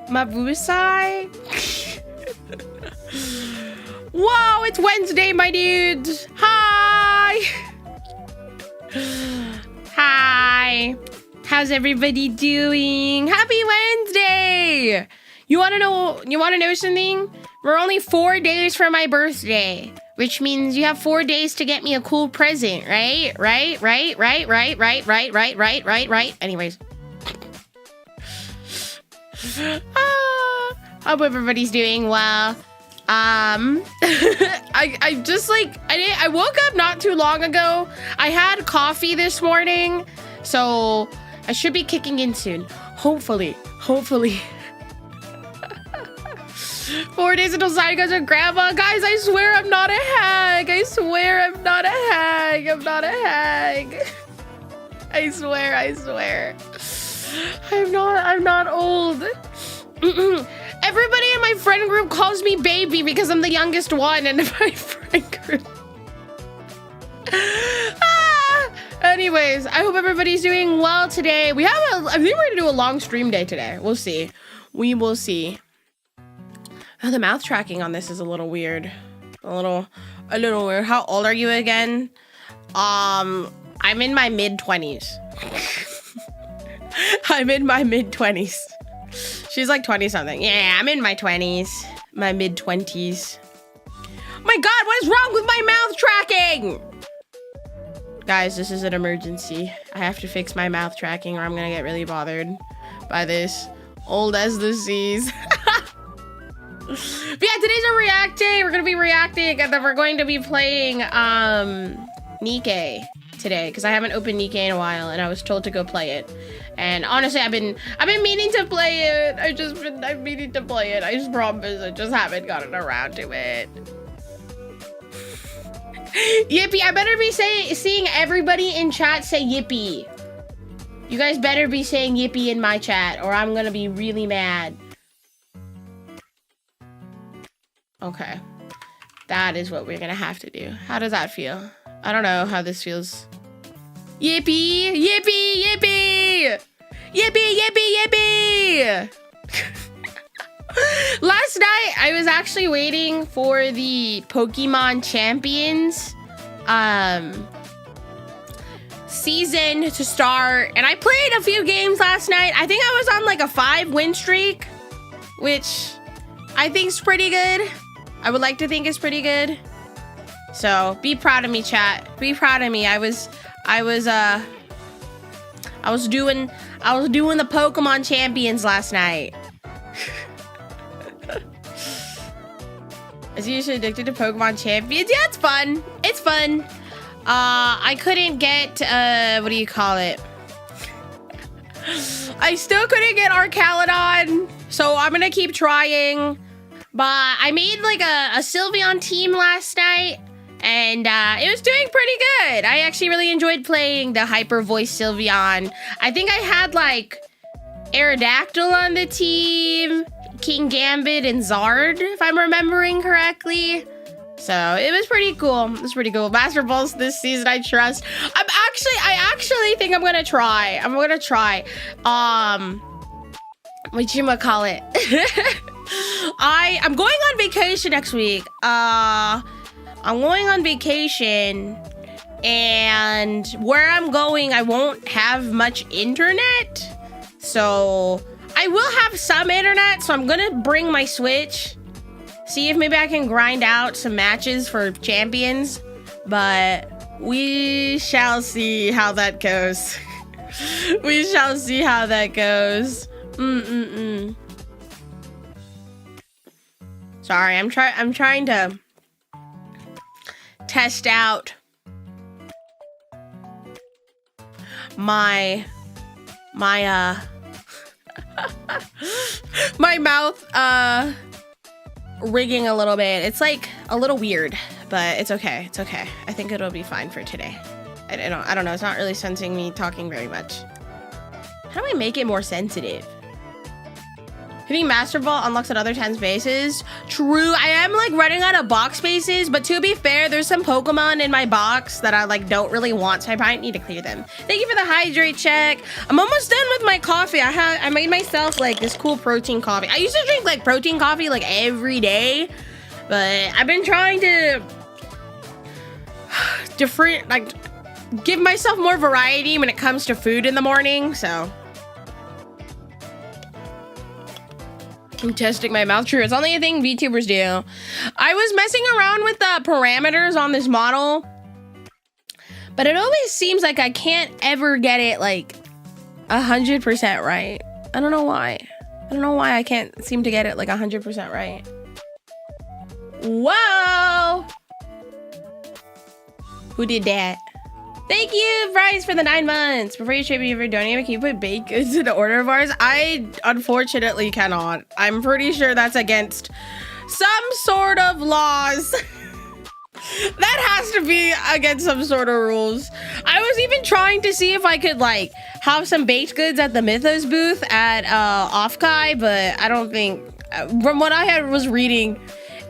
Mabusai. Whoa, it's Wednesday, my dude. Hi. Hi. How's everybody doing? Happy Wednesday. You want to know something? We're only 4 days from my birthday, which means you have 4 days to get me a cool present, right? Right. Anyways. Hope everybody's doing well. I just like, I woke up not too long ago. I had coffee this morning, so I should be kicking in soon. Hopefully. 4 days until Zion goes with grandma. Guys, I swear I'm not a hag. I swear I'm not a hag. I'm not a hag. I swear. I'm not old. Everybody in my friend group calls me baby because I'm the youngest one in my friend group. Anyways, I hope everybody's doing well today. I think we're gonna do a long stream day today. We'll see. We will see. Oh, the mouth tracking on this is a little weird. A little weird. How old are you again? I'm in my mid-20s. I'm in my mid-20s. She's like 20 something. Yeah, I'm in my 20s. My mid-20s. My God, what is wrong with my mouth tracking? Guys, this is an emergency. I have to fix my mouth tracking or I'm gonna get really bothered by this. Old as the seas. But yeah, today's a react day. We're gonna be reacting and then we're going to be playing Nikke today because I haven't opened Nikke in a while and I was told to go play it. And honestly, I've been meaning to play it. I'm meaning to play it. I just promise. I just haven't gotten around to it. Yippee! I better be seeing everybody in chat say yippee. You guys better be saying yippee in my chat, or I'm gonna be really mad. Okay, that is what we're gonna have to do. How does that feel? I don't know how this feels. Yippee! Yippee! Yippee! Yippee! Yippee! Yippee! Last night, I was actually waiting for the Pokemon Champions season to start, and I played a few games last night. I think I was on like a 5-win streak, which I think is pretty good. I would like to think it's pretty good. So be proud of me, chat. Be proud of me. I was doing the Pokemon Champions last night. Is you usually addicted to Pokemon Champions? Yeah, it's fun. It's fun. I couldn't get what do you call it? I still couldn't get Arcaludon, so I'm gonna keep trying. But I made like a Sylveon team last night, and it was doing pretty good. I actually really enjoyed playing the Hyper Voice Sylveon. I think I had like Aerodactyl on the team, King Gambit, and Zard, if I'm remembering correctly. So it was pretty cool. It was pretty cool. Master Balls this season, I trust. I actually think I'm gonna try. Whatchamacallit? I'm going on vacation next week. I'm going on vacation, and where I'm going, I won't have much internet. So I will have some internet, so I'm gonna bring my Switch. See if maybe I can grind out some matches for champions, but we shall see how that goes. We shall see how that goes. Sorry, I'm trying to test out my my mouth rigging a little bit. It's like a little weird, but it's okay. It's okay. I think it'll be fine for today. I don't know. It's not really sensing me talking very much. How do I make it more sensitive? Hitting Master Ball unlocks another 10 spaces. True, I am like running out of box spaces, but to be fair, there's some Pokemon in my box that I like don't really want, so I probably need to clear them. Thank you for the hydrate check. I'm almost done with my coffee. I made myself like this cool protein coffee. I used to drink like protein coffee like every day, but I've been trying to give myself more variety when it comes to food in the morning, so. I'm testing my mouth. True, it's only a thing VTubers do. I was messing around with the parameters on this model, but it always seems like I can't ever get it like 100% right. I don't know why. I don't know why I can't seem to get it like 100% right. Whoa! Who did that? Thank you, Bryce, for the 9 months. Before you trade me for donating, can you put baked goods in the order of ours? I unfortunately cannot. I'm pretty sure that's against some sort of laws. That has to be against some sort of rules. I was even trying to see if I could like have some baked goods at the Mythos booth at Offkai, but I don't think, from what I was reading,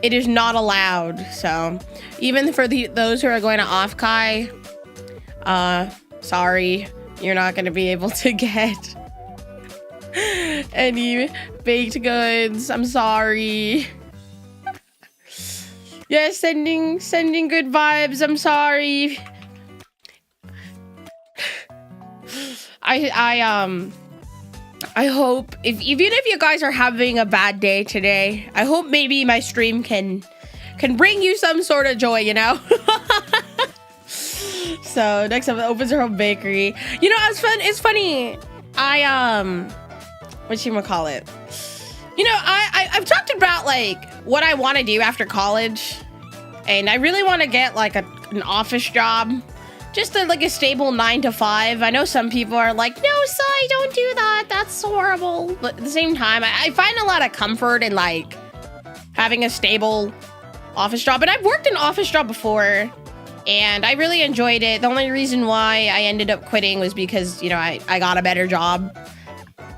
it is not allowed. So even for those who are going to Offkai, sorry, you're not gonna be able to get any baked goods. I'm sorry. Yeah, sending good vibes. I'm sorry. I hope even if you guys are having a bad day today, I hope maybe my stream can bring you some sort of joy, you know? So next up, opens her home bakery. You know, it's funny. Whatchamacallit? You know, I've talked about like what I want to do after college, and I really want to get like an office job, just like a stable 9 to 5. I know some people are like, no, Sai, don't do that. That's horrible. But at the same time, I find a lot of comfort in like having a stable office job, and I've worked an office job before. And I really enjoyed it. The only reason why I ended up quitting was because, you know, I got a better job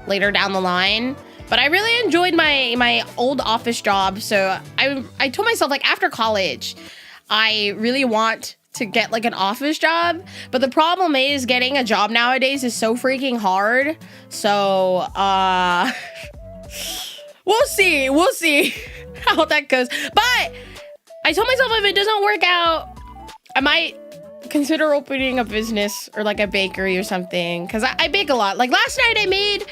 later down the line. But I really enjoyed my old office job. So I told myself, like, after college, I really want to get, like, an office job. But the problem is getting a job nowadays is so freaking hard. So, we'll see how that goes. But I told myself if it doesn't work out, I might consider opening a business or like a bakery or something, because I bake a lot. Like last night I made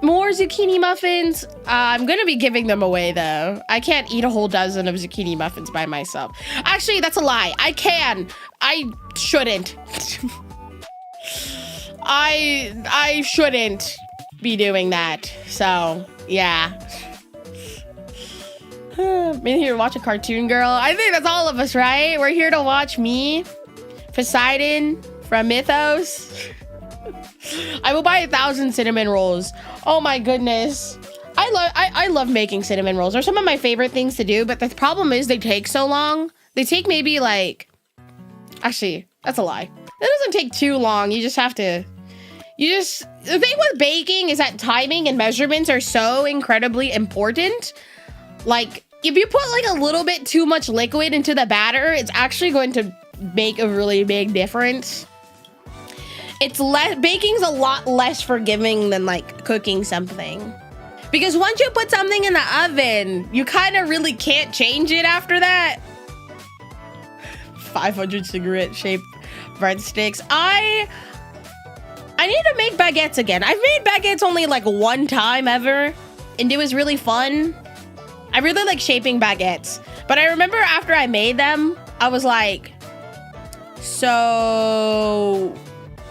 more zucchini muffins. I'm gonna be giving them away though. I can't eat a whole dozen of zucchini muffins by myself. Actually, that's a lie. I can. I shouldn't. I shouldn't be doing that. So yeah. Been here to watch a cartoon, girl. I think that's all of us, right? We're here to watch me, Poseidon from Mythos. I will buy 1,000 cinnamon rolls. Oh my goodness. I love making cinnamon rolls. They're some of my favorite things to do, but the problem is they take so long. They take maybe like, actually, that's a lie. It doesn't take too long. You just have to, the thing with baking is that timing and measurements are so incredibly important. Like, if you put like a little bit too much liquid into the batter, it's actually going to make a really big difference. Baking's a lot less forgiving than like cooking something. Because once you put something in the oven, you kind of really can't change it after that. 500 cigarette shaped breadsticks. I need to make baguettes again. I've made baguettes only like one time ever, and it was really fun. I really like shaping baguettes. But I remember after I made them, I was like, so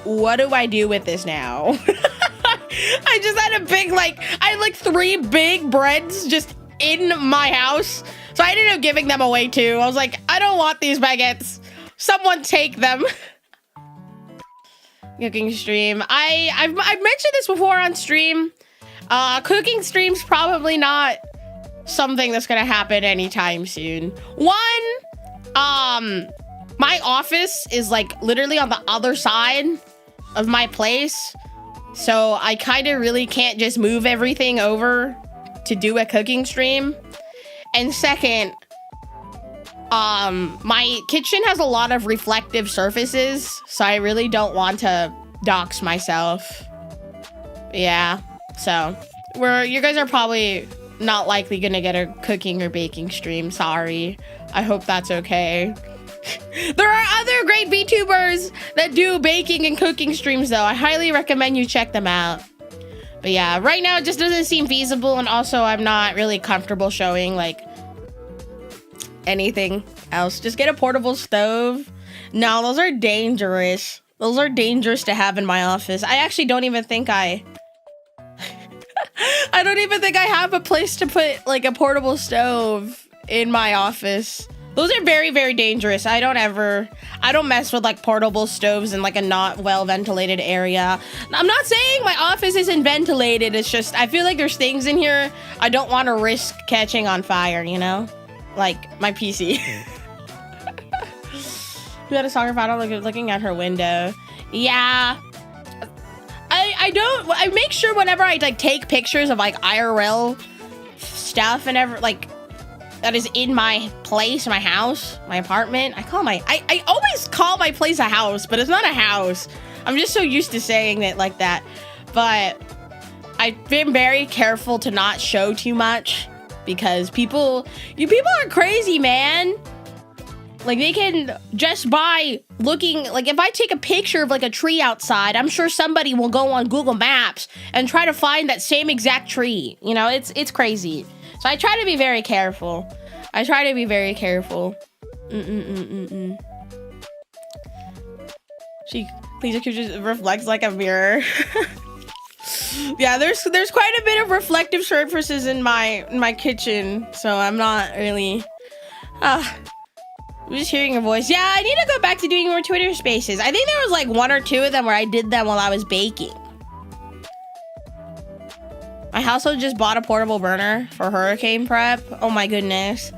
what do I do with this now? I just had a big, I had like 3 big breads just in my house. So I ended up giving them away too. I was like, I don't want these baguettes. Someone take them. Cooking stream. I've mentioned this before on stream. Cooking stream's probably not something that's gonna happen anytime soon. One, my office is like literally on the other side of my place, so I kind of really can't just move everything over to do a cooking stream. And second, my kitchen has a lot of reflective surfaces, so I really don't want to dox myself. Yeah, so you guys are probably not likely gonna get a cooking or baking stream. Sorry. I hope that's okay. There are other great VTubers that do baking and cooking streams though. I highly recommend you check them out. But yeah, right now it just doesn't seem feasible, and also I'm not really comfortable showing like anything else. Just get a portable stove. No, those are dangerous. Those are dangerous to have in my office. I actually don't even think I don't even think I have a place to put like a portable stove in my office. Those are very, very dangerous. I don't mess with like portable stoves in like a not well ventilated area. I'm not saying my office isn't ventilated. It's just, I feel like there's things in here I don't want to risk catching on fire, you know? Like my PC. We had a soccer photo looking at her window. Yeah. I make sure whenever I like take pictures of like IRL stuff and that is in my place, my house, my apartment. I always call my place a house, but it's not a house. I'm just so used to saying it like that. But I've been very careful to not show too much because you people are crazy, man. Like, they can just by looking, like, if I take a picture of, like, a tree outside, I'm sure somebody will go on Google Maps and try to find that same exact tree. You know, it's crazy. So I try to be very careful. She, please, just reflects like a mirror. Yeah, there's quite a bit of reflective surfaces in my kitchen, so I'm not really... I'm just hearing your voice. Yeah, I need to go back to doing more Twitter spaces. I think there was like 1 or 2 of them where I did them while I was baking. My household just bought a portable burner for hurricane prep. Oh my goodness.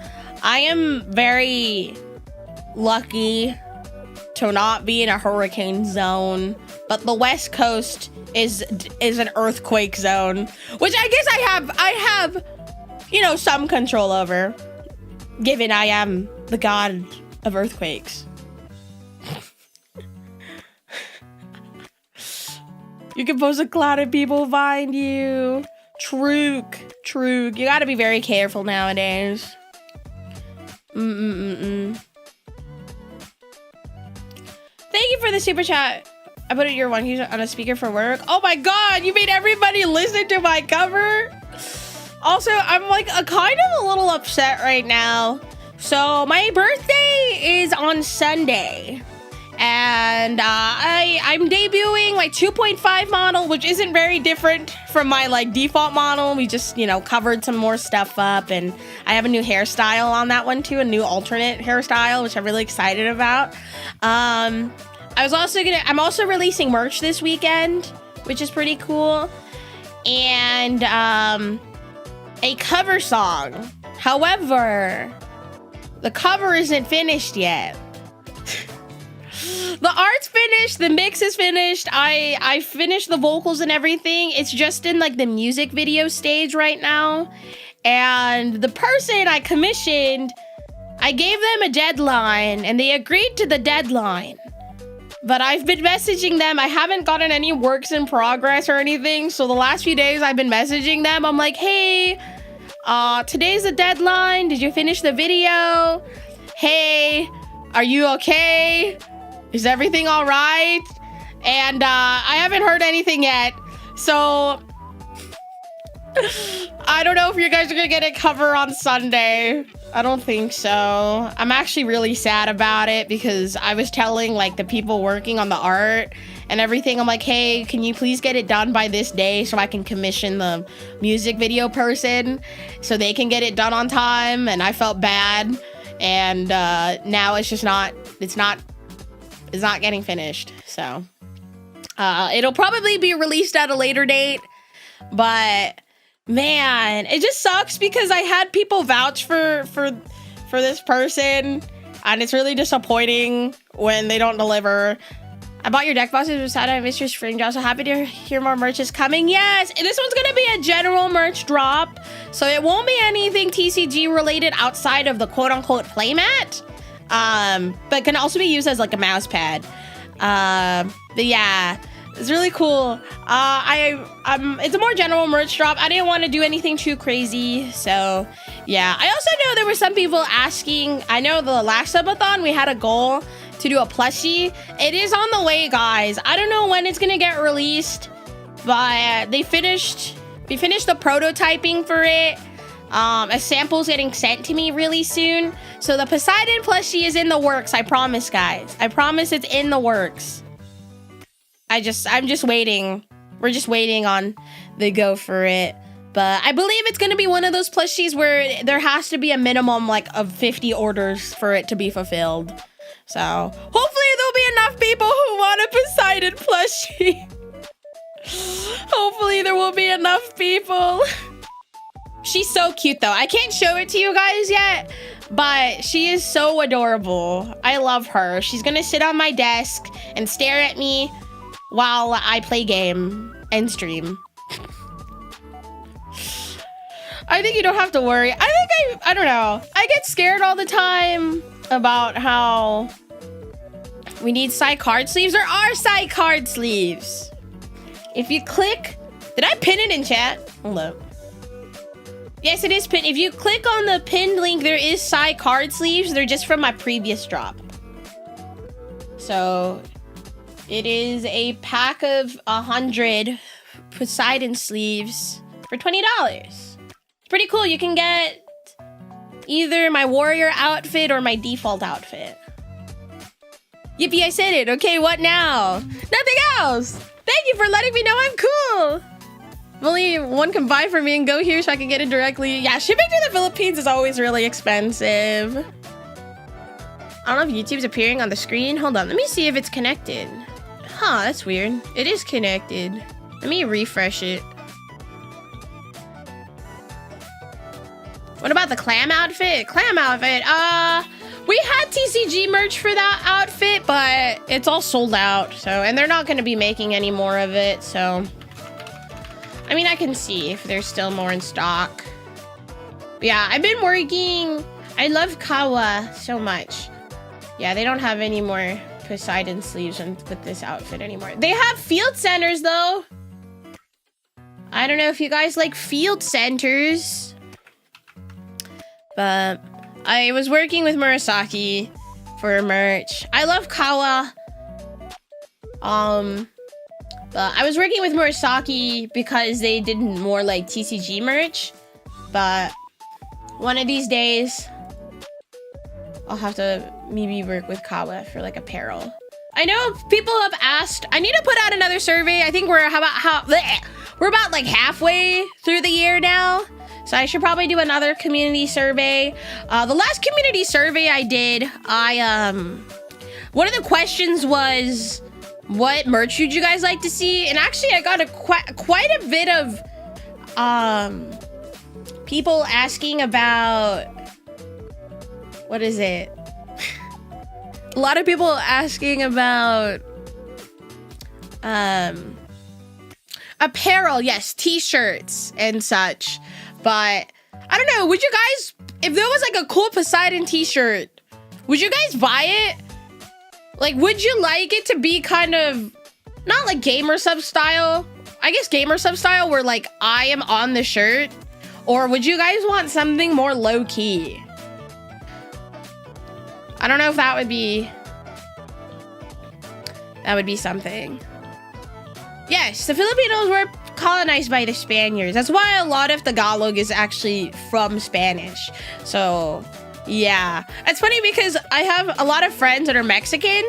I am very lucky to not be in a hurricane zone, but the West Coast is an earthquake zone, which I guess I have, you know, some control over, given I am the god of earthquakes. You can post a cloud and people find you. True. You gotta be very careful nowadays. Thank you for the super chat, I put your one on a speaker for work. Oh my god, you made everybody listen to my cover. Also, I'm like kind of a little upset right now. So my birthday is on Sunday. And I'm debuting my 2.5 model, which isn't very different from my like default model. We just, you know, covered some more stuff up, and I have a new hairstyle on that one too, a new alternate hairstyle, which I'm really excited about. I'm also releasing merch this weekend, which is pretty cool, and a cover song. However, the cover isn't finished yet. The art's finished, the mix is finished, I finished the vocals and everything. It's just in like the music video stage right now. And the person I commissioned, I gave them a deadline and they agreed to the deadline. But I've been messaging them. I haven't gotten any works in progress or anything. So the last few days I've been messaging them. I'm like, hey, today's the deadline. Did you finish the video? Hey, are you okay? Is everything all right? And I haven't heard anything yet. So I don't know if you guys are gonna get a cover on Sunday. I don't think so. I'm actually really sad about it because I was telling like the people working on the art and everything, I'm like, hey, can you please get it done by this day so I can commission the music video person so they can get it done on time? And I felt bad. And now it's just it's not getting finished. So it'll probably be released at a later date, but man, it just sucks because I had people vouch for this person, and it's really disappointing when they don't deliver. I bought your deck boxes with Saturday. I missed your spring drop. So happy to hear more merch is coming. Yes, and this one's gonna be a general merch drop, so it won't be anything TCG related outside of the quote-unquote playmat. But can also be used as like a mouse pad. But yeah, it's really cool. It's a more general merch drop. I didn't want to do anything too crazy, so yeah. I also know there were some people asking. I know the last subathon we had a goal to do a plushie. It is on the way, guys. I don't know when it's gonna get released, but we finished the prototyping for it. A sample's getting sent to me really soon. So the Poseidon plushie is in the works. I promise, guys. I promise it's in the works. I'm just waiting. We're just waiting on the go for it. But I believe it's going to be one of those plushies where there has to be a minimum like of 50 orders for it to be fulfilled. So hopefully there'll be enough people who want a Poseidon plushie. Hopefully there will be enough people. She's so cute though. I can't show it to you guys yet, but she is so adorable. I love her. She's gonna sit on my desk and stare at me while I play game and stream. I think you don't have to worry. I don't know. I get scared all the time about how we need side card sleeves. There are side card sleeves. If you click, did I pin it in chat? Hold up. Yes, it is pinned. If you click on the pinned link, there is side card sleeves. They're just from my previous drop. So it is a pack of 100 Poseidon sleeves for $20. It's pretty cool. You can get either my warrior outfit or my default outfit. Yippee, I said it. Okay, what now? Nothing else. Thank you for letting me know I'm cool. Only one can buy for me and go here so I can get it directly. Yeah, shipping to the Philippines is always really expensive. I don't know if YouTube's appearing on the screen. Hold on, let me see if it's connected. Huh, that's weird. It is connected. Let me refresh it. What about the clam outfit? Clam outfit, we had TCG merch for that outfit, but it's all sold out. So, and they're not gonna be making any more of it, so. I mean, I can see if there's still more in stock. But yeah, I've been working. I love Kawa so much. Yeah, they don't have any more Poseidon sleeves with this outfit anymore. They have field centers, though. I don't know if you guys like field centers. But I was working with Murasaki for merch. I love Kawa. But I was working with Murasaki because they did more like TCG merch. But one of these days, I'll have to maybe work with Kawa for like apparel. I know people have asked. I need to put out another survey. I think we're about like halfway through the year now. So I should probably do another community survey. The last community survey I did, one of the questions was, what merch would you guys like to see? And actually I got quite a bit of people asking about, what is it? A lot of people asking about apparel, yes, t-shirts and such. But I don't know, would you guys, if there was like a cool Poseidon t-shirt, would you guys buy it? Like, would you like it to be kind of, not like gamer sub style, I guess gamer sub style where like I am on the shirt? Or would you guys want something more low key? I don't know if that would be something. Yes, the Filipinos were colonized by the Spaniards. That's why a lot of Tagalog is actually from Spanish. So yeah, it's funny because I have a lot of friends that are Mexican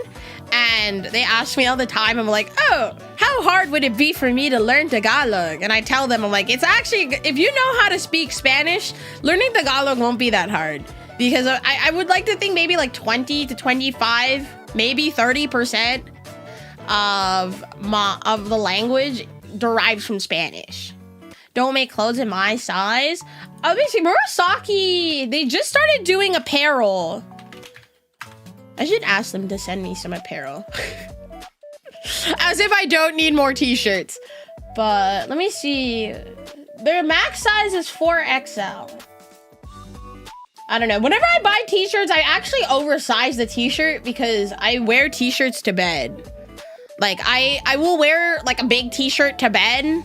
and they ask me all the time, I'm like, oh, how hard would it be for me to learn Tagalog? And I tell them, I'm like, it's actually, if you know how to speak Spanish, learning Tagalog won't be that hard. Because I would like to think maybe like 20 to 25, maybe 30% of the language derives from Spanish. Don't make clothes in my size. Obviously, Murasaki, they just started doing apparel. I should ask them to send me some apparel. As if I don't need more t-shirts. But let me see. Their max size is 4XL. I don't know. Whenever I buy t-shirts, I actually oversize the t-shirt because I wear t-shirts to bed. Like, I will wear like a big t-shirt to bed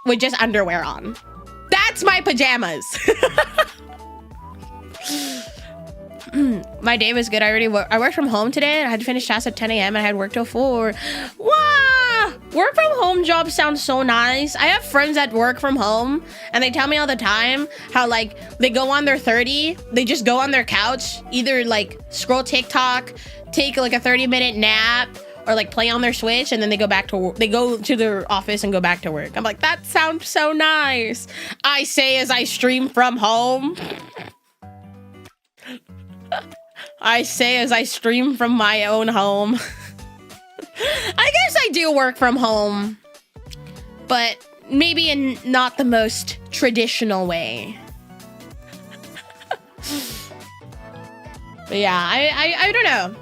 with just underwear on. That's my pajamas. My day was good. I worked from home today. I had to finish tasks at 10 a.m. and I had work till 4. Wow! Work from home jobs sound so nice. I have friends that work from home and they tell me all the time how like they go on their 30, they just go on their couch, either like scroll TikTok, take like a 30-minute nap, or like play on their Switch, and then they go back to work. They go to their office and go back to work. I'm like, that sounds so nice. I say as I stream from home. I say as I stream from my own home. I guess I do work from home, but maybe in not the most traditional way. But yeah, I don't know.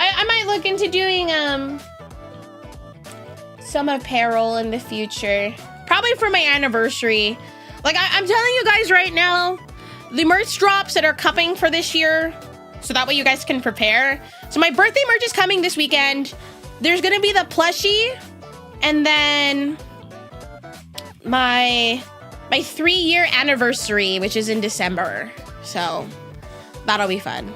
I might look into doing some apparel in the future. Probably for my anniversary. Like I'm telling you guys right now, the merch drops that are coming for this year, so that way you guys can prepare. So my birthday merch is coming this weekend. There's gonna be the plushie, and then my 3-year anniversary, which is in December. So that'll be fun.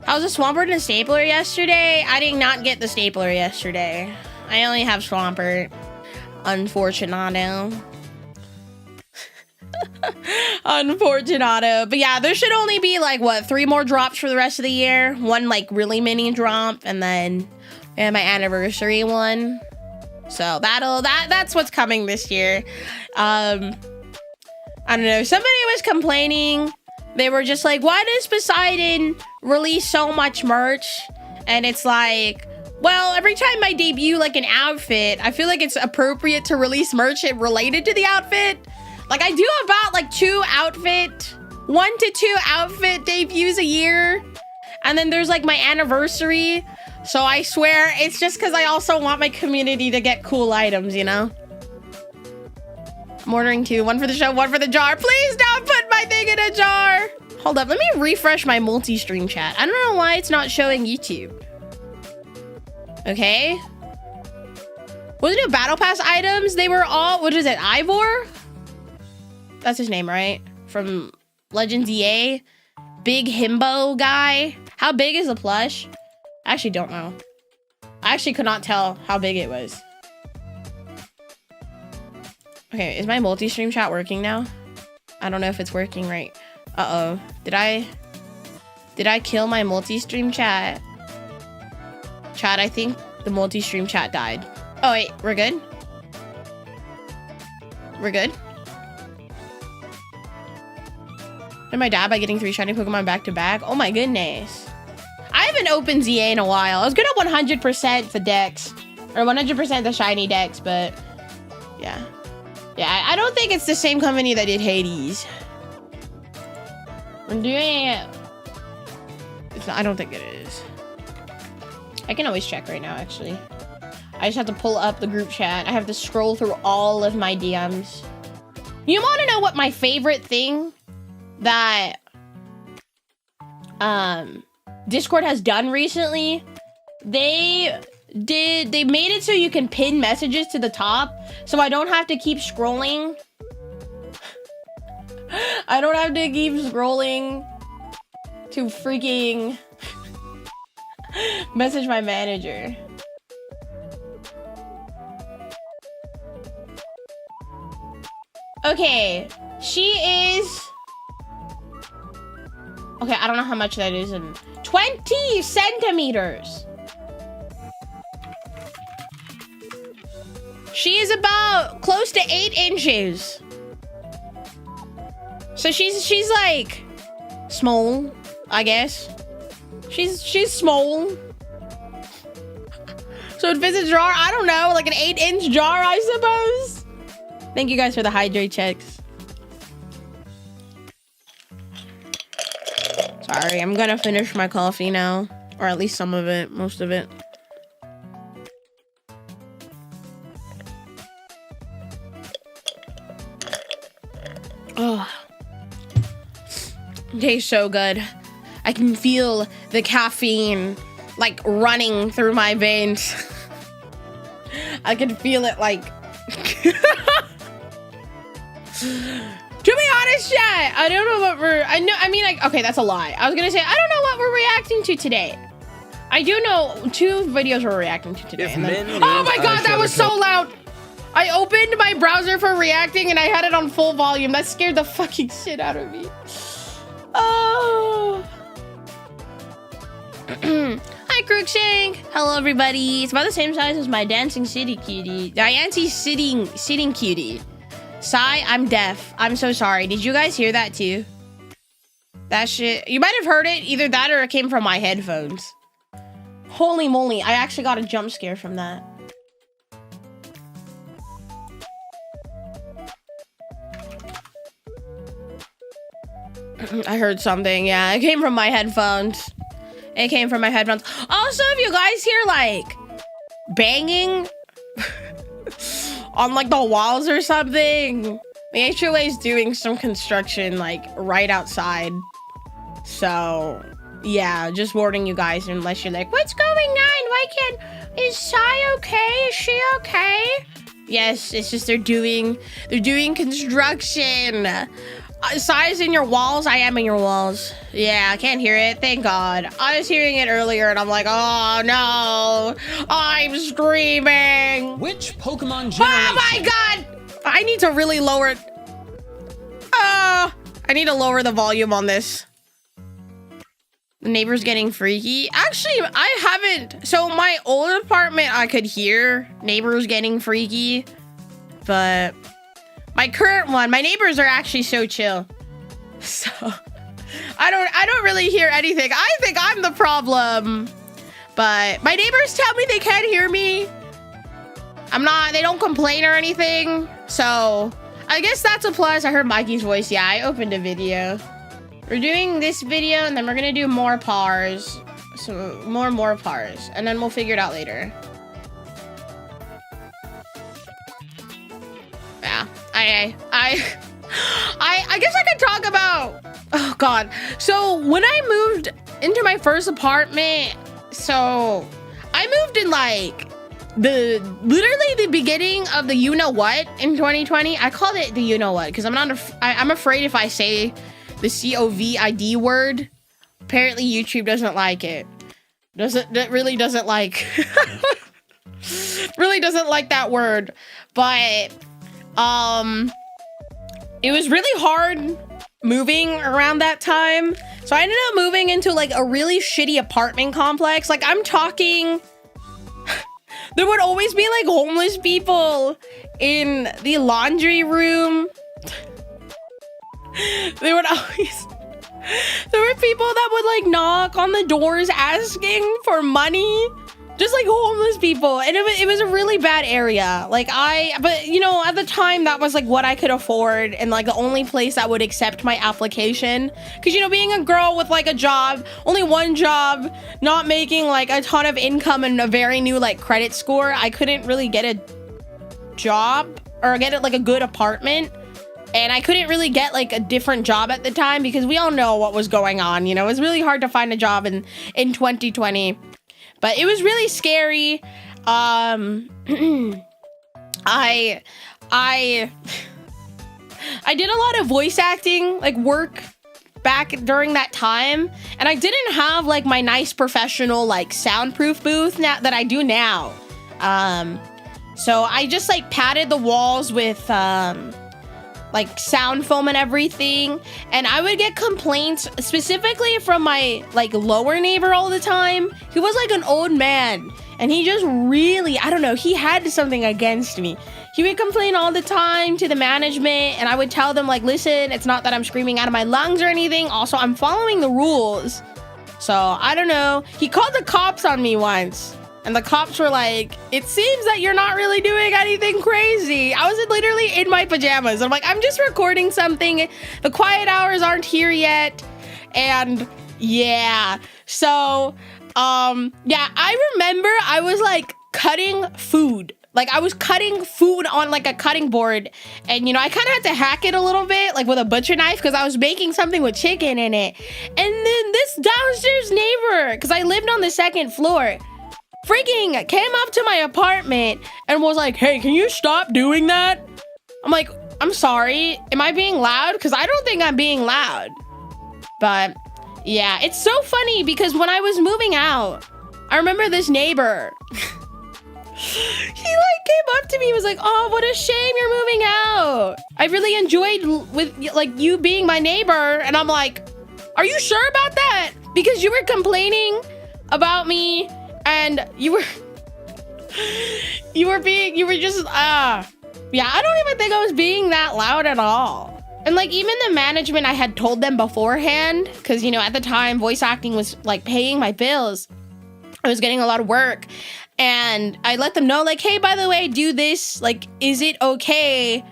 I was a Swampert and a stapler yesterday. I did not get the stapler yesterday. I only have Swampert. Unfortunato. Unfortunato. But yeah, there should only be like, what, 3 more drops for the rest of the year? One like really mini drop, and then my anniversary one. So that's what's coming this year. I don't know. Somebody was complaining. They were just like, why does Poseidon release so much merch? And it's like, well, every time I debut like an outfit, I feel like it's appropriate to release merch related to the outfit. Like I do about like 1 to 2 outfit debuts a year. And then there's like my anniversary. So I swear it's just because I also want my community to get cool items, you know? I'm ordering 2, 1 for the show, 1 for the jar. Please don't put my thing in a jar. Hold up, let me refresh my multi-stream chat. I don't know why it's not showing YouTube. Okay. What are the new battle pass items? They were all, what is it, Ivor? That's his name, right? From Legends EA. Big himbo guy. How big is the plush? I actually don't know. I actually could not tell how big it was. Okay, is my multi-stream chat working now? I don't know if it's working right. Uh-oh. Did I kill my multi-stream chat? Chat, I think the multi-stream chat died. Oh, wait, we're good? We're good? Did my dad by getting 3 shiny Pokemon back to back? Oh my goodness. I haven't opened ZA in a while. I was good at 100% the decks. Or 100% the shiny decks, but yeah. Yeah, I don't think it's the same company that did Hades. I'm doing it. It's not, I don't think it is. I can always check right now, actually. I just have to pull up the group chat. I have to scroll through all of my DMs. You want to know what my favorite thing that Discord has done recently? They made it so you can pin messages to the top, so I don't have to keep scrolling. I don't have to keep scrolling to freaking message my manager. Okay, she is... Okay, I don't know how much that is in 20 centimeters. She is about close to 8 inches. So she's like small, I guess. She's small. So it fits a jar, I don't know, like an 8-inch jar, I suppose. Thank you guys for the hydrate checks. Sorry, I'm gonna finish my coffee now. Or at least some of it, most of it. Oh. It tastes so good. I can feel the caffeine like running through my veins. I can feel it like... To be honest, chat, I don't know what okay, that's a lie. I was gonna say, I don't know what we're reacting to today. I do know 2 videos we're reacting to today. And then, oh my god, that was so loud! I opened my browser for reacting and I had it on full volume. That scared the fucking shit out of me. Oh. Hi, Crookshank. Hello, everybody. It's about the same size as my dancing city cutie. Diancy's sitting cutie. Sigh, I'm deaf. I'm so sorry. Did you guys hear that too? That shit. You might have heard it. Either that or it came from my headphones. Holy moly. I actually got a jump scare from that. I heard something. Yeah, it came from my headphones. It came from my headphones. Also, if you guys hear like banging on like the walls or something, the HOA is doing some construction like right outside. So yeah, just warning you guys, unless you're like, what's going on? Why can't, is Sai okay? Is she okay? Yes, it's just they're doing construction. Sai's in your walls? I am in your walls. Yeah, I can't hear it. Thank God. I was hearing it earlier and I'm like, oh no, I'm screaming. Which Pokemon generation? Oh my God! I need to really lower it. I need to lower the volume on this. The neighbor's getting freaky. Actually, I haven't. So my old apartment, I could hear neighbors getting freaky, but my current one, my neighbors are actually so chill. So I don't really hear anything. I think I'm the problem, but my neighbors tell me they can't hear me. They don't complain or anything. So I guess that's a plus. I heard Mikey's voice. Yeah, I opened a video. We're doing this video and then we're gonna do MoreParz. So MoreParz, and then we'll figure it out later. Yeah, I guess I could talk about, oh God. So when I moved into my first apartment, so I moved in like literally the beginning of the you know what in 2020. I called it the you know what because I'm afraid if I say the COVID word, apparently YouTube doesn't like it. really doesn't like really doesn't like that word. But it was really hard moving around that time. So I ended up moving into like a really shitty apartment complex. Like I'm talking, there would always be like homeless people in the laundry room. There were people that would like knock on the doors asking for money. Just like homeless people, and it was a really bad area. Like but you know, at the time that was like what I could afford, and like the only place that would accept my application. Because you know, being a girl with like a job, only one job, not making like a ton of income and a very new like credit score, I couldn't really get a job or get like a good apartment. And I couldn't really get like a different job at the time because we all know what was going on. You know, it was really hard to find a job in 2020. But it was really scary. I did a lot of voice acting, like work back during that time. And I didn't have like my nice professional like soundproof booth now that I do now. So I just like padded the walls with like sound foam and everything, and I would get complaints specifically from my like lower neighbor all the time. He was like an old man, and he just really, I don't know, he had something against me. He would complain all the time to the management, and I would tell them like, listen, it's not that I'm screaming out of my lungs or anything. Also, I'm following the rules. So I don't know. He called the cops on me once. And the cops were like, it seems that you're not really doing anything crazy. I was literally in my pajamas. I'm like, I'm just recording something. The quiet hours aren't here yet. And yeah. So, yeah, I remember I was like cutting food. Like I was cutting food on like a cutting board. And, you know, I kind of had to hack it a little bit, like with a butcher knife, because I was making something with chicken in it. And then this downstairs neighbor, because I lived on the second floor, freaking came up to my apartment and was like, hey, can you stop doing that? I'm like, I'm sorry. Am I being loud? Because I don't think I'm being loud. But yeah, it's so funny because when I was moving out, I remember this neighbor. He like came up to me and was like, oh, what a shame you're moving out. I really enjoyed with like you being my neighbor. And I'm like, are you sure about that? Because you were complaining about me. And you were just, yeah, I don't even think I was being that loud at all. And like, even the management, I had told them beforehand, because, you know, at the time, voice acting was like paying my bills. I was getting a lot of work. And I let them know like, hey, by the way, do this. Like, is it okay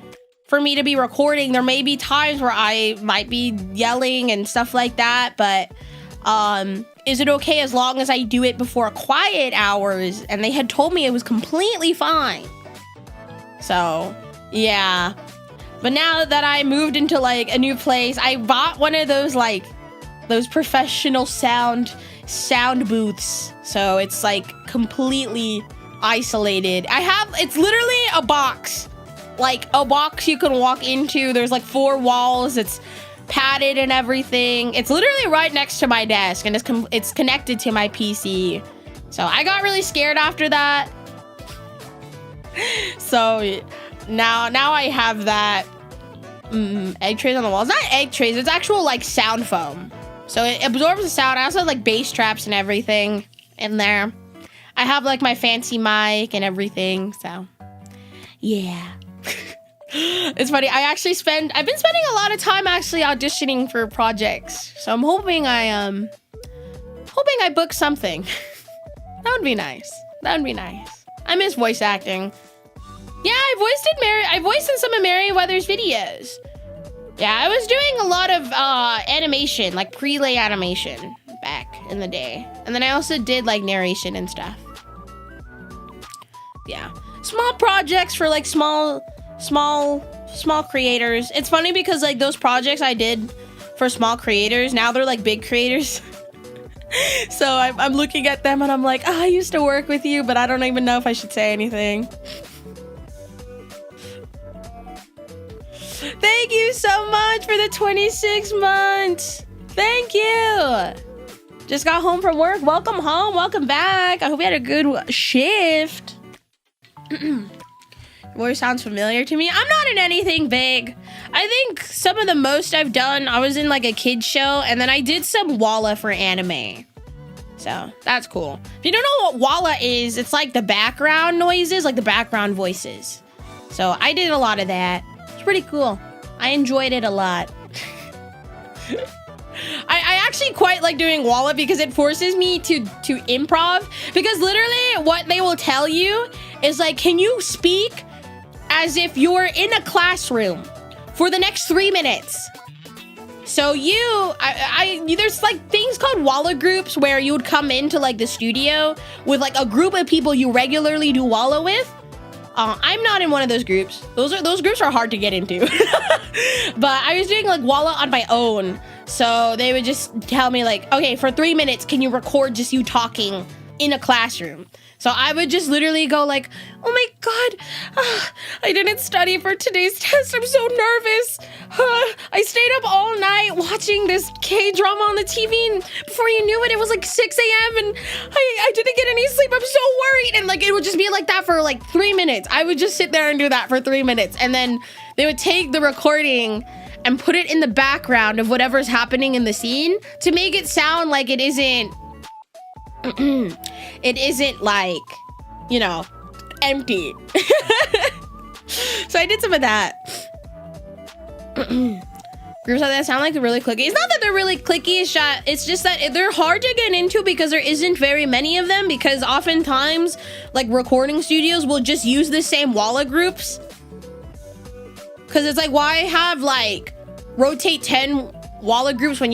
for me to be recording? There may be times where I might be yelling and stuff like that, but, is it okay as long as I do it before quiet hours? And they had told me it was completely fine. So, yeah. But now that I moved into like a new place, I bought one of those like those professional sound booths. So it's like completely isolated. It's literally a box. Like a box you can walk into. There's like 4 walls. It's padded and everything. It's literally right next to my desk, and it's connected to my PC. So I got really scared after that. So now I have that egg trays on the walls. Not egg trays, it's actual like sound foam. So it absorbs the sound. I also have like bass traps and everything in there. I have like my fancy mic and everything. So yeah. It's funny. I've been spending a lot of time actually auditioning for projects. So I'm hoping I book something. That would be nice. I miss voice acting. Yeah, I voiced in some of Merryweather's videos. Yeah, I was doing a lot of animation, like prelay animation back in the day. And then I also did like narration and stuff. Yeah. Small projects for like small creators. It's funny because like those projects I did for small creators, now they're like big creators. So I'm looking at them and I'm like, I used to work with you, but I don't even know if I should say anything. Thank you so much for the 26 months. Thank you. Just got home from work. Welcome home. Welcome back. I hope you had a good shift. Voice sounds familiar to me. I'm not in anything big. I think some of the most I've done, I was in like a kid show, and then I did some Walla for anime. So that's cool. If you don't know what Walla is, it's like the background noises, like the background voices. So I did a lot of that. It's pretty cool. I enjoyed it a lot. I actually quite like doing Walla because it forces me to improv. Because literally what they will tell you is like, can you speak as if you're in a classroom for the next 3 minutes? So there's like things called Walla groups where you would come into like the studio with like a group of people you regularly do Walla with. I'm not in one of those groups. Those groups are hard to get into. But I was doing like Walla on my own. So they would just tell me like, okay, for 3 minutes, can you record just you talking in a classroom? So I would just literally go like, oh my God, I didn't study for today's test. I'm so nervous. I stayed up all night watching this K-drama on the TV, and before you knew it, it was like 6 a.m. and I didn't get any sleep. I'm so worried. And like, it would just be like that for like 3 minutes. I would just sit there and do that for 3 minutes. And then they would take the recording and put it in the background of whatever's happening in the scene to make it sound like it isn't it isn't like, you know, empty. So I did some of that. Groups like that sound like they're really clicky. It's not that they're really clicky, it's just that they're hard to get into because there isn't very many of them, because oftentimes like recording studios will just use the same Walla groups. Because it's like, why have like rotate 10 Walla groups when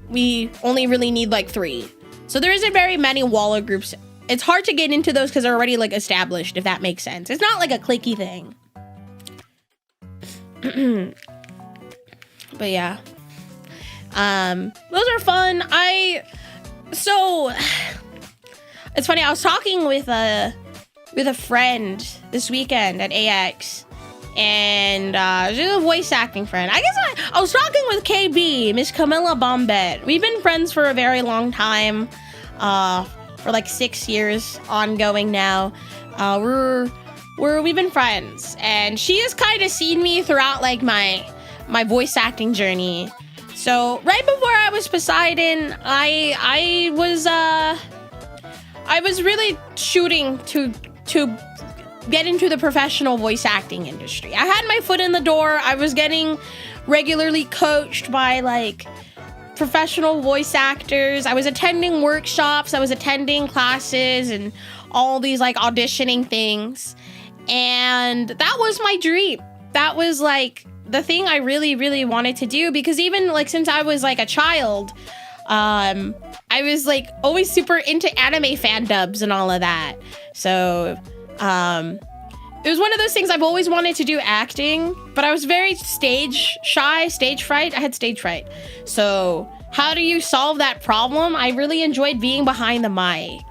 we only really need like 3? So there isn't very many Walla groups. It's hard to get into those because they're already like established, if that makes sense. It's not like a clicky thing. But yeah. Those are fun. So it's funny, I was talking with a friend this weekend at AX. And she's a voice acting friend. I guess I was talking with KB, Miss Camilla Bombette. We've been friends for a very long time, for like 6 years ongoing now. We've been friends, and she has kind of seen me throughout like my voice acting journey. So right before I was Poseidon, I was really shooting to get into the professional voice acting industry. I had my foot in the door. I was getting regularly coached by like professional voice actors. I was attending workshops. I was attending classes and all these like auditioning things. And that was my dream. That was like the thing I really, really wanted to do, because even like since I was like a child, I was like always super into anime fan dubs and all of that. So it was one of those things. I've always wanted to do acting, but I was very stage fright. I had stage fright. So how do you solve that problem? I really enjoyed being behind the mic.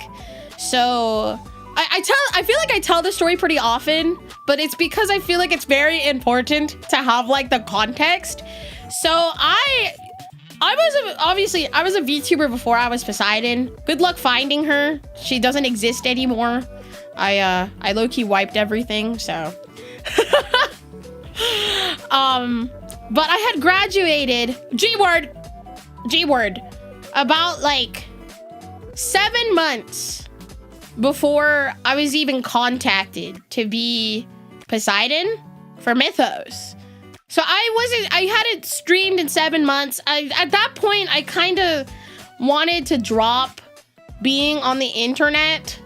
So I feel like I tell the story pretty often, but it's because I feel like it's very important to have like the context. So I was a VTuber before I was Poseidon. Good luck finding her. She doesn't exist anymore. I low-key wiped everything, so. But I had graduated, G-word, about like 7 months before I was even contacted to be Poseidon for Mythos. So I hadn't streamed in 7 months. At that point, I kind of wanted to drop being on the internet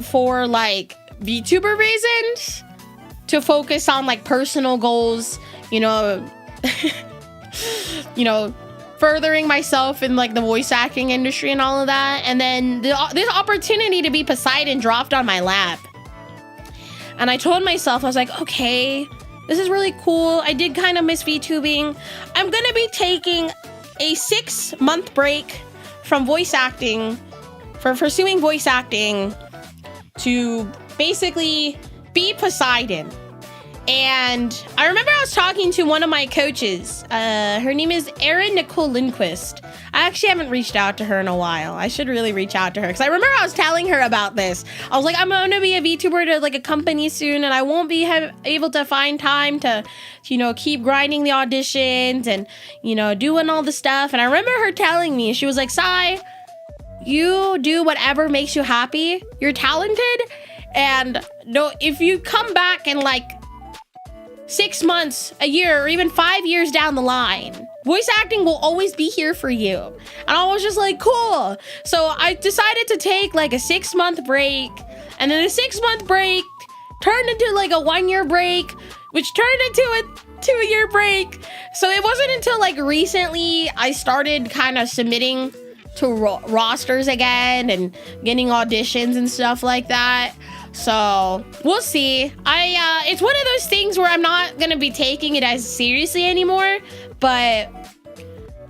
for like VTuber reasons, to focus on like personal goals, you know, furthering myself in like the voice acting industry and all of that. And then this opportunity to be Poseidon dropped on my lap. And I told myself, I was like, okay, this is really cool. I did kind of miss VTubing. I'm gonna be taking a 6-month break from voice acting, for pursuing voice acting, to basically be Poseidon. And I remember I was talking to one of my coaches. Her name is Erin Nicole Lindquist. I actually haven't reached out to her in a while. I should really reach out to her because I remember I was telling her about this. I was like, I'm gonna be a VTuber to like a company soon, and I won't be able to find time to, you know, keep grinding the auditions and, you know, doing all the stuff. And I remember her telling me, she was like, Sai, you do whatever makes you happy. You're talented, and no, if you come back in like 6 months, a year, or even 5 years down the line, voice acting will always be here for you. And I was just like, cool. So I decided to take like a 6-month break, and then the 6-month break turned into like a 1-year break, which turned into a 2-year break. So it wasn't until like recently I started kind of submitting to rosters again and getting auditions and stuff like that. So we'll see. It's one of those things where I'm not gonna be taking it as seriously anymore, but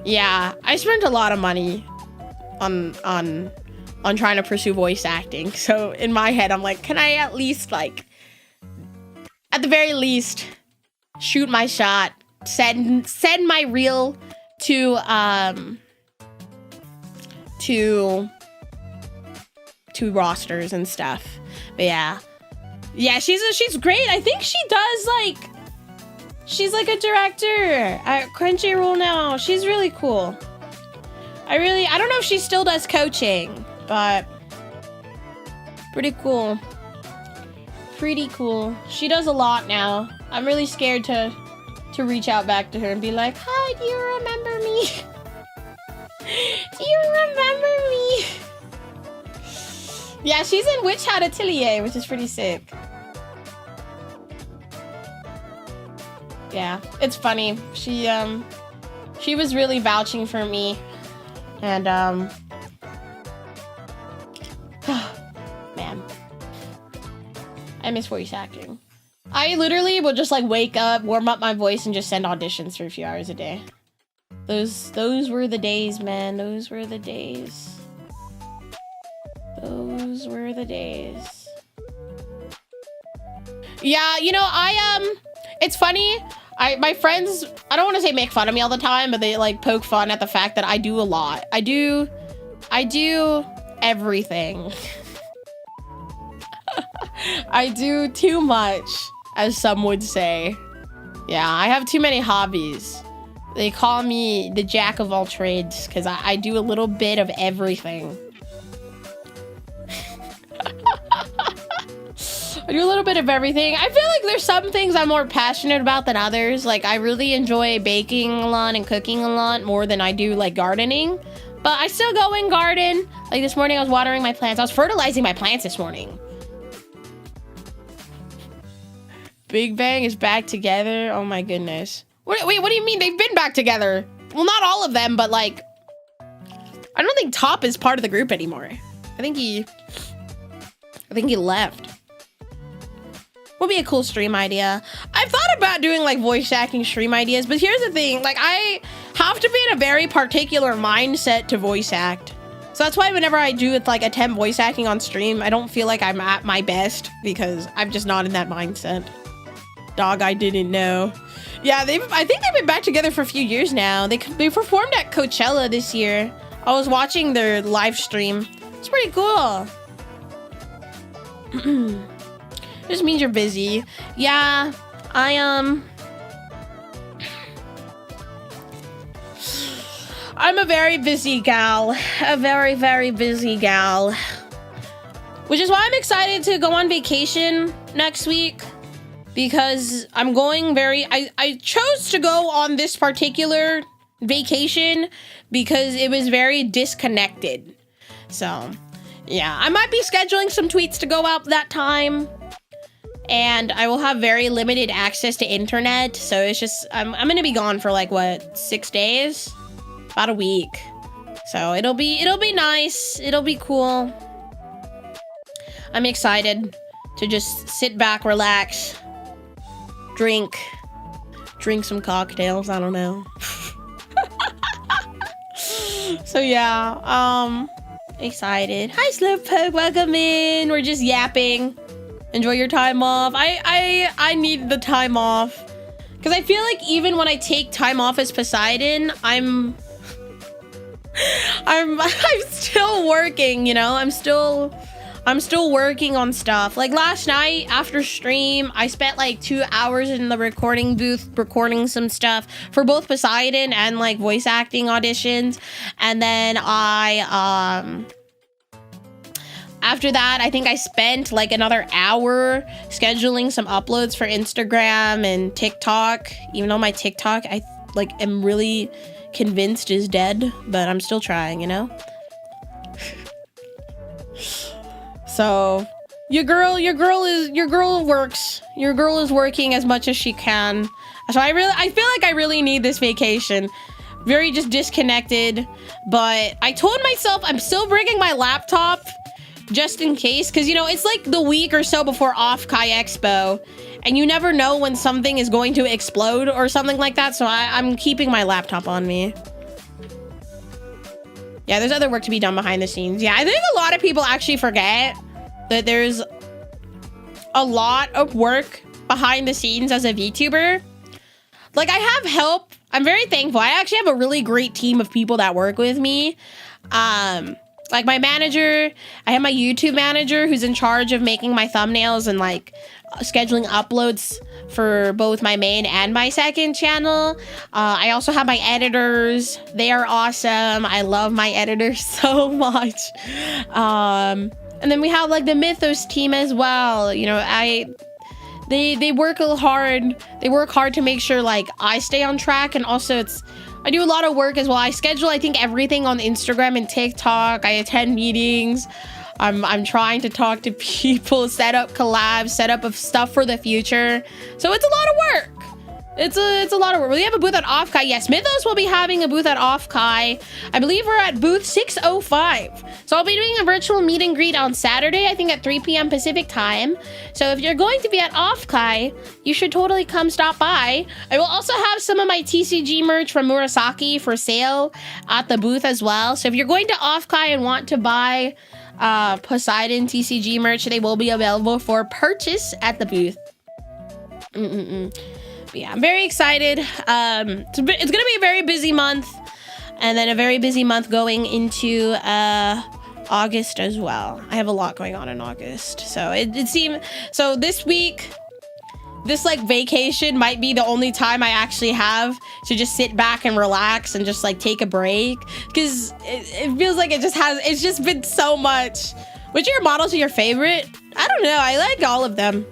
yeah, I spent a lot of money on trying to pursue voice acting. So in my head, I'm like, can I at least, like, at the very least, shoot my shot, send my reel to rosters and stuff. But yeah, she's great. I think she does, like, she's like a director at Crunchyroll now. She's really cool. I don't know if she still does coaching, but pretty cool. Pretty cool. She does a lot now. I'm really scared to reach out back to her and be like, hi, do you remember me? Do you remember me? Yeah, she's in Witch Hat Atelier, which is pretty sick. Yeah, it's funny. She was really vouching for me, and man, I miss voice acting. I literally will just like wake up, warm up my voice, and just send auditions for a few hours a day. Those were the days, man. Those were the days. Those were the days. Yeah, you know, it's funny. My friends, I don't want to say make fun of me all the time, but they like poke fun at the fact that I do a lot. I do everything. I do too much, as some would say. Yeah, I have too many hobbies. They call me the jack of all trades because I do a little bit of everything. I do a little bit of everything. I feel like there's some things I'm more passionate about than others. Like, I really enjoy baking a lot and cooking a lot more than I do, like, gardening. But I still go and garden. Like, this morning I was watering my plants. I was fertilizing my plants this morning. Big Bang is back together? Oh my goodness. Wait, what do you mean? They've been back together. Well, not all of them, but, like, I don't think Top is part of the group anymore. I think he left. Would be a cool stream idea. I've thought about doing like voice acting stream ideas, but here's the thing, like I have to be in a very particular mindset to voice act. So that's why whenever I do like attempt voice acting on stream, I don't feel like I'm at my best because I'm just not in that mindset. Dog, I didn't know. Yeah, I think they've been back together for a few years now. They performed at Coachella this year. I was watching their live stream. It's pretty cool. Just means you're busy. Yeah, I'm a very busy gal. A very, very busy gal. Which is why I'm excited to go on vacation next week. Because I'm going I chose to go on this particular vacation because it was very disconnected. So, yeah, I might be scheduling some tweets to go out that time. And I will have very limited access to internet, so it's just I'm gonna be gone for like what, 6 days? About a week. So it'll be nice. It'll be cool. I'm excited to just sit back, relax, drink some cocktails, I don't know. So yeah, excited. Hi Slowpoke, welcome in. We're just yapping. Enjoy your time off. I need the time off because I feel like even when I take time off as Poseidon, I'm I'm still working, you know. I'm still working on stuff. Like last night after stream, I spent like 2 hours in the recording booth recording some stuff for both Poseidon and like voice acting auditions. And then after that, I think I spent like another hour scheduling some uploads for Instagram and TikTok, even though my TikTok I like am really convinced is dead, but I'm still trying, you know. So your girl works. Your girl is working as much as she can. So I feel like I really need this vacation. Very just disconnected, but I told myself I'm still bringing my laptop just in case, because you know it's like the week or so before Off-Kai Expo, and you never know when something is going to explode or something like that. So I'm keeping my laptop on me. Yeah, there's other work to be done behind the scenes. Yeah, I think a lot of people actually forget that there's a lot of work behind the scenes as a VTuber. Like, I have help. I'm very thankful. I actually have a really great team of people that work with me. Like my manager, I have my YouTube manager who's in charge of making my thumbnails and like scheduling uploads for both my main and my second channel. I also have my editors. They are awesome. I love my editors so much. And then we have like the Mythos team as well. You know, they work hard. They work hard to make sure like I stay on track, and also I do a lot of work as well. I schedule, I think, everything on Instagram and TikTok. I attend meetings. I'm trying to talk to people, set up collabs, set up of stuff for the future. So it's a lot of work. It's a lot of work. We have a booth at Off-Kai. Yes, Mythos will be having a booth at Off-Kai. I believe we're at booth 605. So I'll be doing a virtual meet and greet on Saturday, I think at 3 p.m. Pacific time. So if you're going to be at Off-Kai, you should totally come stop by. I will also have some of my TCG merch from Murasaki for sale at the booth as well. So if you're going to Off-Kai and want to buy Poseidon TCG merch, they will be available for purchase at the booth. But yeah, I'm very excited. It's gonna be a very busy month, and then a very busy month going into August as well. I have a lot going on in August, so it seemed so this week, this like vacation might be the only time I actually have to just sit back and relax and just like take a break, because it feels like it's just been so much. Which of your models are your favorite? I don't know. I like all of them.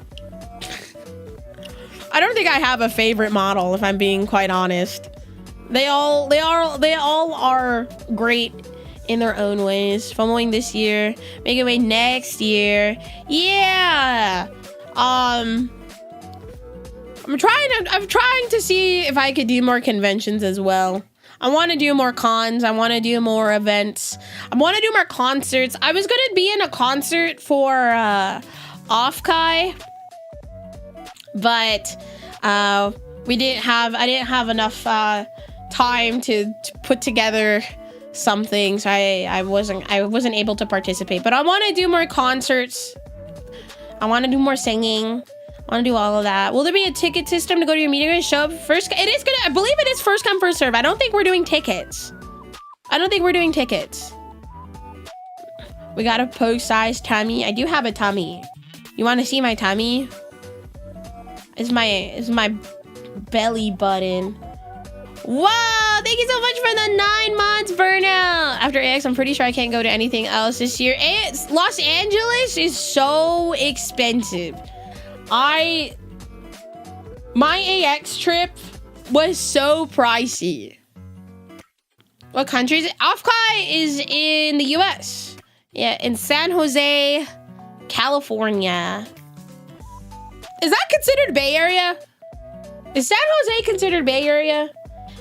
I don't think I have a favorite model, if I'm being quite honest. They all are great in their own ways. Following this year, make it way next year. Yeah. I'm trying to see if I could do more conventions as well. I want to do more cons. I want to do more events. I want to do more concerts. I was gonna be in a concert for Off-Kai, but I didn't have enough time to put together something, so I wasn't able to participate. But I want to do more concerts. I want to do more singing. I want to do all of that. Will there be a ticket system to go to your meeting and show up first? I believe it is first come first serve. I don't think we're doing tickets. We got a post-sized tummy. I do have a tummy. You want to see my tummy? Is my belly button. Wow, thank you so much for the 9 months, Burnout. After AX, I'm pretty sure I can't go to anything else this year. Los Angeles is so expensive. My AX trip was so pricey. What country is it? Off-Kai is in the US. Yeah, in San Jose, California. Is that considered Bay Area? Is San Jose considered Bay Area?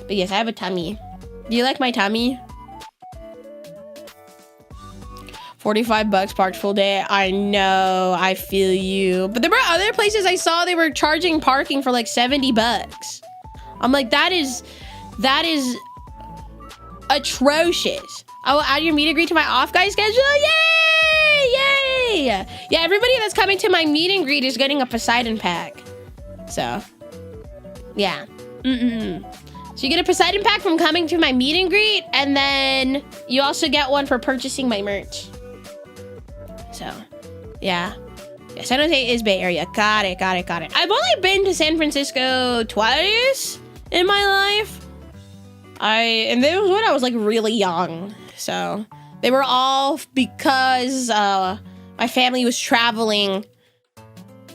But yes, I have a tummy. Do you like my tummy? $45 parked full day. I know, I feel you. But there were other places I saw they were charging parking for like $70. I'm like, that is atrocious. I will add your meet and greet to my Off-Kai schedule. Yay! Yay! Yeah, everybody that's coming to my meet and greet is getting a Poseidon pack. So, yeah. So you get a Poseidon pack from coming to my meet and greet, and then you also get one for purchasing my merch. So, yeah. Yeah, San Jose is Bay Area. Got it. I've only been to San Francisco twice in my life. And it was when I was like really young. So they were all because my family was traveling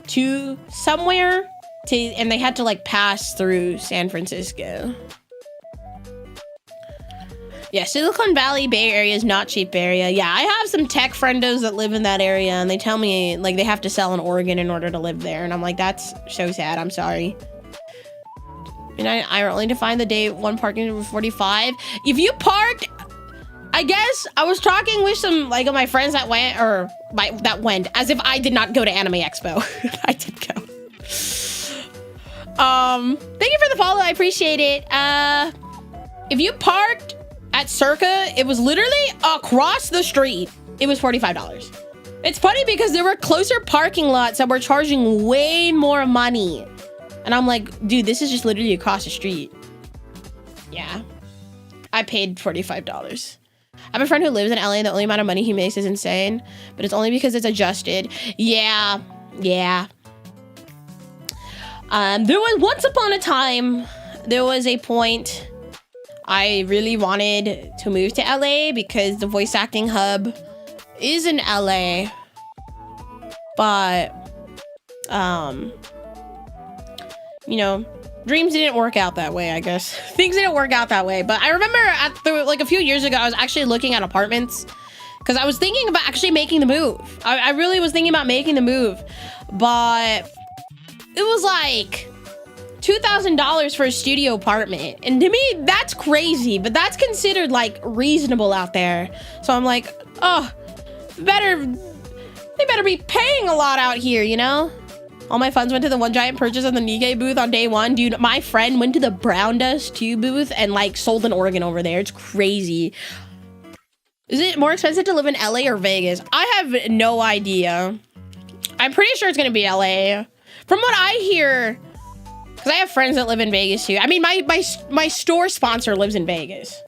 to somewhere and they had to like pass through San Francisco. Yeah, Silicon Valley Bay Area is not cheap area. Yeah, I have some tech friendos that live in that area and they tell me like they have to sell an organ in order to live there. And I'm like, that's so sad. I'm sorry. And I only defined the day one parking for 45. If you parked, I guess I was talking with some like of my friends that went as if I did not go to Anime Expo. I did go. Thank you for the follow. I appreciate it. If you parked at Circa, it was literally across the street. It was $45. It's funny because there were closer parking lots that were charging way more money. And I'm like, dude, this is just literally across the street. Yeah. I paid $45. I have a friend who lives in LA and the only amount of money he makes is insane, but it's only because it's adjusted. Yeah. There was once upon a time, there was a point I really wanted to move to LA because the voice acting hub is in LA. But, you know, dreams didn't work out that way, I guess. Things didn't work out that way. But I remember like a few years ago, I was actually looking at apartments because I was thinking about actually making the move. I really was thinking about making the move, but it was like $2,000 for a studio apartment. And to me, that's crazy, but that's considered like reasonable out there. So I'm like, oh, they better be paying a lot out here, you know? All my funds went to the one giant purchase on the Nikkei booth on day one. Dude, my friend went to the Brown Dust 2 booth and like sold an organ over there. It's crazy. Is it more expensive to live in LA or Vegas? I have no idea. I'm pretty sure it's gonna be LA. From what I hear, because I have friends that live in Vegas too. I mean, my store sponsor lives in Vegas.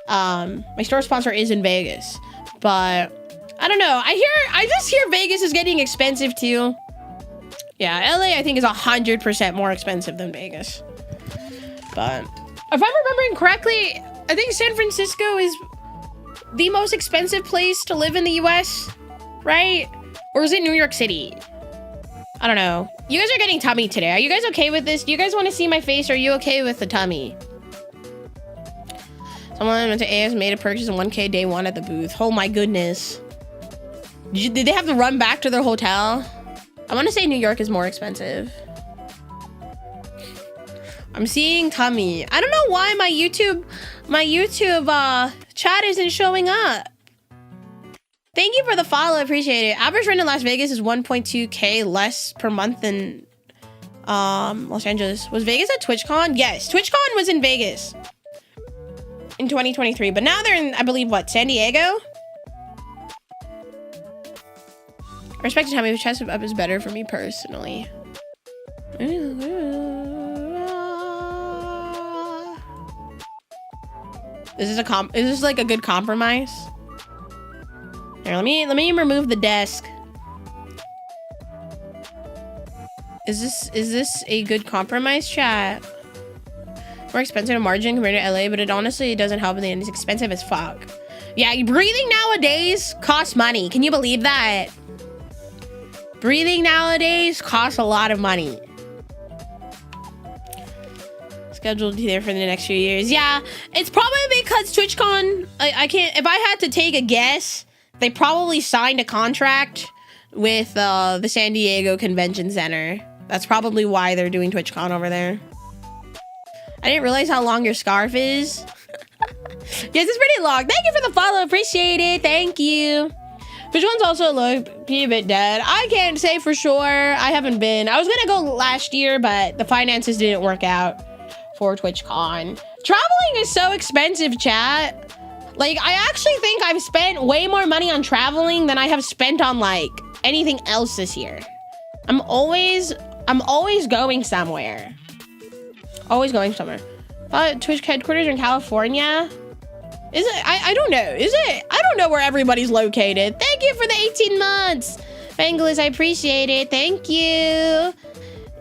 My store sponsor is in Vegas, but I don't know. I just hear Vegas is getting expensive too. Yeah, LA I think is 100% more expensive than Vegas. But if I'm remembering correctly, I think San Francisco is the most expensive place to live in the US, right? Or is it New York City? I don't know. You guys are getting tummy today. Are you guys okay with this? Do you guys want to see my face? Or are you okay with the tummy? Someone went to AS, made a purchase in 1K day one at the booth. Oh my goodness. Did they have to run back to their hotel? I want to say New York is more expensive. I'm seeing tummy. I don't know why my YouTube chat isn't showing up. Thank you for the follow. I appreciate it. Average rent in Las Vegas is 1.2K less per month than Los Angeles. Was Vegas at TwitchCon? Yes, TwitchCon was in Vegas in 2023, but now they're in, I believe, what, San Diego? I respect how many chest up is better for me personally. Is this like a good compromise? Here, let me remove the desk. Is this a good compromise, chat? More expensive margin compared to LA, but it honestly doesn't help in the end. It's expensive as fuck. Yeah, breathing nowadays costs money. Can you believe that? Breathing nowadays costs a lot of money. Scheduled here for the next few years. Yeah, it's probably because TwitchCon, I can't, if I had to take a guess, they probably signed a contract with the San Diego Convention Center. That's probably why they're doing TwitchCon over there. I didn't realize how long your scarf is. Yes, it's pretty long. Thank you for the follow. Appreciate it. Thank you. Which one's also look a bit dead? I can't say for sure. I haven't been. I was gonna go last year, but the finances didn't work out for TwitchCon. Traveling is so expensive, chat. Like, I actually think I've spent way more money on traveling than I have spent on like anything else this year. I'm always going somewhere. Always going somewhere. Thought Twitch headquarters are in California. Is it? I don't know. Is it? I don't know where everybody's located. Thank you for the 18 months. Bengals, I appreciate it. Thank you.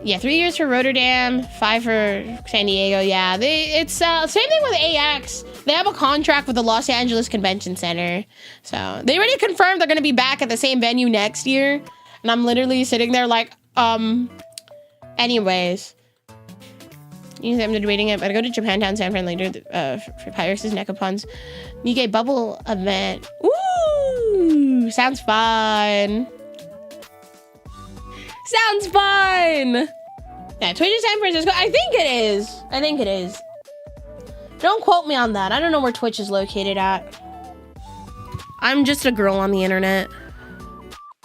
Yeah, 3 years for Rotterdam, 5 for San Diego. Yeah, it's same thing with AX. They have a contract with the Los Angeles Convention Center. So they already confirmed they're going to be back at the same venue next year. And I'm literally sitting there like, anyways. I'm debating it, but I go to Japantown, San Fran later for Pirates' Necropon's Nikkei Bubble event. Ooh, sounds fun. Sounds fun. Yeah, Twitch is San Francisco. I think it is. I think it is. Don't quote me on that. I don't know where Twitch is located at. I'm just a girl on the internet.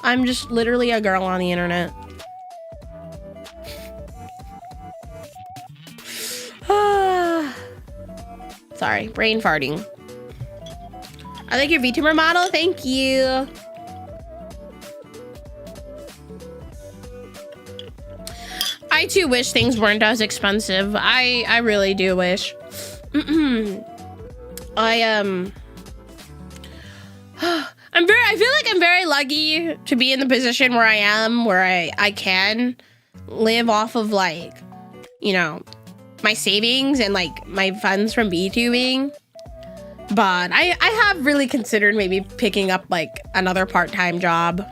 I'm just literally a girl on the internet. Sorry, brain farting. I like your VTuber model. Thank you. I too wish things weren't as expensive. I really do wish. I feel like I'm very lucky to be in the position where I am, where I can live off of, like, you know, my savings and like my funds from VTubing. But I have really considered maybe picking up like another part-time job.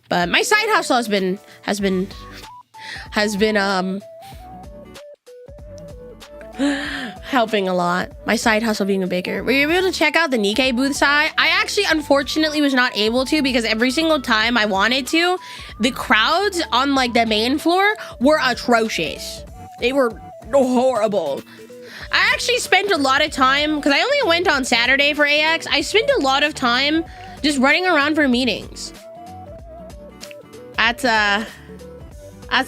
But my side hustle has been helping a lot. My side hustle being a baker. Were you able to check out the Nikkei booth side? I actually unfortunately was not able to, because every single time I wanted to, the crowds on like the main floor were atrocious. They were horrible. I actually spent a lot of time, because I only went on Saturday for AX. I spent a lot of time just running around for meetings. That's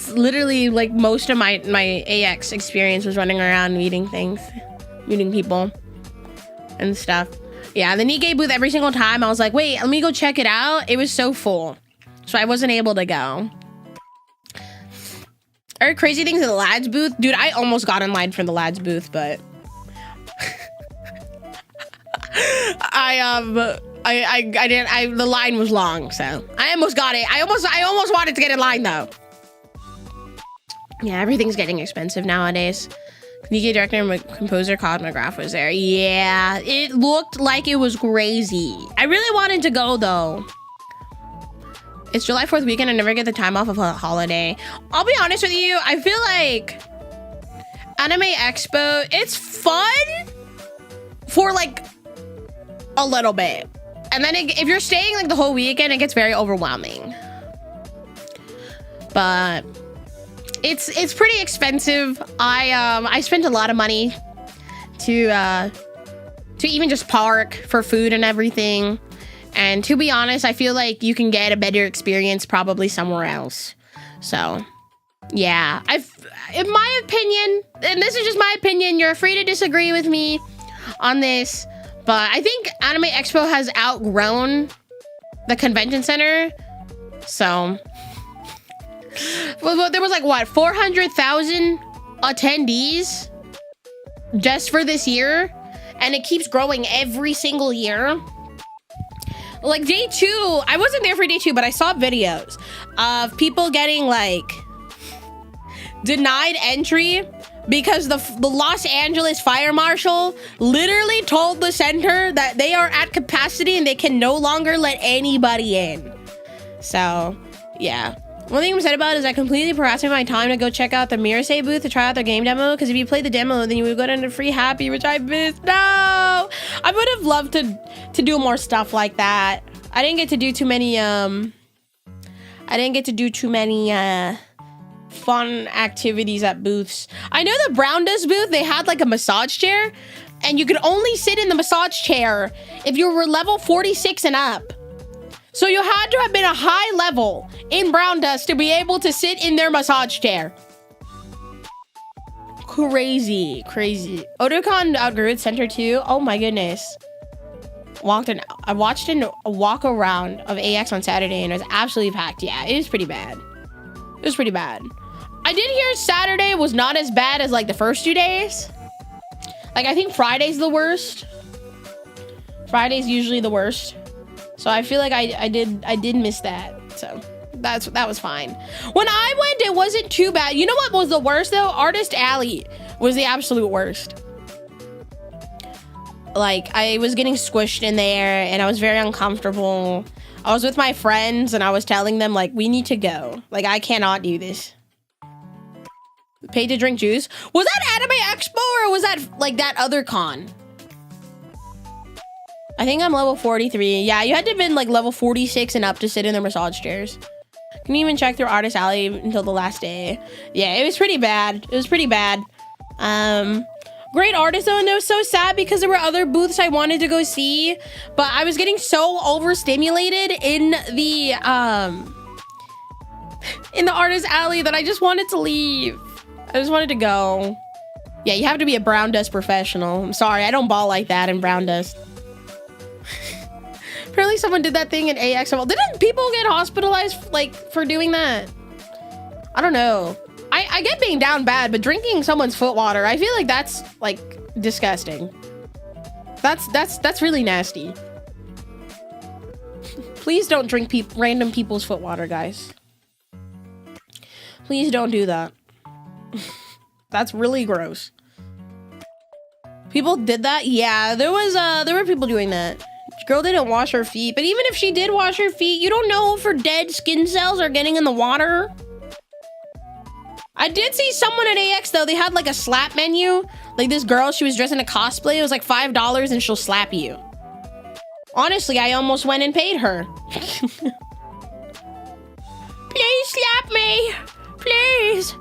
literally like most of my AX experience was running around meeting people and stuff. Yeah, the Nikkei booth, every single time I was like, wait, let me go check it out. It was so full, so I wasn't able to go. Are crazy things in the lads booth? Dude, I almost got in line for the lads booth, but the line was long, so I almost got it. I almost wanted to get in line though. Yeah, everything's getting expensive nowadays. Nikkei director and composer Claude McGrath was there. Yeah, it looked like it was crazy. I really wanted to go though. It's July 4th weekend. I never get the time off of a holiday. I'll be honest with you. I feel like Anime Expo, it's fun for like a little bit. And then if you're staying like the whole weekend, it gets very overwhelming. But it's pretty expensive. I spent a lot of money to even just park for food and everything. And to be honest, I feel like you can get a better experience probably somewhere else. So, yeah. In my opinion, and this is just my opinion, you're free to disagree with me on this, but I think Anime Expo has outgrown the convention center. So, well, there was like, what, 400,000 attendees just for this year? And it keeps growing every single year. Like day 2, I wasn't there for day 2, but I saw videos of people getting like denied entry because the Los Angeles fire marshal literally told the center that they are at capacity and they can no longer let anybody in. So, yeah. One thing I'm upset about is I completely procrastinated my time to go check out the Mirasay booth to try out their game demo, because if you played the demo, then you would go down to free happy, which I missed. No! I would have loved to do more stuff like that. I didn't get to do too many, fun activities at booths. I know the Brown Dust booth, they had like a massage chair, and you could only sit in the massage chair if you were level 46 and up. So you had to have been a high level in Brown Dust to be able to sit in their massage chair. Crazy, crazy. Otakon outgrew its center too. Oh my goodness. I watched a walk around of AX on Saturday and it was absolutely packed. Yeah, it was pretty bad. It was pretty bad. I did hear Saturday was not as bad as like the first 2 days. Like, I think Friday's the worst. Friday's usually the worst. So I feel like I did miss that. So that was fine. When I went, it wasn't too bad. You know what was the worst though? Artist Alley was the absolute worst. Like, I was getting squished in there and I was very uncomfortable. I was with my friends and I was telling them, like, we need to go. Like, I cannot do this. Pay to drink juice. Was that Anime Expo or was that, like, that other con? I think I'm level 43. Yeah, you had to have been, like, level 46 and up to sit in the massage chairs. Couldn't even check through Artist Alley until the last day. Yeah, it was pretty bad. It was pretty bad. Great artist though, and it was so sad because there were other booths I wanted to go see, but I was getting so overstimulated in the Artist Alley that I just wanted to leave. I just wanted to go. Yeah, you have to be a brown dust professional. I'm sorry, I don't ball like that in brown dust. Apparently someone did that thing in AXML. Didn't people get hospitalized, like, for doing that? I don't know. I get being down bad, but drinking someone's foot water, I feel like that's, like, disgusting. That's really nasty. Please don't drink random people's foot water, guys. Please don't do that. That's really gross. People did that? Yeah, there were people doing that. Girl didn't wash her feet, but even if she did wash her feet, you don't know if her dead skin cells are getting in the water. I did see someone at AX though, they had like a slap menu. Like this girl, she was dressed in a cosplay. It was like $5 and she'll slap you. Honestly, I almost went and paid her. Please slap me, please.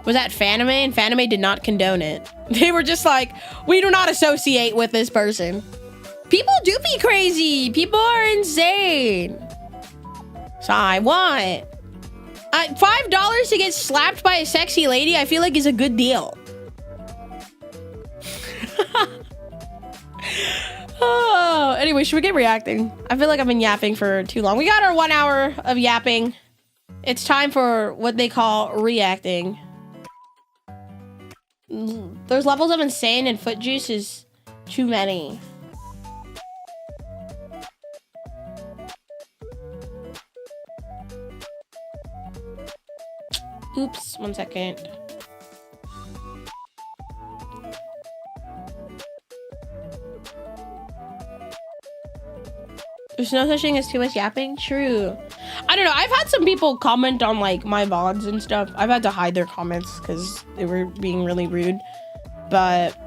Was that Fanime? And Fanime did not condone it. They were just like, we do not associate with this person. People do be crazy. People are insane. So I want $5 to get slapped by a sexy lady, I feel like is a good deal. Oh, anyway, should we get reacting? I feel like I've been yapping for too long. We got our 1 hour of yapping. It's time for what they call reacting. There's levels of insane and foot juice is too many. Oops, 1 second. There's no such thing as too much yapping? True. I don't know. I've had some people comment on like my VODs and stuff. I've had to hide their comments because they were being really rude. But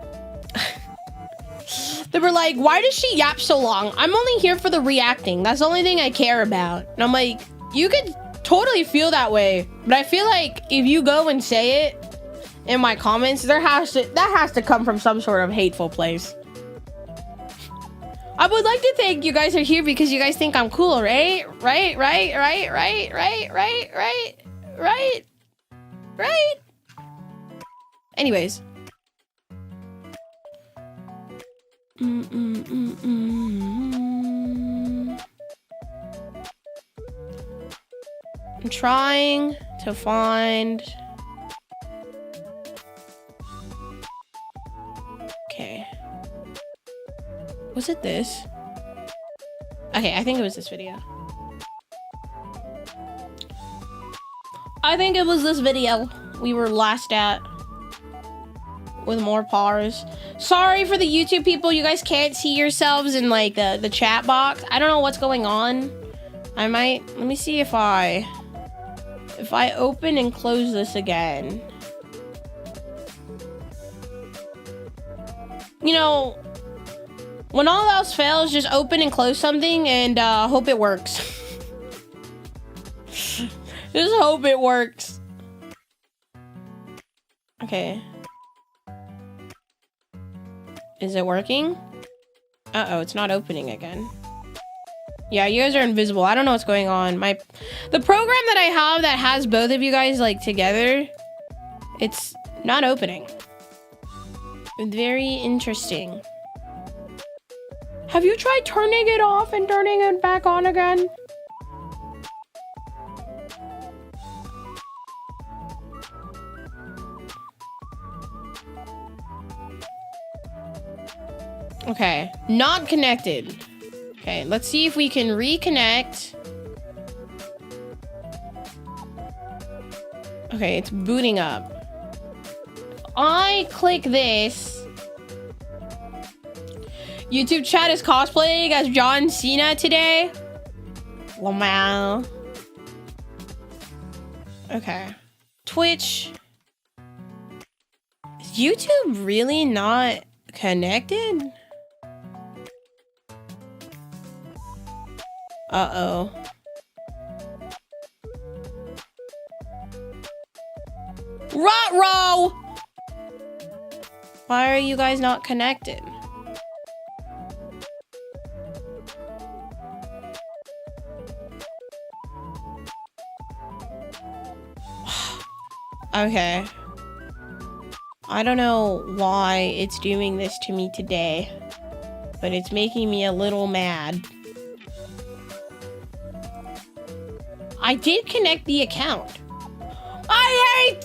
they were like, why does she yap so long? I'm only here for the reacting. That's the only thing I care about. And I'm like, you could totally feel that way, but I feel like if you go and say it in my comments, that has to come from some sort of hateful place. I would like to think you guys are here because you guys think I'm cool, right? Right. Anyways. I'm trying to find... Okay. Was it this? Okay, I think it was this video. I think it was this video we were last at with MoreParz. Sorry for the YouTube people, you guys can't see yourselves in like the chat box. I don't know what's going on. Let me see if I open and close this again. You know, when all else fails, just open and close something and hope it works. Just hope it works. Okay. Is it working? Uh-oh, it's not opening again. Yeah, you guys are invisible. I don't know what's going on. The program that I have that has both of you guys like together, it's not opening. Very interesting. Have you tried turning it off and turning it back on again? Okay, not connected. Okay, let's see if we can reconnect. Okay, it's booting up. I click this. YouTube chat is cosplaying as John Cena today. Wow. Okay. Twitch. Is YouTube really not connected? Uh-oh. Ruh-roh! Why are you guys not connected? Okay. I don't know why it's doing this to me today, but it's making me a little mad. I did connect the account. I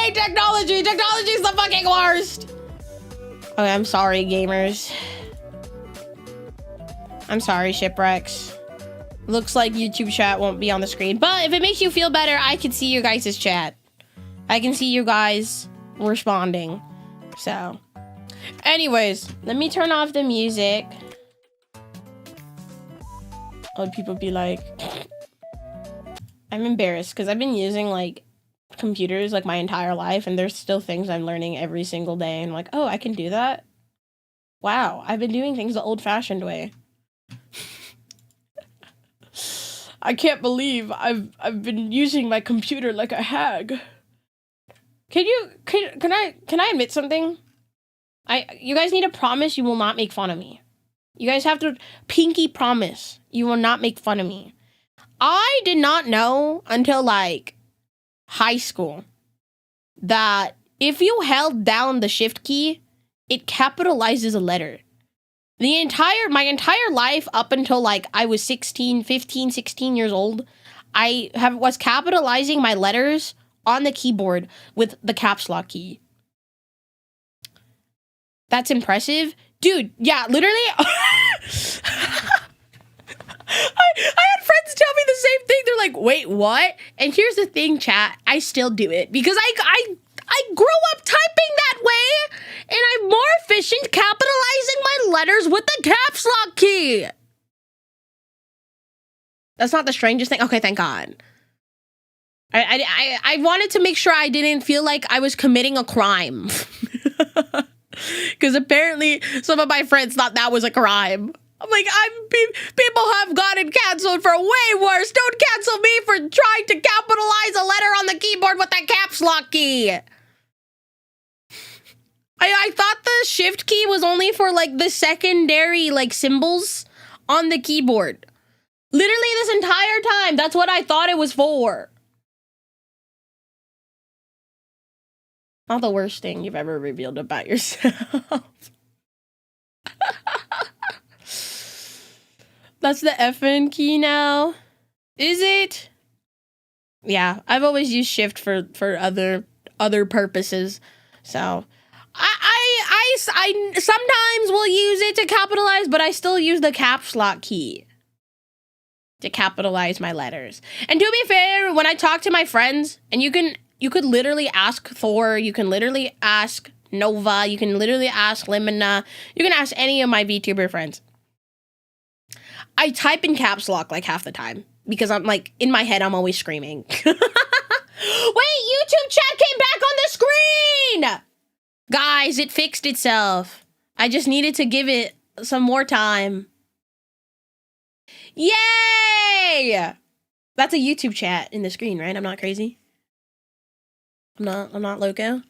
hate technology. Technology is the fucking worst. Okay, I'm sorry, gamers. I'm sorry, shipwrecks. Looks like YouTube chat won't be on the screen, but if it makes you feel better, I can see your guys' chat. I can see you guys responding. So, anyways, let me turn off the music. Other people be like, I'm embarrassed because I've been using like computers like my entire life, and there's still things I'm learning every single day. And I'm like, oh, I can do that. Wow, I've been doing things the old-fashioned way. I can't believe I've been using my computer like a hag. Can I admit something? You guys need to promise you will not make fun of me. You guys have to pinky promise you will not make fun of me. I did not know until like high school that if you held down the shift key, it capitalizes a letter. My entire life up until like I was 16 years old, I was capitalizing my letters on the keyboard with the caps lock key. That's impressive. Dude, yeah, literally. I had friends tell me the same thing. They're like, wait, what? And here's the thing, chat. I still do it because I grew up typing that way, and I'm more efficient capitalizing my letters with the caps lock key. That's not the strangest thing. Okay, thank God. I wanted to make sure I didn't feel like I was committing a crime. Because apparently some of my friends thought that was a crime. I'm like, people have gotten canceled for way worse. Don't cancel me for trying to capitalize a letter on the keyboard with the caps lock key. I thought the shift key was only for like the secondary like symbols on the keyboard. Literally this entire time, that's what I thought it was for. Not the worst thing you've ever revealed about yourself. That's the FN key now. Is it? Yeah, I've always used shift for other purposes. So I sometimes will use it to capitalize, but I still use the caps lock key to capitalize my letters. And to be fair, when I talk to my friends, and you could literally ask Thor, you can literally ask Nova, you can literally ask Limina, you can ask any of my VTuber friends. I type in caps lock like half the time because I'm like, in my head, I'm always screaming. Wait, YouTube chat came back on the screen! Guys, it fixed itself. I just needed to give it some more time. Yay! That's a YouTube chat in the screen, right? I'm not crazy. I'm not loco.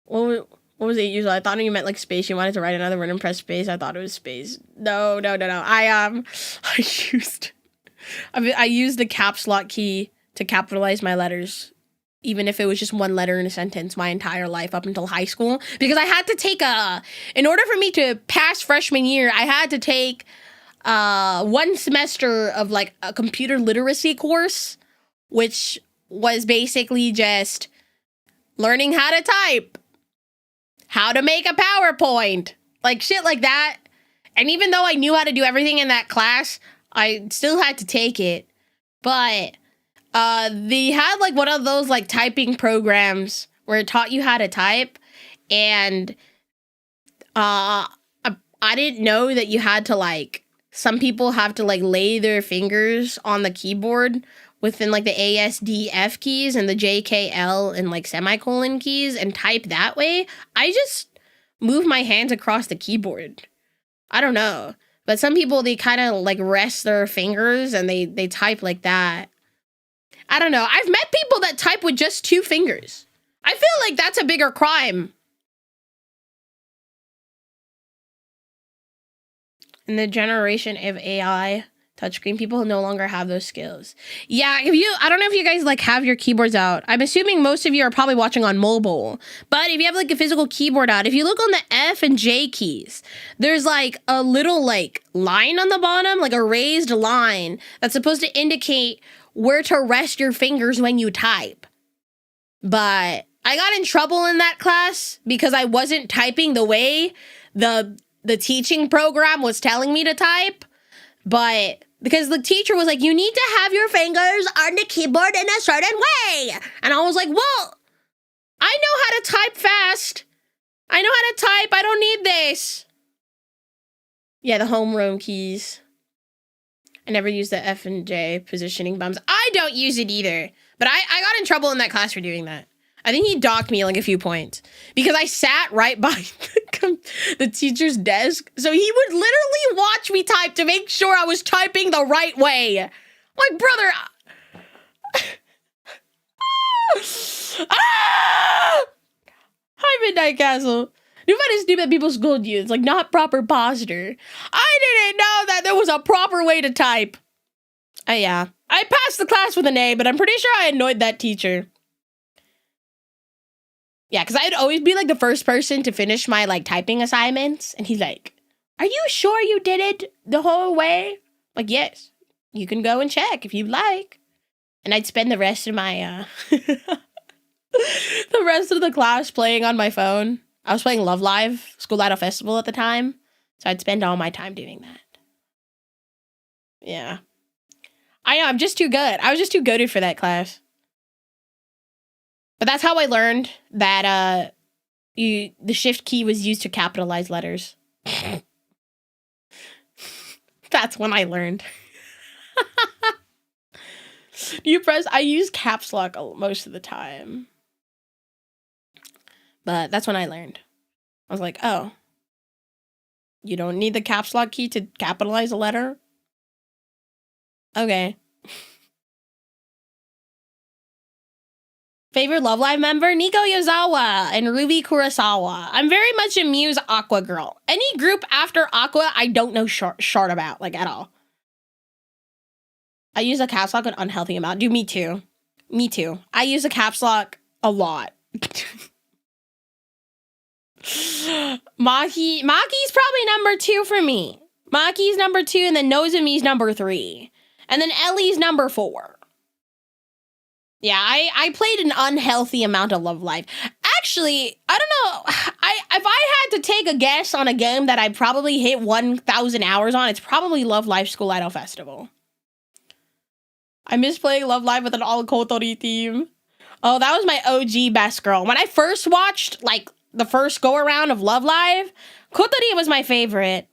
What was it usually? I thought you meant like space. You wanted to write another word and press space. I thought it was space. No. I used the caps lock key to capitalize my letters, even if it was just one letter in a sentence my entire life up until high school, because I had to take in order for me to pass freshman year, I had to take 1 semester of like a computer literacy course, which was basically just learning how to type, how to make a PowerPoint, like shit like that. And even though I knew how to do everything in that class, I still had to take it. But they had like one of those like typing programs where it taught you how to type, and I didn't know that you had to like, some people have to like lay their fingers on the keyboard within like the ASDF keys and the JKL and like semicolon keys and type that way. I just move my hands across the keyboard. I don't know. But some people, they kind of like rest their fingers and they type like that. I don't know. I've met people that type with just 2 fingers. I feel like that's a bigger crime. In the generation of AI, touchscreen, people no longer have those skills. Yeah, I don't know if you guys like have your keyboards out. I'm assuming most of you are probably watching on mobile. But if you have like a physical keyboard out, if you look on the F and J keys, there's like a little like line on the bottom, like a raised line that's supposed to indicate where to rest your fingers when you type. But I got in trouble in that class because I wasn't typing the way the teaching program was telling me to type. But because the teacher was like, you need to have your fingers on the keyboard in a certain way. And I was like, well, I know how to type fast. I know how to type. I don't need this. Yeah, the homeroom keys. I never use the F and J positioning bumps. I don't use it either. But I got in trouble in that class for doing that. I think he docked me like a few points because I sat right by the teacher's desk. So he would literally watch me type to make sure I was typing the right way. Like, brother. Hi, Midnight Castle. You find it stupid people scold you. It's like not proper posture. I didn't know that there was a proper way to type. Yeah. I passed the class with an A, but I'm pretty sure I annoyed that teacher. Yeah, because I'd always be like the first person to finish my like typing assignments. And he's like, are you sure you did it the whole way? Like, yes, you can go and check if you'd like. And I'd spend the rest of my, the rest of the class playing on my phone. I was playing Love Live, School Idol Festival at the time. So I'd spend all my time doing that. Yeah. I know, I'm just too good. I was just too goated for that class. But that's how I learned that the shift key was used to capitalize letters. That's when I learned. I use caps lock most of the time. But that's when I learned. I was like, oh, you don't need the caps lock key to capitalize a letter? Okay. Favorite Love Live member? Nico Yozawa and Ruby Kurosawa. I'm very much a Muse Aqua girl. Any group after Aqua, I don't know short about, like, at all. I use a caps lock an unhealthy amount. Dude, me too. Me too. I use a caps lock a lot. Maki's probably number 2 for me. Maki's number 2, and then Nozomi's number 3. And then Ellie's number 4. Yeah, I played an unhealthy amount of Love Live. Actually, I don't know. If I had to take a guess on a game that I probably hit 1,000 hours on, it's probably Love Live School Idol Festival. I miss playing Love Live with an all Kotori team. Oh, that was my OG best girl. When I first watched, like, the first go-around of Love Live, Kotori was my favorite.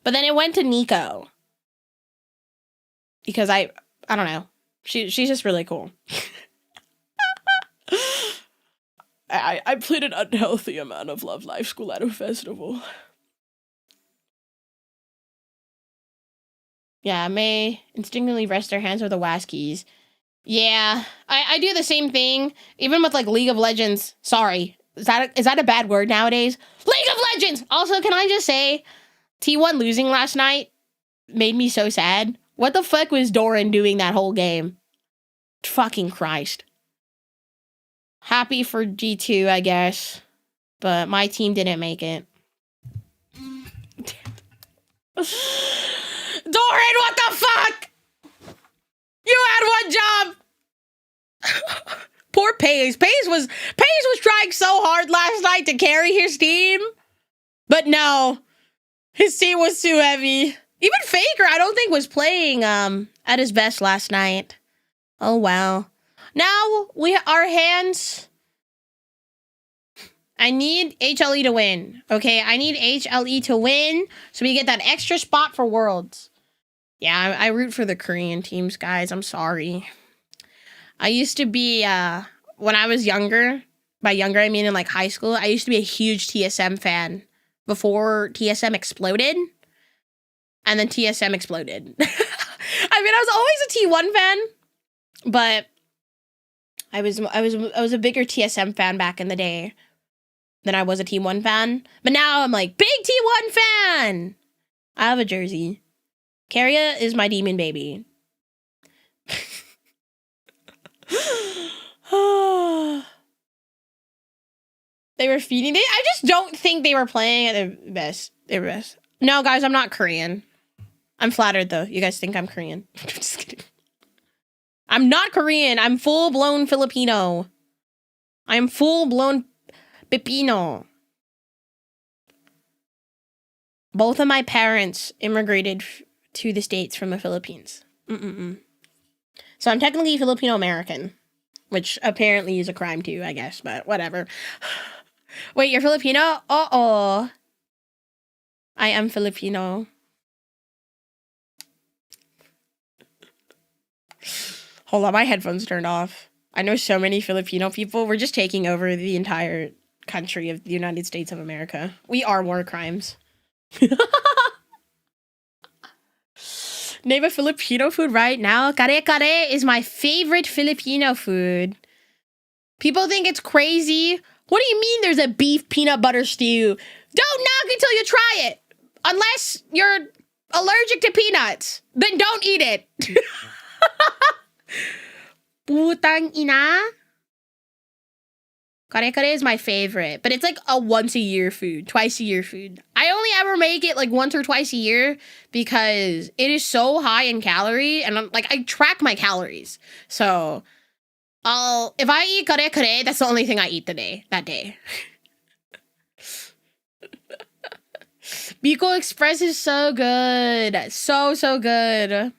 But then it went to Nico. Because I don't know. She's just really cool. I played an unhealthy amount of Love Live School Idol Festival. Yeah, May instinctively rest their hands with the WAS keys. Yeah, I do the same thing. Even with like League of Legends. Sorry. Is that a bad word nowadays? League of Legends! Also, can I just say, T1 losing last night made me so sad. What the fuck was Doran doing that whole game? Fucking Christ. Happy for G2, I guess. But my team didn't make it. Doran, what the fuck? You had one job! Poor Pace. Pace was trying so hard last night to carry his team. But no. His team was too heavy. Even Faker, I don't think, was playing at his best last night. Oh, wow. Now, our hands... I need HLE to win. Okay, I need HLE to win so we get that extra spot for Worlds. Yeah, I root for the Korean teams, guys. I'm sorry. I used to be, when I was younger, by younger I mean in like high school, I used to be a huge TSM fan before TSM exploded. And then TSM exploded. I mean, I was always a T1 fan, but I was a bigger TSM fan back in the day than I was a T1 fan. But now I'm like, big T1 fan! I have a jersey. Carria is my demon baby. They were feeding. I just don't think they were playing at their best. They were best. No, guys, I'm not Korean. I'm flattered, though. You guys think I'm Korean. I'm just kidding. I'm not Korean. I'm full-blown Filipino. I'm full-blown Pepino. Both of my parents immigrated to the States from the Philippines. So I'm technically Filipino-American, which apparently is a crime too, I guess, but whatever. Wait, you're Filipino? Uh-oh. I am Filipino. Hold on, my headphones turned off. I know so many Filipino people. We're just taking over the entire country of the United States of America. We are war crimes. Name a Filipino food right now. Kare-kare is my favorite Filipino food. People think it's crazy. What do you mean there's a beef peanut butter stew? Don't knock until you try it. Unless you're allergic to peanuts. Then don't eat it. Putang ina. Kare-kare is my favorite, but it's like a once-a-year food, twice-a-year food. I only ever make it like once or twice a year because it is so high in calorie, and I track my calories. So, if I eat kare-kare, that's the only thing I eat that day. Bicol Express is so good. So good.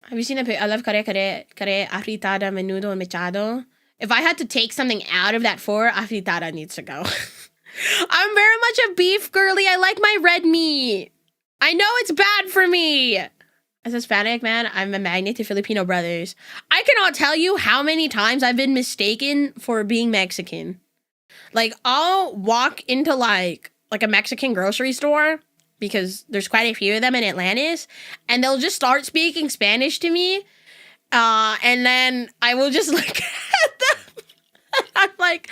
Have you seen I love kare-kare, afritada, menudo, and mechado. If I had to take something out of that four, afritada needs to go. I'm very much a beef girly. I like my red meat. I know it's bad for me. As a Hispanic man, I'm a magnet to Filipino brothers. I cannot tell you how many times I've been mistaken for being Mexican. Like, I'll walk into like a Mexican grocery store, because there's quite a few of them in Atlantis, and they'll just start speaking Spanish to me, and then I will just look at them, and I'm like,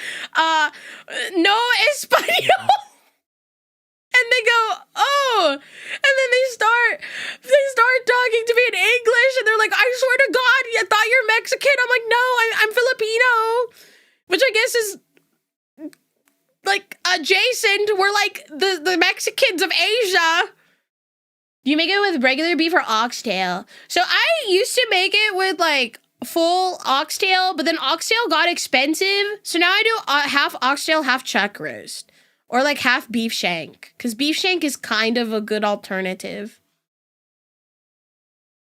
no Espanol, and they go, oh, and then they start talking to me in English, and they're like, I swear to God, I thought you're Mexican. I'm like, no, I'm Filipino, which I guess is like adjacent. We're like the Mexicans of Asia. Do you make it with regular beef or oxtail? So I used to make it with like full oxtail, but then oxtail got expensive. So now I do half oxtail, half chuck roast, or like half beef shank, because beef shank is kind of a good alternative.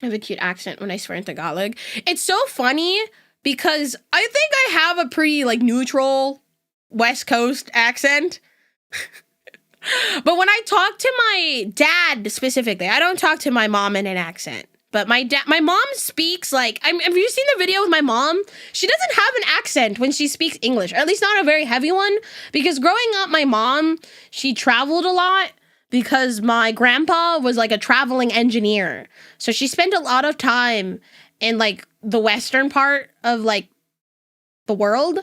I have a cute accent when I swear in Tagalog. It's so funny because I think I have a pretty like neutral West Coast accent. But when I talk to my dad specifically, I don't talk to my mom in an accent. But my mom speaks like, have you seen the video with my mom? She doesn't have an accent when she speaks English, or at least not a very heavy one. Because growing up, my mom, she traveled a lot because my grandpa was like a traveling engineer. So she spent a lot of time in like the western part of like the world.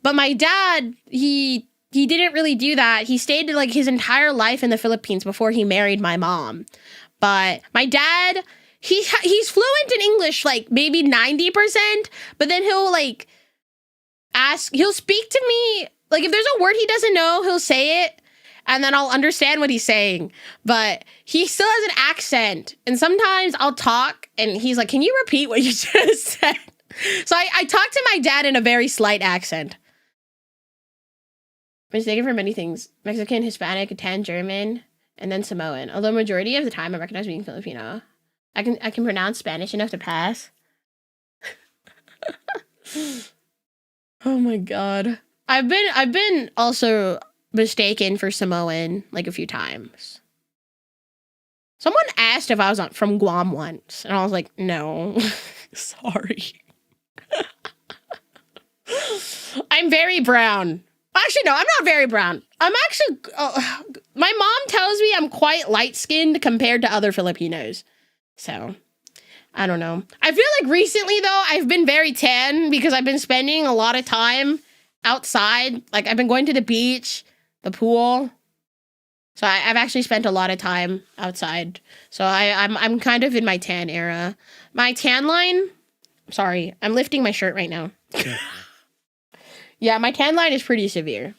But my dad, he didn't really do that. He stayed like his entire life in the Philippines before he married my mom. But my dad, he's fluent in English, like maybe 90%, but then he'll like he'll speak to me, like if there's a word he doesn't know, he'll say it, and then I'll understand what he's saying. But he still has an accent, and sometimes I'll talk, and he's like, can you repeat what you just said? So I talked to my dad in a very slight accent. Mistaken for many things. Mexican, Hispanic, Italian, German, and then Samoan. Although majority of the time I recognize being Filipino. I can pronounce Spanish enough to pass. Oh my god. I've been also mistaken for Samoan like a few times. Someone asked if I was from Guam once, and I was like, no. Sorry. I'm very brown. Actually, no, I'm not very brown. I'm actually, my mom tells me I'm quite light-skinned compared to other Filipinos. So, I don't know. I feel like recently, though, I've been very tan because I've been spending a lot of time outside. Like, I've been going to the beach, the pool. So I've actually spent a lot of time outside. So I'm kind of in my tan era. My tan line, sorry, I'm lifting my shirt right now. Yeah, my tan line is pretty severe.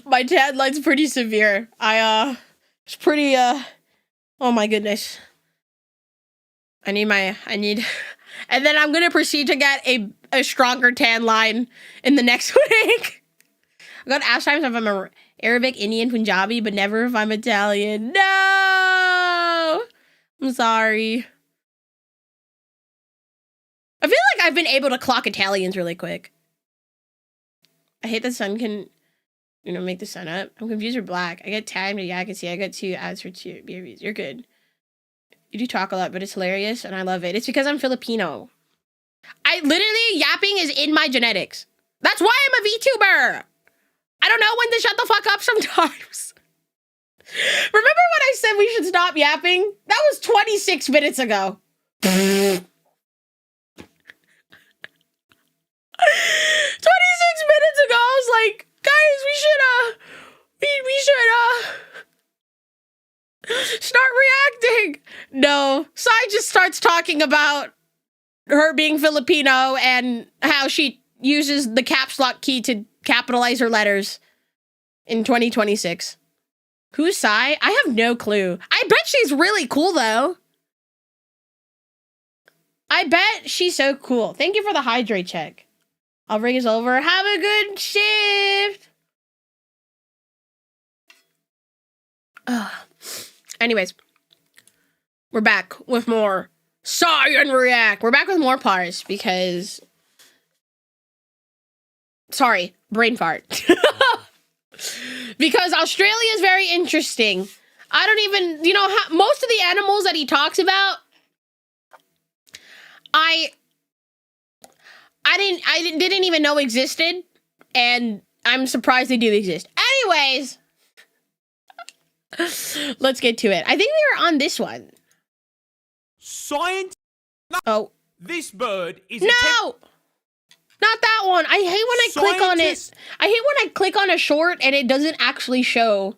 My tan line's pretty severe. It's pretty, oh my goodness. I need, and then I'm gonna proceed to get a stronger tan line in the next week. I got asked times if I'm a Arabic, Indian, Punjabi, but never if I'm Italian. No! I'm sorry. I feel like I've been able to clock Italians really quick. I hate that sun can, make the sun up. I'm confused for black. I get tagged, but yeah, I can see I got 2 ads for 2 BRBs. You're good. You do talk a lot, but it's hilarious, and I love it. It's because I'm Filipino. Yapping is in my genetics. That's why I'm a VTuber! I don't know when to shut the fuck up sometimes. Remember when I said we should stop yapping? That was 26 minutes ago. 26 minutes ago, I was like, guys, we should start reacting. No, Sai just starts talking about her being Filipino and how she uses the caps lock key to capitalize her letters in 2026. Who's Sai? I have no clue. I bet she's really cool, though. I bet she's so cool. Thank you for the hydrate check. Our rig is over. Have a good shift. Anyways, we're back with more Sai and React. We're back with MoreParz because... Sorry, brain fart. Because Australia is very interesting. I don't even, most of the animals that he talks about, I didn't even know existed, and I'm surprised they do exist. Anyways, let's get to it. I think we were on this one. Science. Oh, this bird is no. Not that one. I hate when I click on it. I hate when I click on a short and it doesn't actually show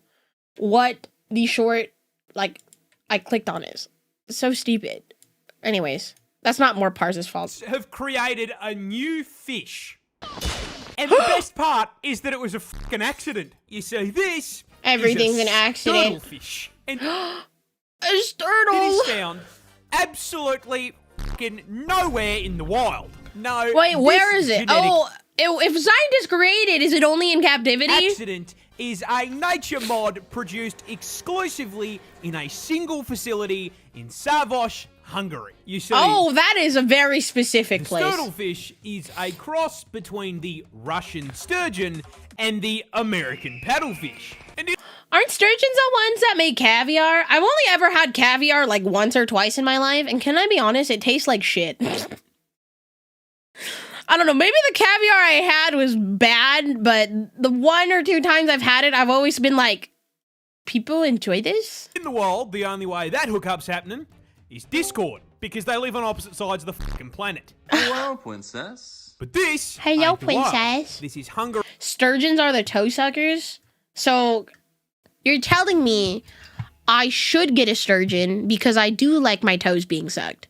what the short, I clicked on is. It's so stupid. Anyways, that's not MoreParz's fault. Have created a new fish. And the best part is that it was a fucking accident. You see, this everything's is an accident. Fish. And a sturtle. It is found absolutely fucking nowhere in the wild. No. Wait, where is it? Oh, if scientists created, is it only in captivity? Accident is a nature mod produced exclusively in a single facility in Szarvas, Hungary. You see, oh, that is a very specific place. Sturtlefish is a cross between the Russian sturgeon and the American paddlefish. Aren't sturgeons the ones that make caviar? I've only ever had caviar once or twice in my life, and can I be honest, it tastes like shit. I don't know, maybe the caviar I had was bad, but the 1 or 2 times I've had it, I've always been like, people enjoy this? In the world, the only way that hookup's happening is Discord, because they live on opposite sides of the fucking planet. Hello, princess. But this... Hello, princess. This is Hungary. Sturgeons are the toe suckers? So, you're telling me I should get a sturgeon because I do like my toes being sucked.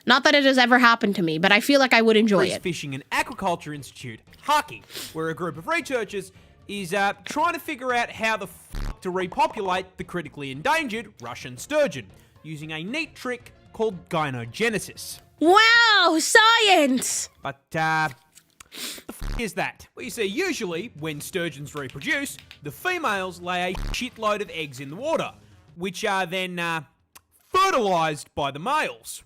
Not that it has ever happened to me, but I feel like I would enjoy it. Fishing and Aquaculture Institute, Haki, where a group of researchers is trying to figure out how the fuck to repopulate the critically endangered Russian sturgeon, using a neat trick called gynogenesis. Wow, science! But, what the f is that? Well, you see, usually, when sturgeons reproduce, the females lay a shitload of eggs in the water, which are then, fertilized by the males.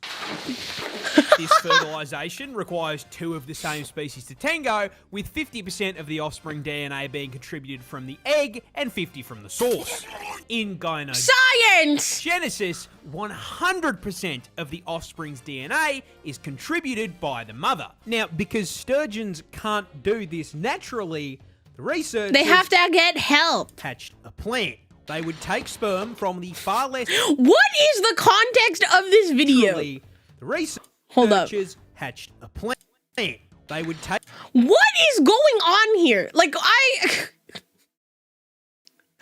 This fertilization requires two of the same species to tango, with 50% of the offspring DNA being contributed from the egg and 50 from the source. In gynogenesis, Science! 100% of the offspring's DNA is contributed by the mother. Now, because sturgeons can't do this naturally, the researchers They have to get help. hatched a plan. They would take sperm from the far less What is the context of this video? the researchers Hold up. hatched a plan. They would take What is going on here? Like, what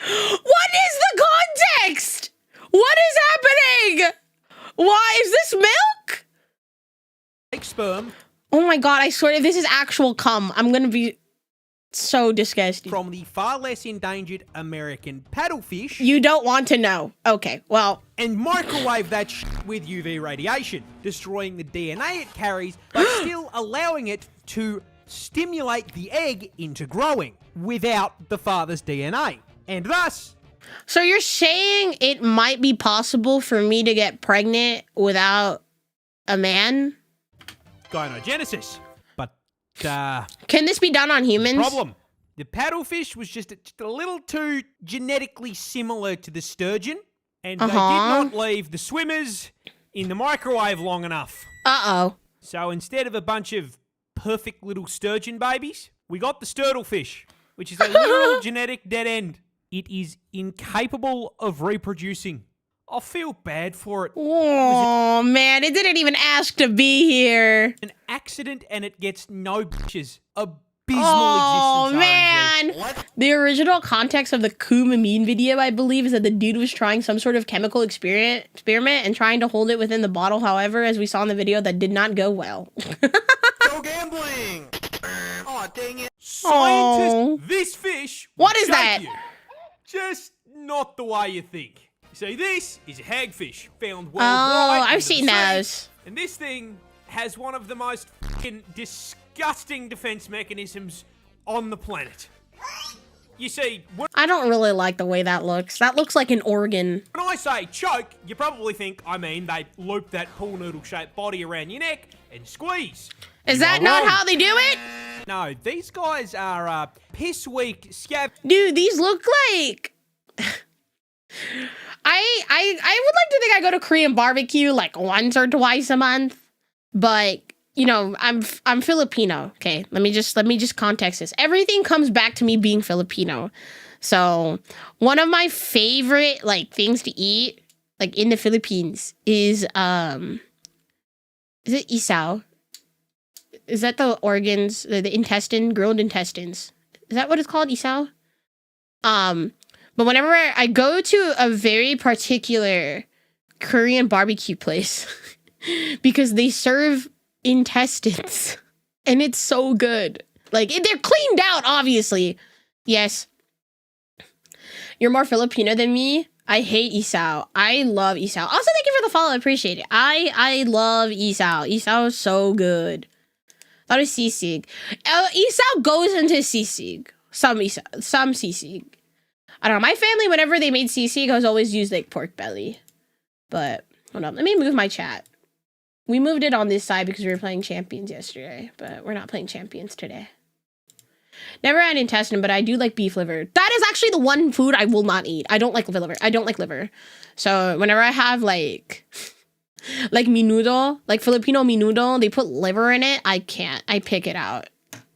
is the context? What is happening? Why is this milk? sperm Oh my god, I swear if this is actual cum, I'm gonna be so disgusted. from the far less endangered American paddlefish You don't want to know. Okay, well, and microwave that with UV radiation, destroying the DNA it carries, but still allowing it to stimulate the egg into growing without the father's DNA. And thus, so you're saying it might be possible for me to get pregnant without a man? gynogenesis. But, Can this be done on humans? problem. The paddlefish was just a little too genetically similar to the sturgeon, and they did not leave the swimmers in the microwave long enough. Uh-oh. So instead of a bunch of perfect little sturgeon babies, we got the sturtlefish, which is a literal genetic dead end. It is incapable of reproducing. I feel bad for it. Oh, man, it didn't even ask to be here. An accident and it gets no bitches. Abysmal Oh, existence, RNG. man. The original context of the Kumamine video, I believe, is that the dude was trying some sort of chemical experiment and trying to hold it within the bottle. However, as we saw in the video, that did not go well. Go gambling! Aw, dang it. Scientists, Oh. this fish What will is choke that? you. Just not the way you think. See, this is a hagfish found worldwide. Oh, I've under the seen sea, those. And this thing has one of the most fucking disgusting defense mechanisms on the planet. You see, when I don't really like the way that looks. That looks like an organ. I say choke, you probably think I mean they loop that pool noodle-shaped body around your neck and squeeze. Is You that are not wrong. how they do it? No, these guys are piss-weak scav... Dude, these look like... I would like to think I go to Korean barbecue like once or twice a month, but you know, I'm Filipino. Okay, let me just context this. Everything comes back to me being Filipino. So one of my favorite like things to eat like in the Philippines is it isaw? Is that the organs, the intestine, grilled intestines? Is that what it's called, isaw? But whenever I go to a very particular Korean barbecue place because they serve intestines and it's so good. Like they're cleaned out, obviously. Yes. You're more Filipino than me. I hate isaw. I love isaw. Also, thank you for the follow. I appreciate it. I love isaw. Isaw is so good. That is sisig. Isaw goes into sisig. Some sisig. I don't know. My family, whenever they made sisig, I was always used like pork belly. But hold on, let me move my chat. We moved it on this side because we were playing champions yesterday, but we're not playing champions today. Never had intestine, but I do like beef liver. That is actually the one food I will not eat. I don't like liver. I don't like liver. So whenever I have like menudo, like Filipino menudo, they put liver in it. I can't. I pick it out.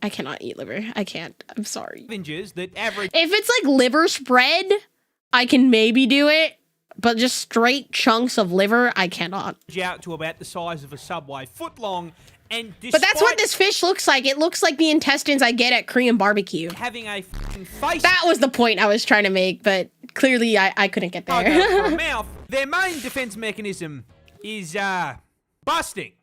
I cannot eat liver. I can't. I'm sorry. Scavengers that average If it's like liver spread, I can maybe do it. But just straight chunks of liver, I cannot. out to about the size of a Subway foot long, and But that's what despite this fish looks like. It looks like the intestines I get at Korean barbecue. having a fucking face That was the point I was trying to make, but clearly I couldn't get for a there. mouth, their main defense mechanism is busting.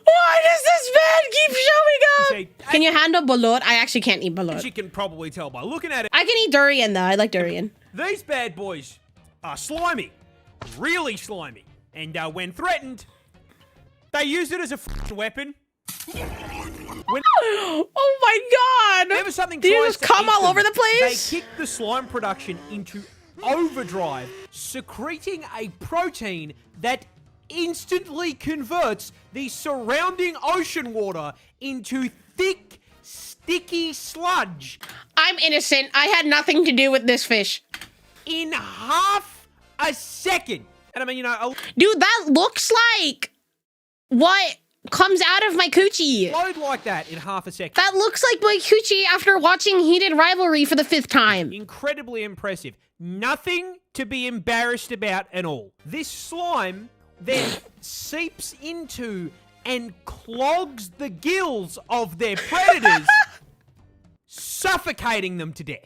Why does this man keep showing up? See, Can you handle balut? I actually can't eat as balut. you can probably tell by looking at it, I can eat durian though. I like durian. These bad boys are slimy. Really slimy. And when threatened, they use it as a f***ing weapon. Oh my god! Whenever something Did you tries just to come eat all them, over the place? They kick the slime production into overdrive, secreting a protein that instantly converts the surrounding ocean water into thick, sticky sludge I'm innocent. I had nothing to do with this fish. in half a second. And I mean, you know, Dude, that looks like what comes out of my coochie. load like that in half a second. That looks like my coochie after watching Heated Rivalry for the 5th time. Incredibly impressive. Nothing to be embarrassed about at all. This slime then seeps into and clogs the gills of their predators, suffocating them to death.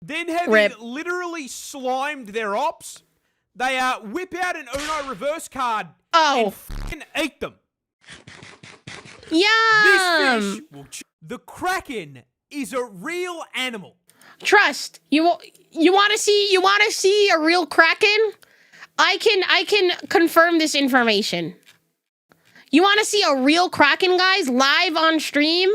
Then having Rip. literally slimed their ops, they whip out an Uno reverse card Oh. and fucking eat them. Yum! This fish will the Kraken is a real animal. Trust. You want to see a real Kraken? I can confirm this information. You want to see a real Kraken, guys, live on stream?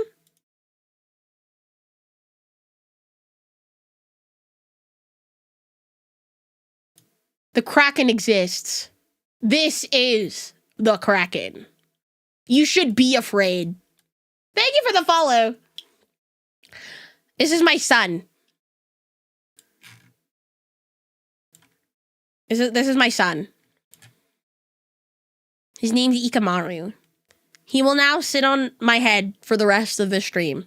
The Kraken exists. This is the Kraken. You should be afraid. Thank you for the follow. This is my son. This is my son. His name's Ikamaru. He will now sit on my head for the rest of the stream.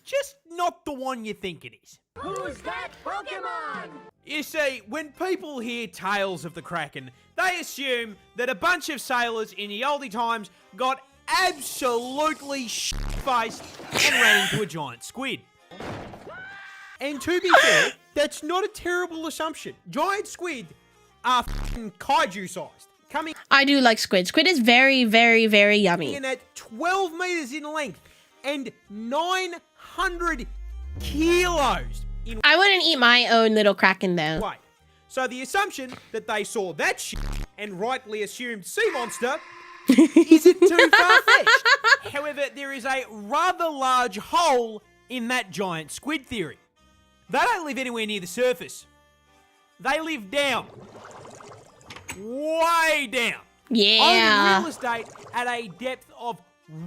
Just not the one you think it is. Who's that Pokemon? You see, when people hear tales of the Kraken, they assume that a bunch of sailors in the oldie times got absolutely shit-faced and ran into a giant squid. And to be fair, that's not a terrible assumption. Giant squid are f***ing kaiju-sized, coming I do like squid. Squid is very, very, very yummy. in at 12 meters in length and 900 kilos in I wouldn't eat my own little Kraken, though. weight. So the assumption that they saw that shit and rightly assumed sea monster isn't too far-fetched. However, there is a rather large hole in that giant squid theory. They don't live anywhere near the surface. They live down. Way down. Yeah. Owning real estate at a depth of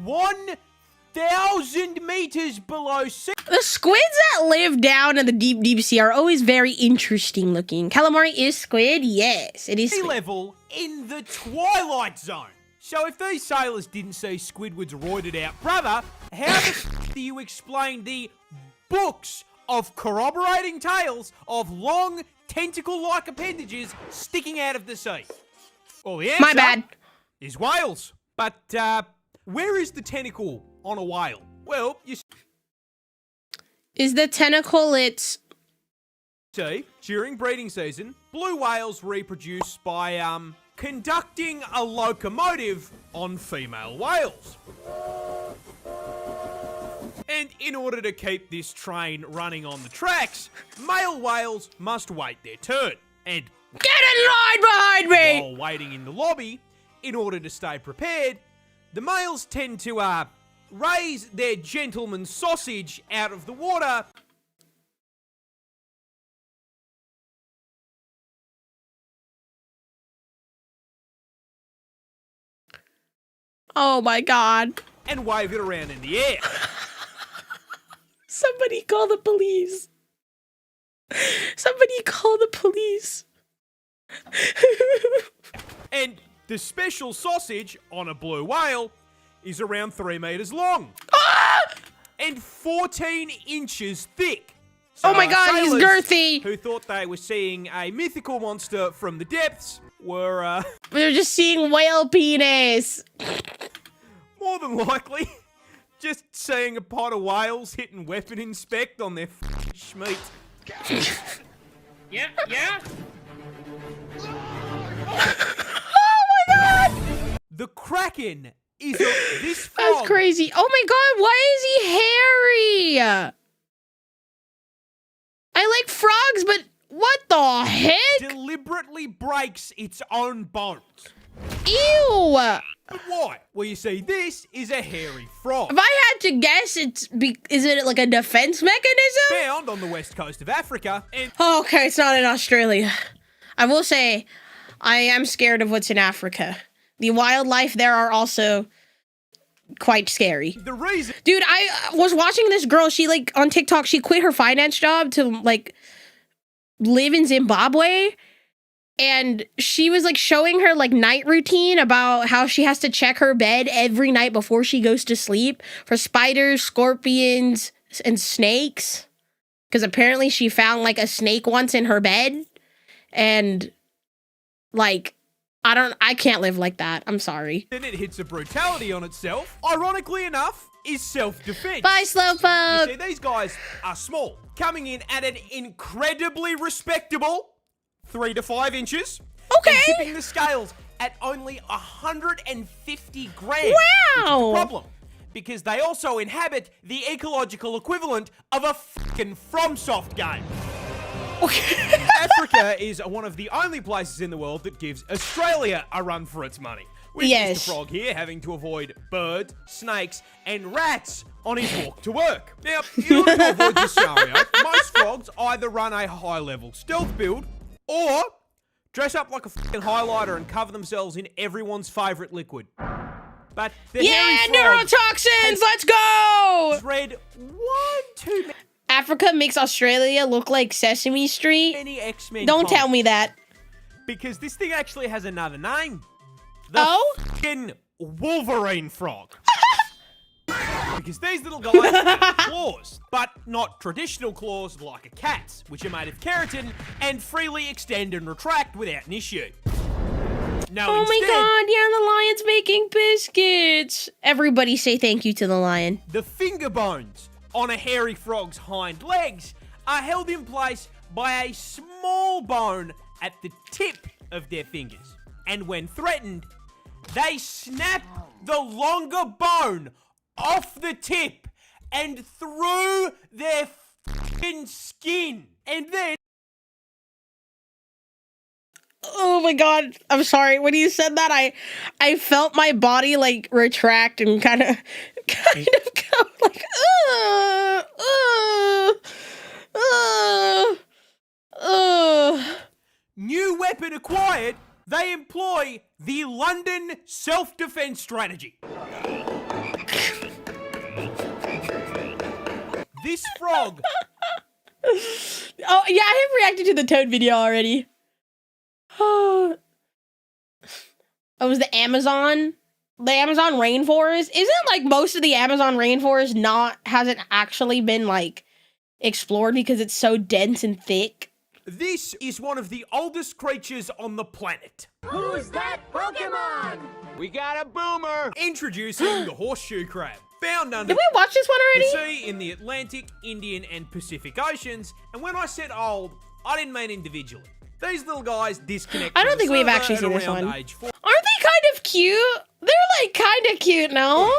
1,000 meters below sea. The squids that live down in the deep, deep sea are always very interesting looking. Calamari is squid? Yes, it is Sea squid. level in the Twilight Zone. So if these sailors didn't see Squidward's roided out brother, how the f*** do you explain the books of corroborating tales of long, tentacle-like appendages sticking out of the sea? Well, the answer My bad. is whales. But where is the tentacle on a whale? Well, you Is the tentacle its... see, during breeding season, blue whales reproduce by conducting a locomotive on female whales. And in order to keep this train running on the tracks, male whales must wait their turn. And Get in line behind me! while waiting in the lobby, in order to stay prepared, the males tend to raise their gentleman's sausage out of the water Oh my god. and wave it around in the air. Somebody call the police. Somebody call the police. And the special sausage on a blue whale is around 3 meters long and 14 inches thick. So, Oh my god, he's sailors girthy. Who thought they were seeing a mythical monster from the depths were We're just seeing whale penis. more than likely just seeing a pot of whales hitting weapon inspect on their schmeat. Yeah. Oh my god! The Kraken is this That's frog crazy. Oh my god, why is he hairy? I like frogs, but what the heck? Deliberately breaks its own bones. Ew! But why? Well, you see, this is a hairy frog. If I had to guess, is it like a defense mechanism? Found on the west coast of Africa, and Oh, okay, it's not in Australia. I will say, I am scared of what's in Africa. The wildlife there are also quite scary. the reason Dude, I was watching this girl, she like, on TikTok, she quit her finance job to like, live in Zimbabwe. And she was like showing her like night routine about how she has to check her bed every night before she goes to sleep for spiders, scorpions, and snakes. Because apparently she found like a snake once in her bed. And like, I can't live like that. I'm sorry. it hits a brutality on itself, ironically enough, is self-defense. Bye, You Slowpoke. see, these guys are small, coming in at an incredibly respectable 3 to 5 inches. Okay. And tipping the scales at only 150 grams. Wow. Which is a problem, because they also inhabit the ecological equivalent of a fucking FromSoft game. Okay. Africa is one of the only places in the world that gives Australia a run for its money. With Yes. Mr. Frog here having to avoid birds, snakes, and rats on his walk to work. Now, in order to avoid this scenario, most frogs either run a high-level stealth build or dress up like a fucking highlighter and cover themselves in everyone's favourite liquid. But the Yeah, hairy frog neurotoxins, let's go! has read one too Africa makes Australia look like Sesame Street. many X-Men Don't comics. tell me that. Because this thing actually has another name. The Oh? fucking Wolverine frog. Because these little guys have claws, but not traditional claws like a cat's, which are made of keratin and freely extend and retract without an issue. No, Oh instead, my god, yeah, the lion's making biscuits. Everybody say thank you to the lion. the finger bones on a hairy frog's hind legs are held in place by a small bone at the tip of their fingers. And when threatened, they snap the longer bone off the tip and through their f***ing skin. And then Oh my god, I'm sorry. When you said that, I felt my body like retract and kind of go like, new weapon acquired, they employ the London self-defense strategy. This frog Oh yeah, I have reacted to the Toad video already. Oh, it was the Amazon rainforest. Isn't like most of the Amazon rainforest hasn't actually been like explored because it's so dense and thick? This is one of the oldest creatures on the planet. Who's that Pokemon? We got a boomer! Introducing the horseshoe crab. Found under Did we watch this one the already? sea in the Atlantic, Indian, and Pacific Oceans. And when I said old, I didn't mean individually. These little guys disconnect. I don't from think the we've server actually at seen this around one. age 4. Aren't they kind of cute? They're like kind of cute, no?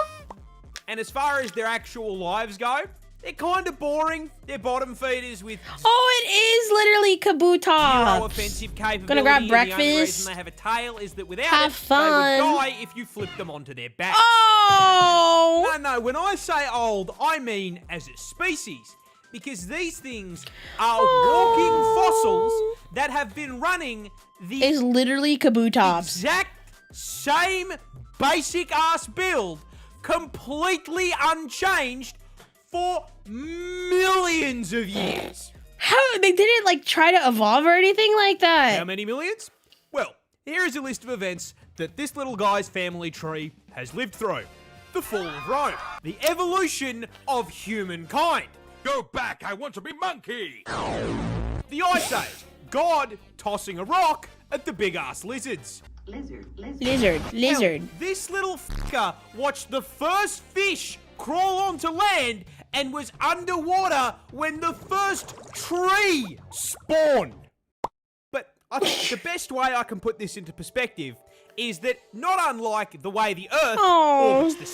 And as far as their actual lives go, they're kind of boring. They're bottom feeders with Oh, it is literally zero Kabutops. offensive capability. Gonna grab and the only breakfast. reason they have a tail is that without Have it, fun. they would die if you flipped them onto their back. Oh! No, when I say old, I mean as a species. Because these things are walking fossils that have been running the It's literally Kabutops. exact same basic ass build, completely unchanged for millions of years. How they didn't like try to evolve or anything like How that? many millions? Well, here is a list of events that this little guy's family tree has lived through. The fall of Rome, the evolution of humankind, Go back, I want to be monkey! the Ice Age, God tossing a rock at the big ass lizards. Lizard. Hell, this little fucker watched the first fish crawl onto land and was underwater when the first tree spawned. But I think the best way I can put this into perspective is that not unlike the way the Earth Aw. orbits the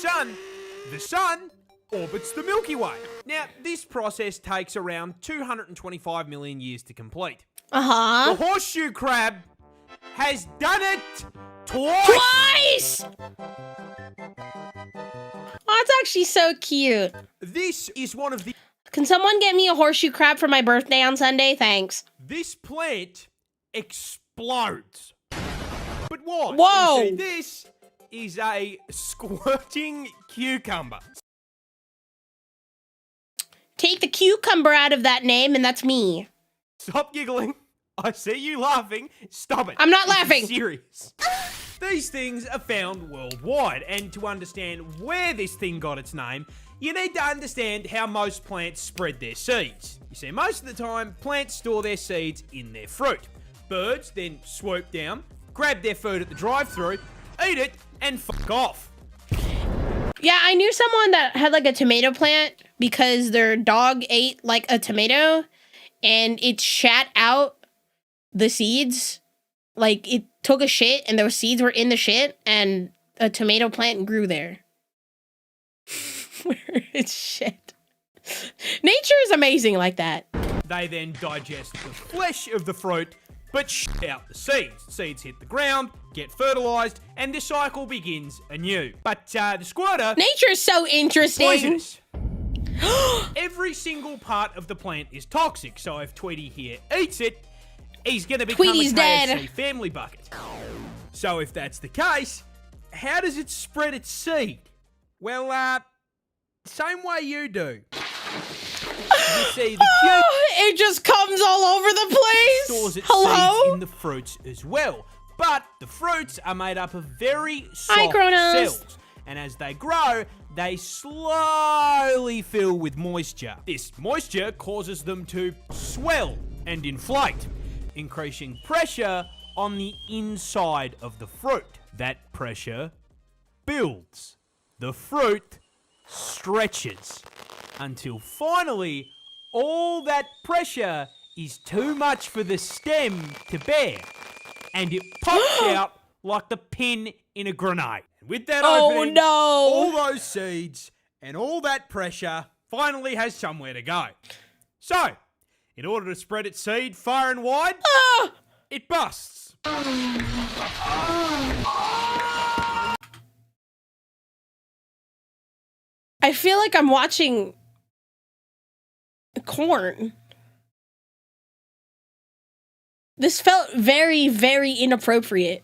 sun orbits the Milky Way. Now, this process takes around 225 million years to complete. Uh-huh. The horseshoe crab has done it twice! Oh, it's actually so cute. This is one of the... Can someone get me a horseshoe crab for my birthday on Sunday? Thanks. This plant explodes. But why? Whoa! You see, this is a squirting cucumber. Take the cucumber out of that name, and that's me. Stop giggling. I see you laughing. Stop it. I'm not This is laughing. serious. These things are found worldwide, and to understand where this thing got its name, you need to understand how most plants spread their seeds. You see, most of the time, plants store their seeds in their fruit. Birds then swoop down, grab their food at the drive-thru, eat it, and fuck off. Yeah, I knew someone that had like a tomato plant because their dog ate like a tomato and it shat out the seeds. Like it took a shit and those seeds were in the shit and a tomato plant grew there. It's shit. Nature is amazing like that. They then digest the flesh of the fruit, but shit out the seeds. Seeds hit the ground, get fertilized, and the cycle begins anew. But the squirter... Nature is so interesting. Poisonous. Every single part of the plant is toxic, so if Tweety here eats it, he's gonna become Tweety's a KFC dead. family bucket. So if that's the case, how does it spread its seed? Well, same way you do. You see, the It just comes all over the place. stores its Hello? seeds in the fruits as well. But the fruits are made up of very soft Hi, Kronos. cells. And as they grow, they slowly fill with moisture. This moisture causes them to swell and inflate, increasing pressure on the inside of the fruit. That pressure builds. The fruit stretches until finally all that pressure is too much for the stem to bear, and it pops out like the pin in a grenade. And with that opening, no. all those seeds and all that pressure finally has somewhere to go. So, in order to spread its seed far and wide, it busts. I feel like I'm watching corn. This felt very, very inappropriate.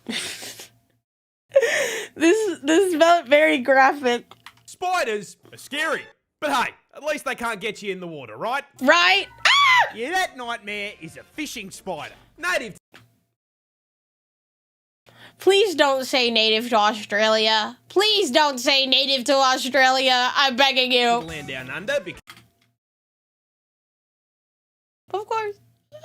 This felt very graphic. Spiders are scary, but hey, at least they can't get you in the water, right? Right? Ah! Yeah, that nightmare is a fishing spider. Native Please don't say native to Australia. Please don't say native to Australia. I'm begging to you. land down under because Of course.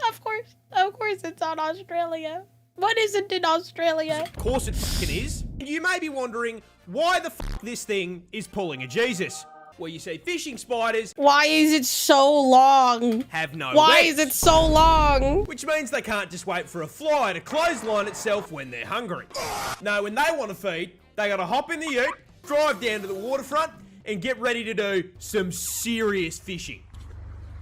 Of course. Of course it's on Australia. What isn't in Australia? of course it fucking is. You may be wondering why the fuck this thing is pulling a Jesus. Well, you see, fishing spiders Why is it so long? have no Why legs, is it so long? which means they can't just wait for a fly to clothesline itself when they're hungry. No, when they want to feed, they gotta hop in the ute, drive down to the waterfront, and get ready to do some serious fishing.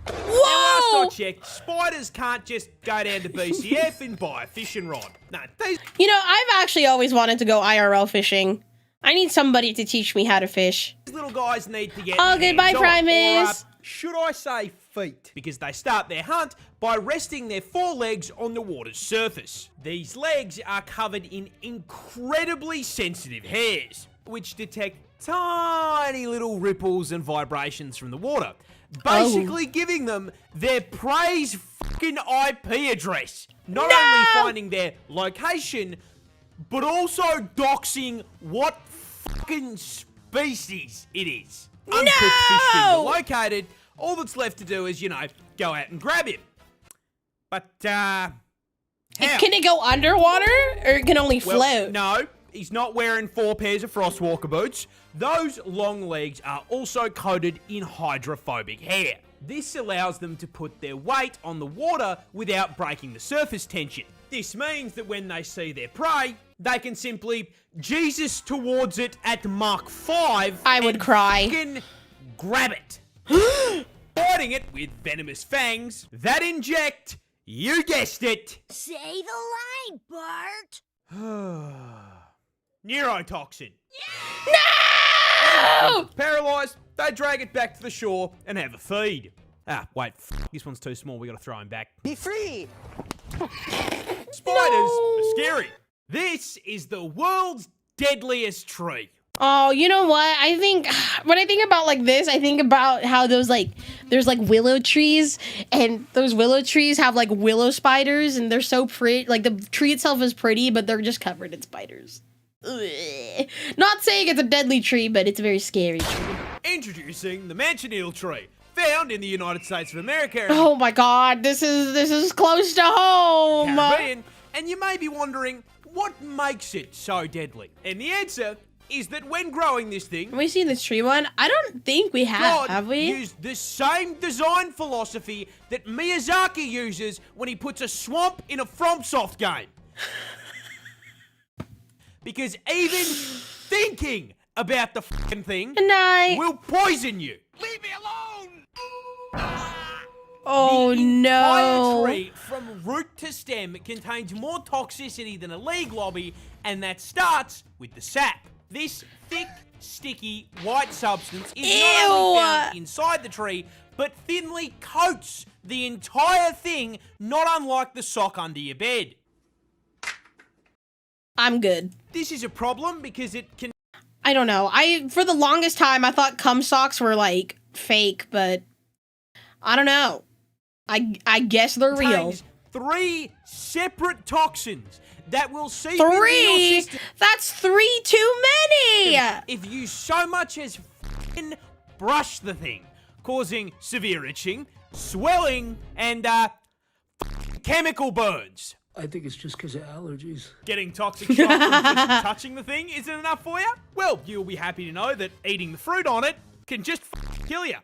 Last Whoa! I checked, spiders can't just go down to BCF and buy a fishing rod. No, these You know, I've actually always wanted to go IRL fishing. I need somebody to teach me how to fish. little guys need to get Oh, goodbye, hands-on, Primus. or, should I say feet? Because they start their hunt by resting their forelegs on the water's surface. These legs are covered in incredibly sensitive hairs, which detect tiny little ripples and vibrations from the water, basically giving them their prey's fucking IP address. Not only finding their location, but also doxing what fucking species it is. Uncooked fish fins are located. All that's left to do is, you know, go out and grab him. But, how? Can it go underwater or it can only Well, float? no, he's not wearing 4 pairs of frostwalker boots. Those long legs are also coated in hydrophobic hair. This allows them to put their weight on the water without breaking the surface tension. This means that when they see their prey, they can simply Jesus towards it at Mach 5. I would and cry. fucking grab it, biting it with venomous fangs that inject, you guessed it, Say the line, Bart. neurotoxin. No! Paralyzed, they drag it back to the shore and have a feed. Ah, wait, this one's too small, we gotta throw him back. Be free! Spiders are scary. This is the world's deadliest tree. Oh, you know what? I think when I think about like this, I think about how those like there's like willow trees, and those willow trees have like willow spiders, and they're so pretty. Like the tree itself is pretty, but they're just covered in spiders. Ugh. Not saying it's a deadly tree, but it's a very scary tree. Introducing the manchineal tree, found in the United States of America. Oh my God, this is close to home. Caribbean, and you may be wondering what makes it so deadly. And the answer is that when growing this thing, Have we seen this tree one? I don't think we God have we? used the same design philosophy that Miyazaki uses when he puts a swamp in a FromSoft game. Because even thinking about the fucking thing Good night. will poison you. Leave me alone! Oh Entire no. tree, from root to stem, contains more toxicity than a league lobby, and that starts with the sap. This thick, sticky, white substance is not only found inside the tree, but thinly coats the entire thing, not unlike the sock under your bed. I'm good. This is a problem because it can I don't know. For the longest time I thought cum socks were like fake, but I don't know. I guess they're real. contains 3 separate toxins that will seep into your 3? system That's 3 too many. if you so much as f***ing brush the thing, causing severe itching, swelling, and chemical burns. I think it's just because of allergies. Getting toxic shock from just touching the thing isn't enough for you? Well, you'll be happy to know that eating the fruit on it can just kill you.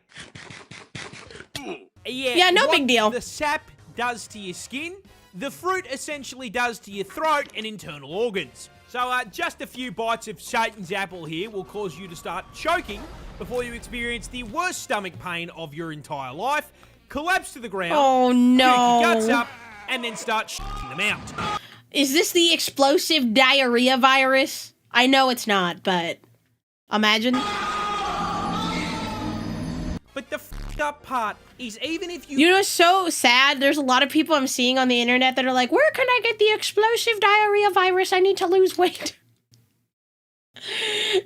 Yeah, no what big deal. The sap does to your skin, the fruit essentially does to your throat and internal organs. So just a few bites of Satan's apple here will cause you to start choking before you experience the worst stomach pain of your entire life, collapse to the ground, Oh puke your guts no. up, and then start shitting them out. Is this the explosive diarrhea virus? I know it's not, but imagine. But the f***ed up part is even if You know, it's so sad. There's a lot of people I'm seeing on the internet that are like, where can I get the explosive diarrhea virus? I need to lose weight.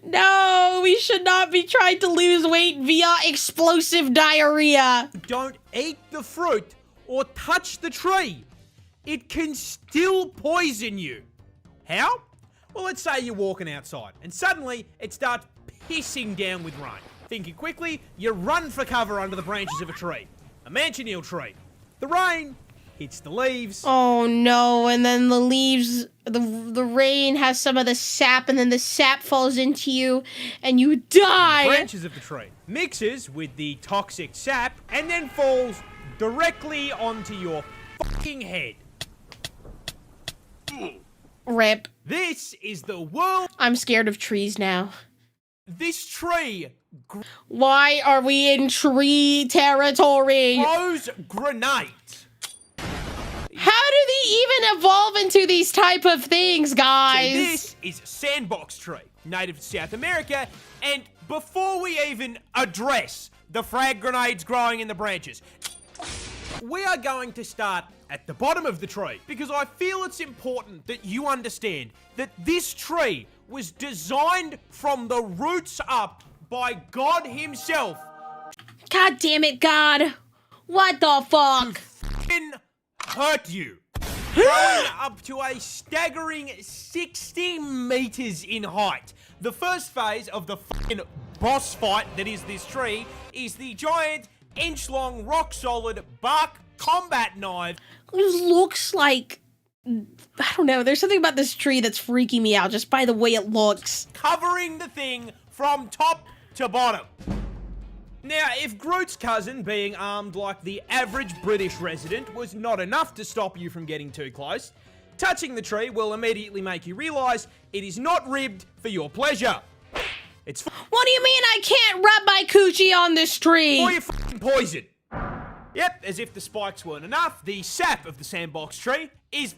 No, we should not be trying to lose weight via explosive diarrhea. don't eat the fruit or touch the tree, it can still poison you. How? Well, let's say you're walking outside and suddenly it starts pissing down with rain. Thinking quickly, you run for cover under the branches of a tree. A manchineal tree. The rain hits the leaves. Oh no, and then the leaves, the rain has some of the sap, and then the sap falls into you, and you die. Branches of the tree. Mixes with the toxic sap and then falls directly onto your fucking head. Rip. This is the world. I'm scared of trees now. This tree Why are we in tree territory? grows grenades. How do they even evolve into these type of things, guys? This is a sandbox tree, native to South America, and before we even address the frag grenades growing in the branches, we are going to start at the bottom of the tree because I feel it's important that you understand that this tree was designed from the roots up by God himself. God damn it, God. What the fuck? F***ing hurt you. Growing up to a staggering 60 meters in height. The first phase of the f***ing boss fight that is this tree is the giant, inch-long, rock-solid bark combat knife. It looks like, I don't know, there's something about this tree that's freaking me out just by the way it looks. Covering the thing from top to bottom. Now, if Groot's cousin being armed like the average British resident was not enough to stop you from getting too close, touching the tree will immediately make you realise it is not ribbed for your pleasure. It's What do you mean I can't rub my coochie on this tree? or you're fucking poisoned. Yep, as if the spikes weren't enough, the sap of the sandbox tree is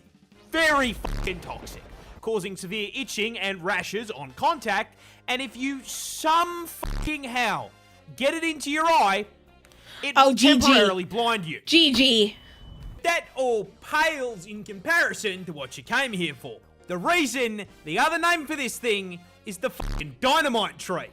very fucking toxic, causing severe itching and rashes on contact, and if you some fucking how get it into your eye, it will GG. temporarily blind you. GG. That all pales in comparison to what you came here for. The reason, the other name for this thing is the fucking dynamite tree.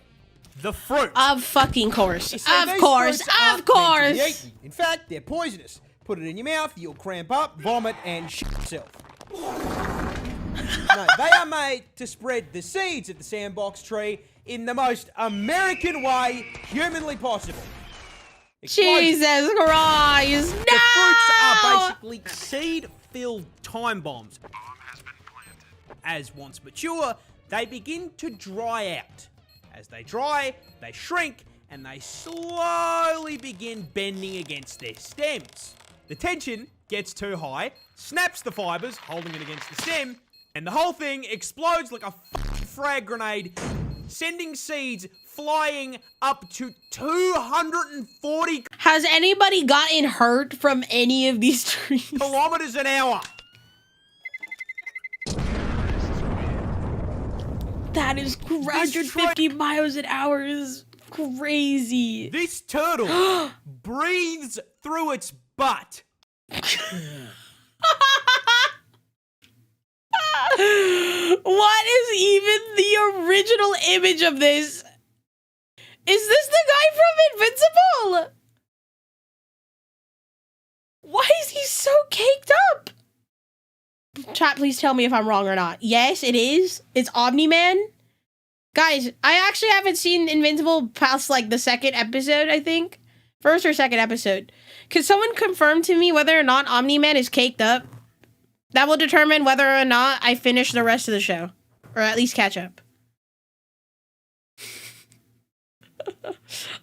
The fruit. Of fucking course. You see, Of these course. fruits aren't Of meant to be course. eaten. In fact, they're poisonous. Put it in your mouth, you'll cramp up, vomit, and shit yourself. No, they are made to spread the seeds of the sandbox tree in the most American way humanly possible. Explosive. Jesus Christ. The fruits are No! basically seed-filled time bombs. As once mature, they begin to dry out. As they dry, they shrink, and they slowly begin bending against their stems. The tension gets too high, snaps the fibers holding it against the stem, and the whole thing explodes like a fucking frag grenade, sending seeds flying up to 240 Has anybody gotten hurt from any of these trees? kilometers an hour. That is 150 miles an hour is crazy. This turtle breathes through its butt. What is even the original image of this? Is this the guy from Invincible? Why is he so caked up? Chat, please tell me if I'm wrong or not. Yes, it is. It's Omni-Man. Guys, I actually haven't seen Invincible past like the second episode, I think. First or second episode. Could someone confirm to me whether or not Omni-Man is caked up? That will determine whether or not I finish the rest of the show. Or at least catch up.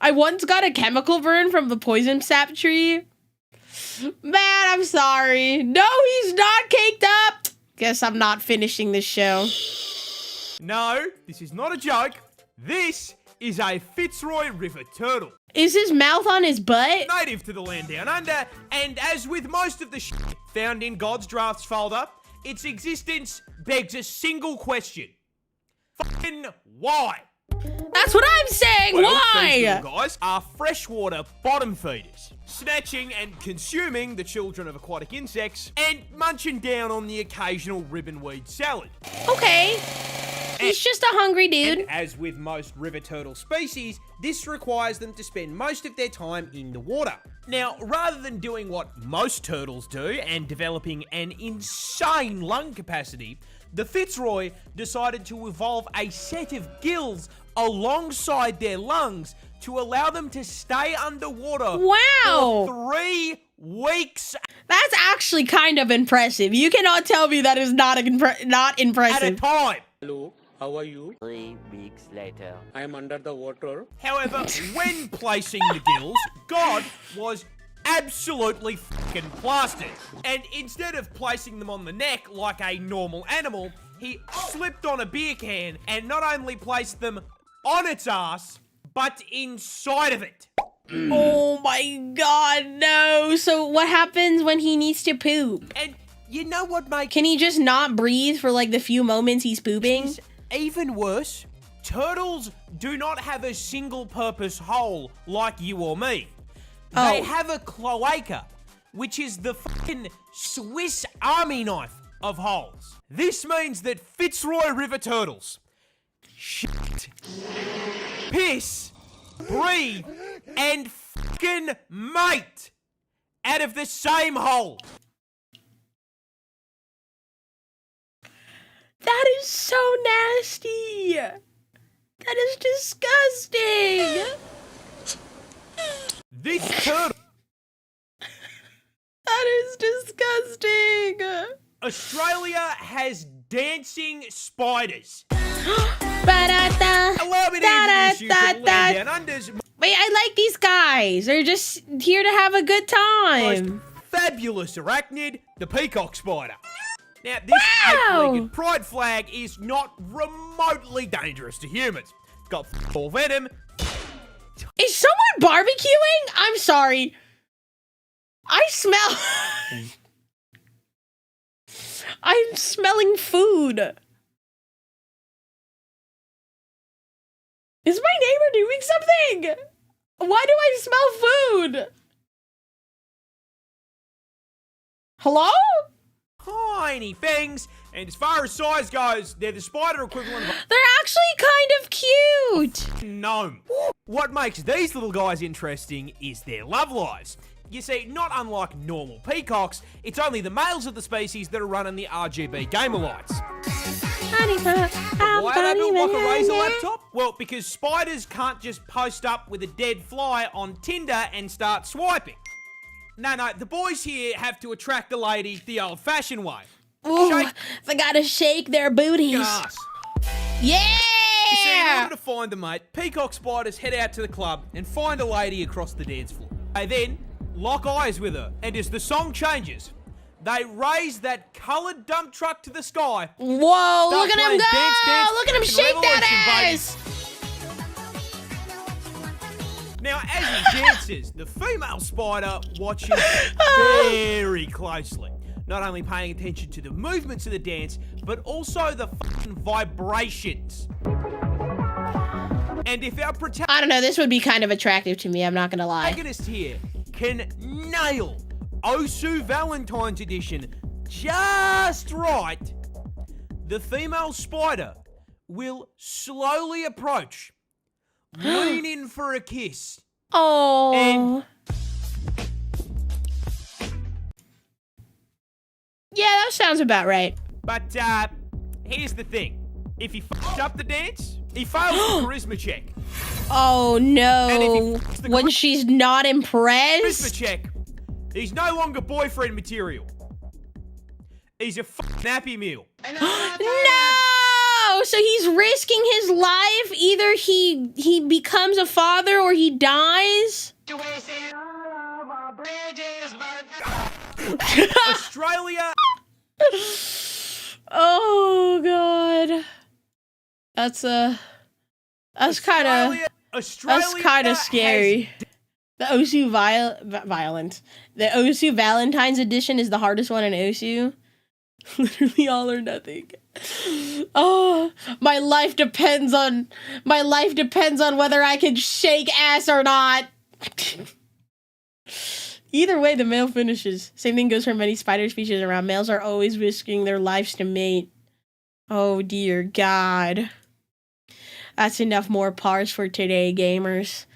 I once got a chemical burn from the poison sap tree. Man, I'm sorry. No, he's not caked up. Guess I'm not finishing this show. No, this is not a joke. This is a Fitzroy River turtle. Is his mouth on his butt? Native to the land down under, and as with most of the shit found in God's drafts folder, its existence begs a single question. Fucking why? That's what I'm saying. Well, Why? these little guys are freshwater bottom feeders, snatching and consuming the children of aquatic insects and munching down on the occasional ribbonweed salad. Okay. He's just a hungry dude. And as with most river turtle species, this requires them to spend most of their time in the water. Now, rather than doing what most turtles do and developing an insane lung capacity, the Fitzroy decided to evolve a set of gills alongside their lungs to allow them to stay underwater Wow. for 3 weeks That's actually kind of impressive. You cannot tell me that is not at a impressive. time. Hello, how are you? 3 weeks later. I am under the water. However, when placing the gills, God was absolutely fucking plastered. And instead of placing them on the neck like a normal animal, he slipped on a beer can and not only placed them on its ass, but inside of it. Oh my god, no. So what happens when he needs to poop? And you know what, mate? Can he just not breathe for like the few moments he's pooping? It's even worse. Turtles do not have a single purpose hole like you or me. They Oh. have a cloaca, which is the fucking Swiss Army knife of holes. This means that Fitzroy River turtles shit, piss, breathe, and fucking mate out of the same hole. That is so nasty. That is disgusting. This turtle, That is disgusting. Australia has dancing spiders. Ba-da-da. Allow me to introduce you to the Land Down Under's Wait, I like these guys. They're just here to have a good most time. fabulous arachnid, the peacock spider. Now, this Wow. 8-legged pride flag is not remotely dangerous to humans. got full venom. Is someone barbecuing? I'm sorry. I smell... I'm smelling food. Is my neighbor doing something? Why do I smell food? Hello? Tiny fangs, and as far as size goes, they're the spider equivalent of They're actually kind of cute. a gnome. What makes these little guys interesting is their love lives. You see, not unlike normal peacocks, it's only the males of the species that are running the RGB gamer lights. Why are they built like a Razer laptop? Well, because spiders can't just post up with a dead fly on Tinder and start swiping. No, the boys here have to attract the lady the old-fashioned way. Ooh, they gotta shake their booties. Ass. Yeah! You see, in order to find the mate, peacock spiders head out to the club and find a lady across the dance floor. They then lock eyes with her, and as the song changes, they raise that coloured dump truck to the sky. Whoa, Start look at him playing go! Dance, Look at him and shake that Revolution, ass! Now, as he dances, the female spider watches very closely. Not only paying attention to the movements of the dance, but also the fucking vibrations. And if our I don't know, this would be kind of attractive to me, I'm not gonna lie. protagonist here can nail Osu Valentine's Edition just right, the female spider will slowly approach, lean in for a kiss. Oh. And yeah, that sounds about right. but here's the thing. If he fucks up the dance, he fails the charisma check. Oh And no. if he fucks the When charisma she's not impressed? check, he's no longer boyfriend material. He's a fucking Happy Meal. No! So he's risking his life. Either he becomes a father or he dies. Australia. Oh god. That's kind of scary. The Osu violent. The Osu Valentine's Edition is the hardest one in Osu. Literally all or nothing. Oh, my life depends on whether I can shake ass or not. Either way, the male finishes. Same thing goes for many spider species around. Males are always risking their lives to mate. Oh dear God. That's enough MoreParz for today, gamers.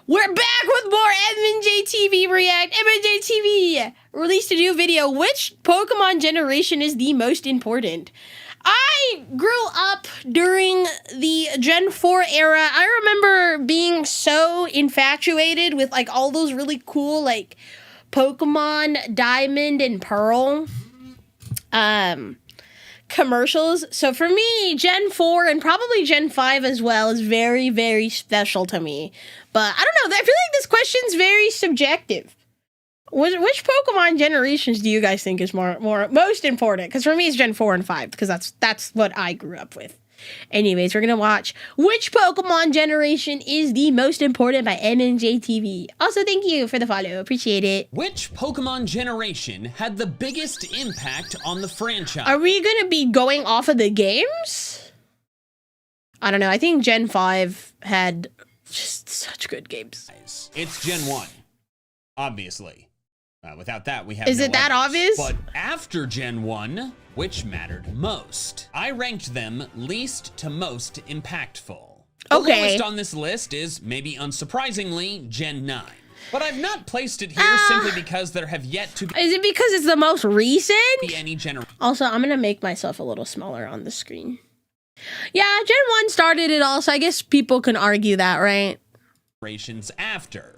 We're back with more MandJTV React. MandJTV released a new video. Which Pokemon generation is the most important? I grew up during the Gen 4 era. I remember being so infatuated with like all those really cool like Pokemon Diamond and Pearl commercials. So for me, Gen 4 and probably Gen 5 as well is very, very special to me. But I don't know, I feel like this question's very subjective. Which Pokemon generations do you guys think is most important? Because for me, it's Gen 4 and 5, because that's what I grew up with. Anyways, we're gonna watch which Pokemon generation is the most important by MandJTV. Also, thank you for the follow. Appreciate it. Which Pokemon generation had the biggest impact on the franchise? Are we gonna be going off of the games? I don't know. I think Gen 5 had just such good games. It's Gen 1, obviously. Without that, we have Is no it that others. obvious? But after Gen 1, which mattered most? I ranked them least to most impactful. The Okay. lowest on this list is, maybe unsurprisingly, Gen 9. But I've not placed it here simply because there have yet to Is it because it's the most recent? be any generation. Also, I'm gonna make myself a little smaller on the screen. Yeah, Gen 1 started it all, so I guess people can argue that, right? Generations after.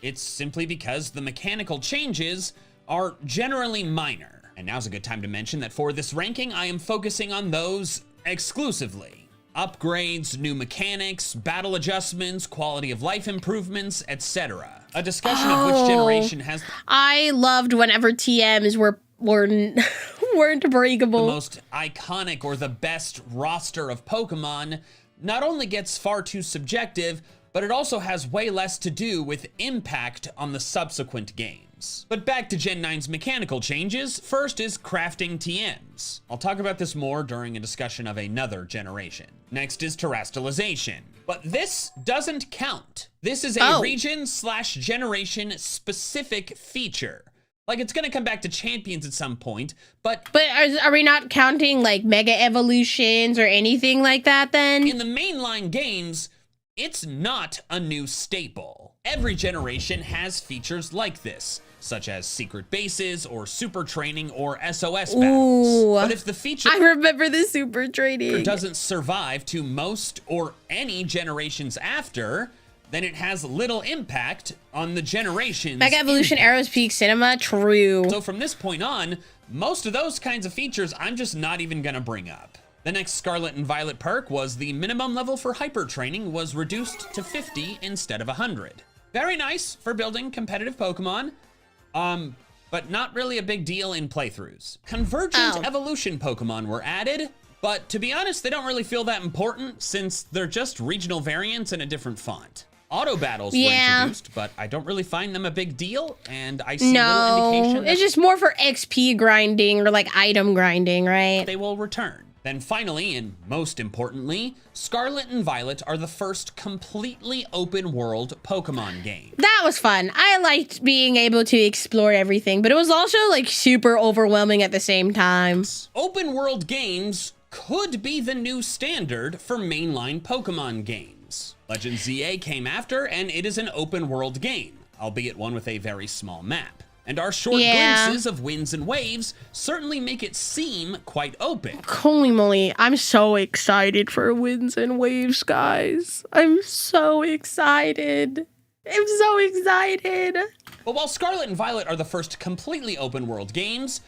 It's simply because the mechanical changes are generally minor. And now's a good time to mention that for this ranking, I am focusing on those exclusively. Upgrades, new mechanics, battle adjustments, quality of life improvements, etc. A discussion of which generation has I loved whenever TMs weren't the breakable. most iconic or the best roster of Pokemon. not only gets far too subjective, but it also has way less to do with impact on the subsequent games. But back to Gen 9's mechanical changes, first is crafting TMs. I'll talk about this more during a discussion of another generation. Next is terrestrialization. But this doesn't count. This is a region/generation specific feature. Like, it's gonna come back to champions at some point, but are we not counting like mega evolutions or anything like that then? in the mainline games, it's not a new staple. Every generation has features like this, such as secret bases or super training or SOS battles. But if the feature I remember the super training doesn't survive to most or any generations after, then it has little impact on the generations. Mega Evolution, Arrows Peak, Cinema, true. So from this point on, most of those kinds of features I'm just not even gonna bring up. The next Scarlet and Violet perk was the minimum level for hyper training was reduced to 50 instead of 100. Very nice for building competitive Pokemon, but not really a big deal in playthroughs. Convergent evolution Pokemon were added, but to be honest, they don't really feel that important since they're just regional variants in a different font. Auto battles were introduced, but I don't really find them a big deal, and I see little indication that it's just more for XP grinding or like item grinding, right? they will return. Then finally, and most importantly, Scarlet and Violet are the first completely open world Pokemon game. That was fun. I liked being able to explore everything, but it was also like super overwhelming at the same time. Open world games could be the new standard for mainline Pokemon games. Legend ZA came after, and it is an open world game, albeit one with a very small map. And our short glimpses of winds and waves certainly make it seem quite open. Holy moly, I'm so excited for Winds and Waves, guys. I'm so excited. I'm so excited. But while Scarlet and Violet are the first completely open world games,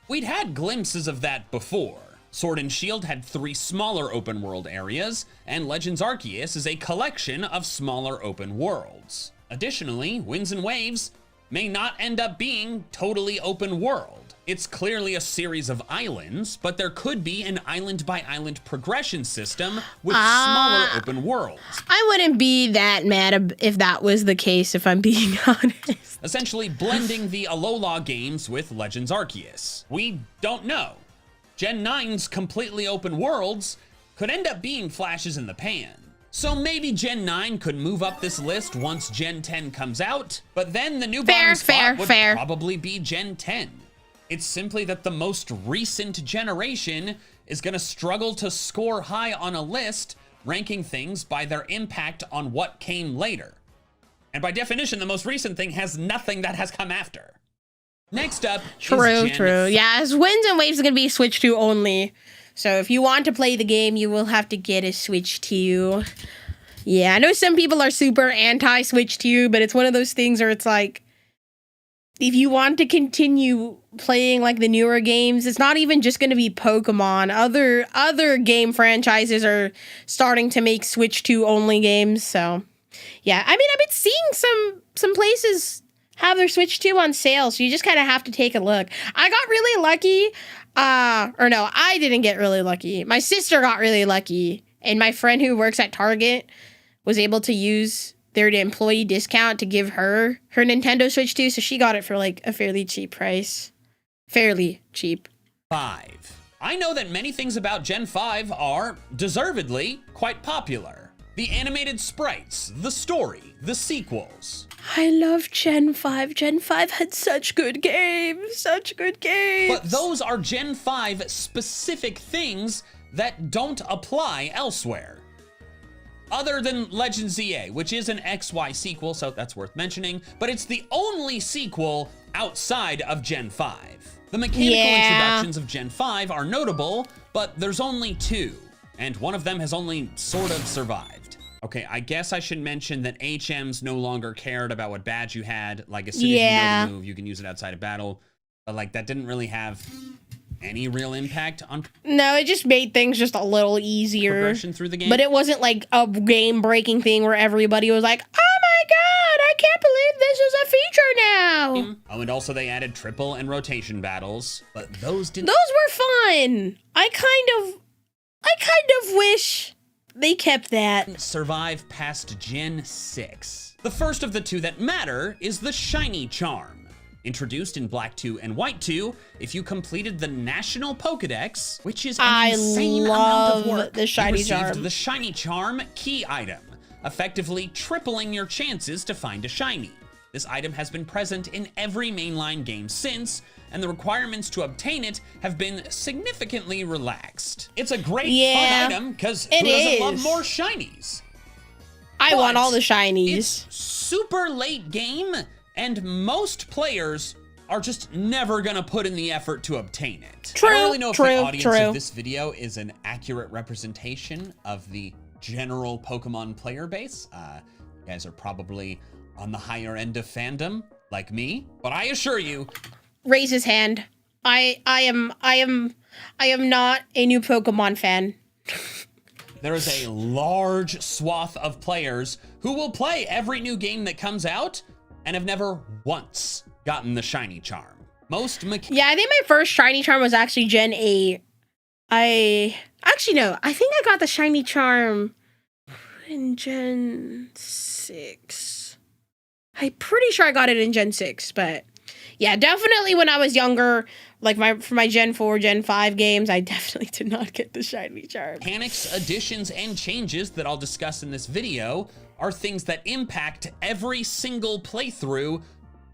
we'd had glimpses of that before. Sword and Shield had 3 smaller open world areas, and Legends Arceus is a collection of smaller open worlds. Additionally, Winds and Waves may not end up being totally open world. It's clearly a series of islands, but there could be an island by island progression system with smaller open worlds. I wouldn't be that mad if that was the case, if I'm being honest. Essentially blending the Alola games with Legends Arceus. We don't know. Gen 9's completely open worlds could end up being flashes in the pan. So maybe Gen 9 could move up this list once Gen 10 comes out, but then the new bottom spot would probably be Gen 10. It's simply that the most recent generation is gonna struggle to score high on a list, ranking things by their impact on what came later. And by definition, the most recent thing has nothing that has come after. Next up is Gen Yeah, as Winds and Waves are gonna be Switch 2 only. So if you want to play the game, you will have to get a Switch 2. Yeah, I know some people are super anti-Switch 2, but it's one of those things where it's like, if you want to continue playing like the newer games, it's not even just going to be Pokemon. Other game franchises are starting to make Switch 2 only games. So yeah, I mean, I've been seeing some places have their Switch 2 on sale, so you just kind of have to take a look. I got really lucky. Or no, I didn't get really lucky. My sister got really lucky, and my friend who works at Target was able to use their employee discount to give her Nintendo Switch 2, so she got it for like a fairly cheap price. Fairly cheap. 5. I know that many things about Gen 5 are, deservedly, quite popular. The animated sprites, the story, the sequels. I love Gen 5. Gen 5 had such good games. Such good games. But those are Gen 5 specific things that don't apply elsewhere. Other than Legend ZA, which is an XY sequel, so that's worth mentioning, but it's the only sequel outside of Gen 5. The mechanical introductions of Gen 5 are notable, but there's only 2, and one of them has only sort of survived. Okay, I guess I should mention that HMs no longer cared about what badge you had. Like, as soon as you know the move, you can use it outside of battle. But, like, that didn't really have any real impact on... No, it just made things just a little easier. Progression through the game. But it wasn't, like, a game-breaking thing where everybody was like, oh my god, I can't believe this is a feature now! Oh, and also they added triple and rotation battles. But those didn't... Those were fun! I kind of wish They kept that. Survive past Gen 6. The first of the two that matter is the Shiny Charm. Introduced in Black 2 and White 2, if you completed the National Pokedex, which is an insane amount of work, the Shiny you received Charm. the Shiny Charm key item, effectively tripling your chances to find a shiny. This item has been present in every mainline game since, and the requirements to obtain it have been significantly relaxed. It's a great fun item, because who doesn't love more shinies? I want all the shinies. It's super late game, and most players are just never gonna put in the effort to obtain it. I don't really know if the audience of this video is an accurate representation of the general Pokemon player base. You guys are probably on the higher end of fandom, like me, but I assure you, raise his hand. I am not a new Pokemon fan. there is a large swath of players who will play every new game that comes out and have never once gotten the Shiny Charm. Yeah, I think my first Shiny Charm was actually Gen 8. I think I got the Shiny Charm in Gen 6. I'm pretty sure I got it in Gen 6, but yeah, definitely when I was younger, like for my Gen 4, Gen 5 games, I definitely did not get the Shiny Charm. Mechanics, additions, and changes that I'll discuss in this video are things that impact every single playthrough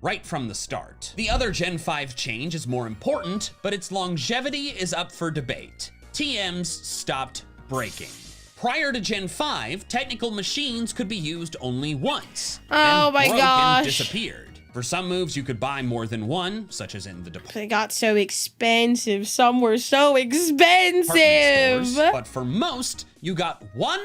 right from the start. The other Gen 5 change is more important, but its longevity is up for debate. TMs stopped breaking. Prior to Gen 5, technical machines could be used only once. Oh my gosh. Disappeared. For some moves, you could buy more than one, such as in the They got so expensive. Some were so expensive. Stores, but for most, you got one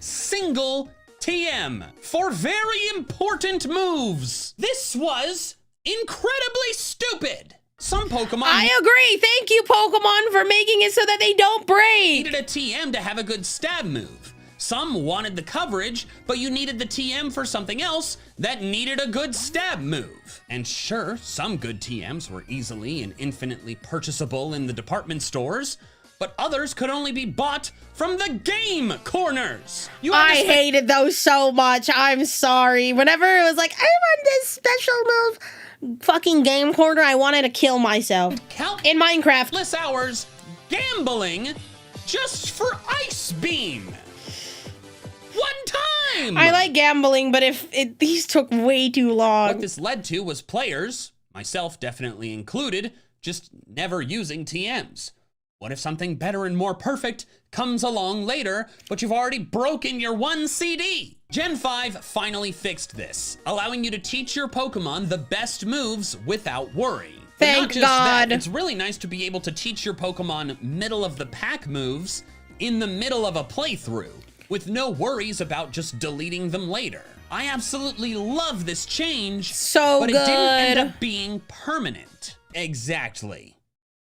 single TM for very important moves. This was incredibly stupid. Some Pokemon... I agree. Thank you, Pokemon, for making it so that they don't break. Needed a TM to have a good stab move. Some wanted the coverage, but you needed the TM for something else that needed a good stab move. And sure, some good TMs were easily and infinitely purchasable in the department stores, but others could only be bought from the game corners. I hated those so much. I'm sorry. Whenever it was like, I want this special move, fucking game corner, I wanted to kill myself. In Minecraft. Countless hours gambling just for Ice Beam. One time! I like gambling, but these took way too long. What this led to was players, myself definitely included, just never using TMs. What if something better and more perfect comes along later, but you've already broken your one CD? Gen 5 finally fixed this, allowing you to teach your Pokemon the best moves without worry. Thank God. It's really nice to be able to teach your Pokemon middle of the pack moves in the middle of a playthrough, with no worries about just deleting them later. I absolutely love this change, but it didn't end up being permanent. Exactly.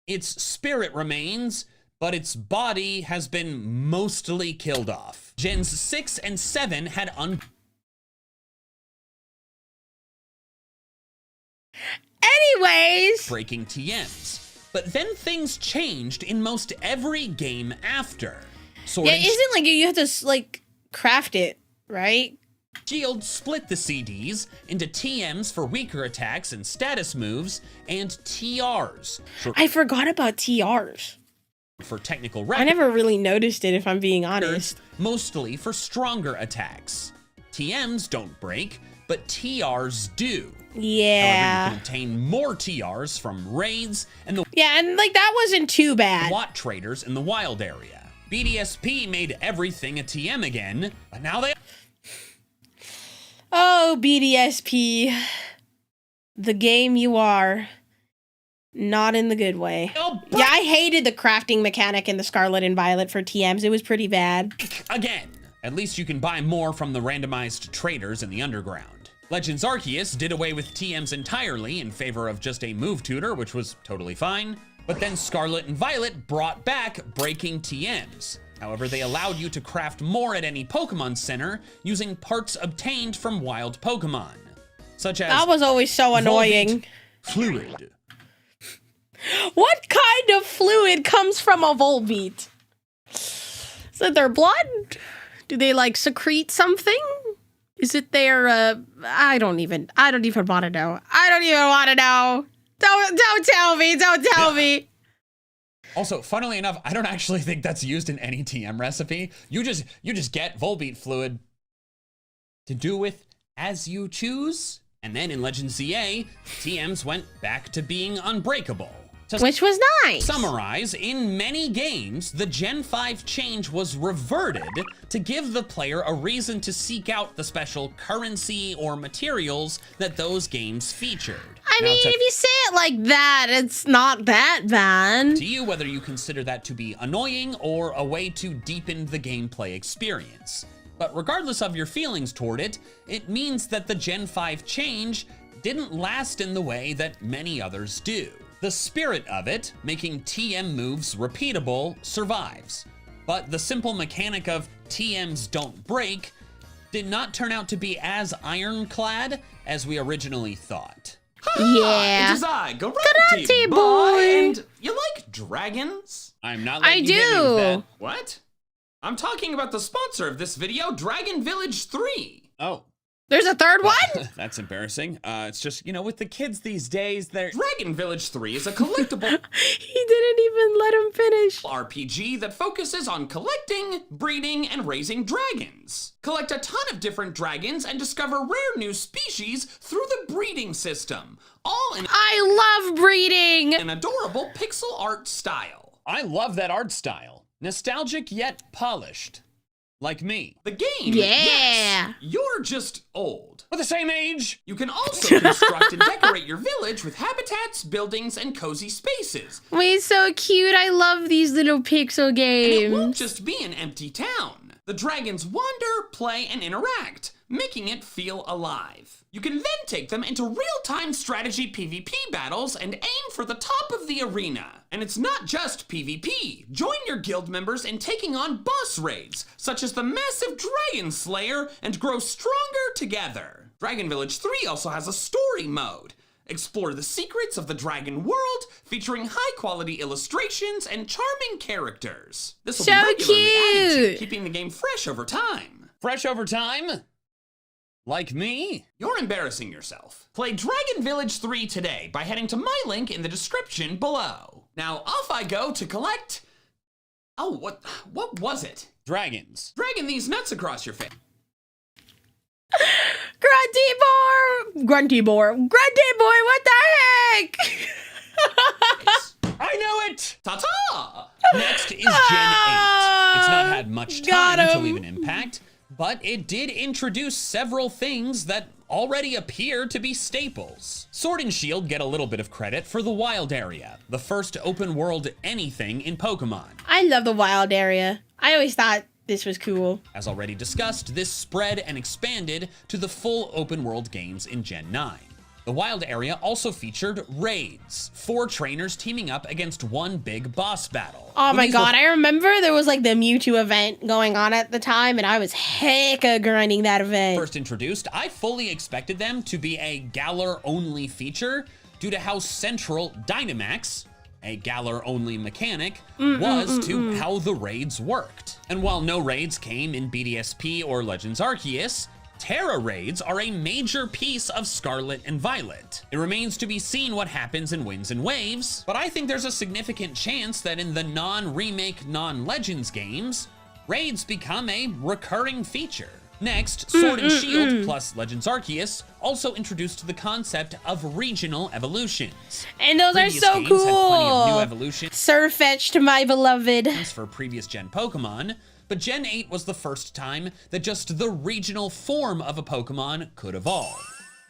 Its spirit remains, but its body has been mostly killed off. Gens 6 and 7 had breaking TMs, but then things changed in most every game after. Yeah, isn't like you have to like craft it, right? Shield split the CDs into TMs for weaker attacks and status moves, and TRs. I forgot about TRs. For technical records. I never really noticed it, if I'm being honest. Mostly for stronger attacks. TMs don't break, but TRs do. Yeah. However, you can obtain more TRs from raids and and like that wasn't too bad. Watt traders in the wild area. BDSP made everything a TM again, but now they... Oh, BDSP. The game you are. Not in the good way. Yeah, I hated the crafting mechanic in the Scarlet and Violet for TMs. It was pretty bad. Again, at least you can buy more from the randomized traders in the underground. Legends Arceus did away with TMs entirely in favor of just a move tutor, which was totally fine. But then Scarlet and Violet brought back breaking TMs. However, they allowed you to craft more at any Pokemon Center using parts obtained from wild Pokemon, such as... That was always so annoying. Fluid. What kind of fluid comes from a Volbeat? Is it their blood? Do they like secrete something? Is it their I don't even want to know. I don't even want to know. Don't tell me. Don't tell me. Also, funnily enough, I don't actually think that's used in any TM recipe. You just get Volbeat fluid to do with as you choose. And then in Legend ZA, TMs went back to being unbreakable. Which was nice. Summarize, in many games, the Gen 5 change was reverted to give the player a reason to seek out the special currency or materials that those games featured. I mean, if you say it like that, it's not that bad. To you, whether you consider that to be annoying or a way to deepen the gameplay experience. But regardless of your feelings toward it, it means that the Gen 5 change didn't last in the way that many others do. The spirit of it, making TM moves repeatable, survives. But the simple mechanic of TMs don't break did not turn out to be as ironclad as we originally thought. Yeah. It is I, Karate boy. And you like dragons? I'm not I letting you get me with that. do. What? I'm talking about the sponsor of this video, Dragon Village 3. Oh. There's a third one? That's embarrassing. It's just, you know, with the kids these days, they're... Dragon Village 3 is a collectible He didn't even let him finish. RPG that focuses on collecting, breeding, and raising dragons. Collect a ton of different dragons and discover rare new species through the breeding system, all in I love breeding. an adorable pixel art style. I love that art style. Nostalgic yet polished. Like me. The game, Yeah. yes, you're just old. We're the same age. You can also construct and decorate your village with habitats, buildings, and cozy spaces. Wait, so cute. I love these little pixel And it won't games. just be an empty town. The dragons wander, play, and interact, making it feel alive. You can then take them into real-time strategy PvP battles and aim for the top of the arena. And it's not just PvP. Join your guild members in taking on boss raids, such as the massive Dragon Slayer, and grow stronger together. Dragon Village 3 also has a story mode. Explore the secrets of the dragon world, featuring high-quality illustrations and charming characters. This will So be regularly added to, cute. keeping the game fresh over time. Fresh over time? Like me? You're embarrassing yourself. Play Dragon Village 3 today by heading to my link in the description below. Now off I go to collect... Oh, what was it? Dragons. Dragging these nuts across your face. Grunty boar, what the heck? I knew it! Ta-ta! Next is Gen 8. It's not had much Got time to him. leave an impact, but it did introduce several things that already appear to be staples. Sword and Shield get a little bit of credit for the wild area, the first open world anything in Pokemon. I love the wild area. I always thought this was cool. As already discussed, this spread and expanded to the full open world games in Gen 9. The wild area also featured raids, 4 trainers teaming up against one big boss battle. Oh my These were god, I remember there was like the Mewtwo event going on at the time, and I was hecka grinding that event. first introduced, I fully expected them to be a Galar-only feature due to how central Dynamax, a Galar-only mechanic, was to how the raids worked. And while no raids came in BDSP or Legends Arceus, Terra raids are a major piece of Scarlet and Violet. It remains to be seen what happens in Winds and Waves, but I think there's a significant chance that in the non-remake, non-Legends games, raids become a recurring feature. Next, Sword and Shield plus Legends Arceus also introduced the concept of regional evolutions. And those are Previous so games had plenty of new cool. evolutions Surfetched, my beloved. for previous gen Pokemon, but Gen 8 was the first time that just the regional form of a Pokemon could evolve.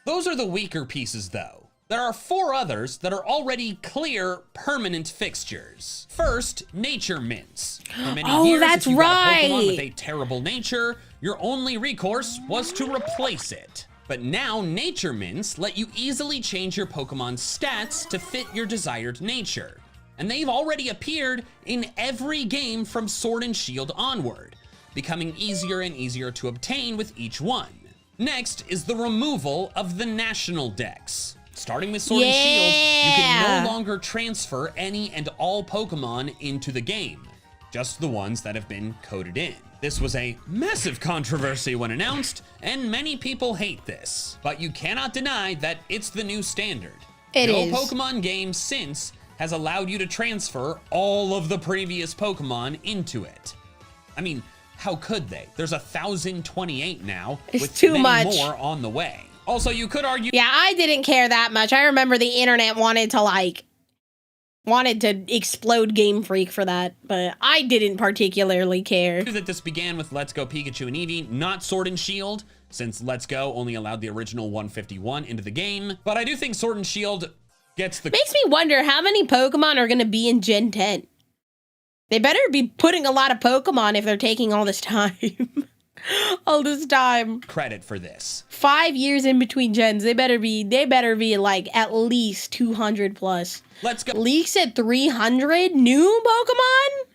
Those are the weaker pieces though. There are 4 others that are already clear, permanent fixtures. First, nature mints. For many years, that's if you got a Pokemon right. with a terrible nature, your only recourse was to replace it. But now, nature mints let you easily change your Pokemon's stats to fit your desired nature. And they've already appeared in every game from Sword and Shield onward, becoming easier and easier to obtain with each one. Next is the removal of the national dex. Starting with Sword and Shield, you can no longer transfer any and all Pokemon into the game. just the ones that have been coded in. This was a massive controversy when announced, and many people hate this. But you cannot deny that it's the new standard. It no is. Pokemon game since has allowed you to transfer all of the previous Pokemon into it. I mean, how could they? There's 1,028 now, It's with too many much. more on the way. Also, you could argue Yeah, I didn't care that much. I remember the internet wanted to explode Game Freak for that, but I didn't particularly care. that this began with Let's Go Pikachu and Eevee, not Sword and Shield, since Let's Go only allowed the original 151 into the game. But I do think Sword and Shield gets the... Makes me wonder how many Pokemon are going to be in Gen 10. They better be putting a lot of Pokemon if they're taking all this time. All this time. credit for this. 5 years in between gens. They better be like at least 200 plus. Let's Go Leaks at 300 new Pokemon?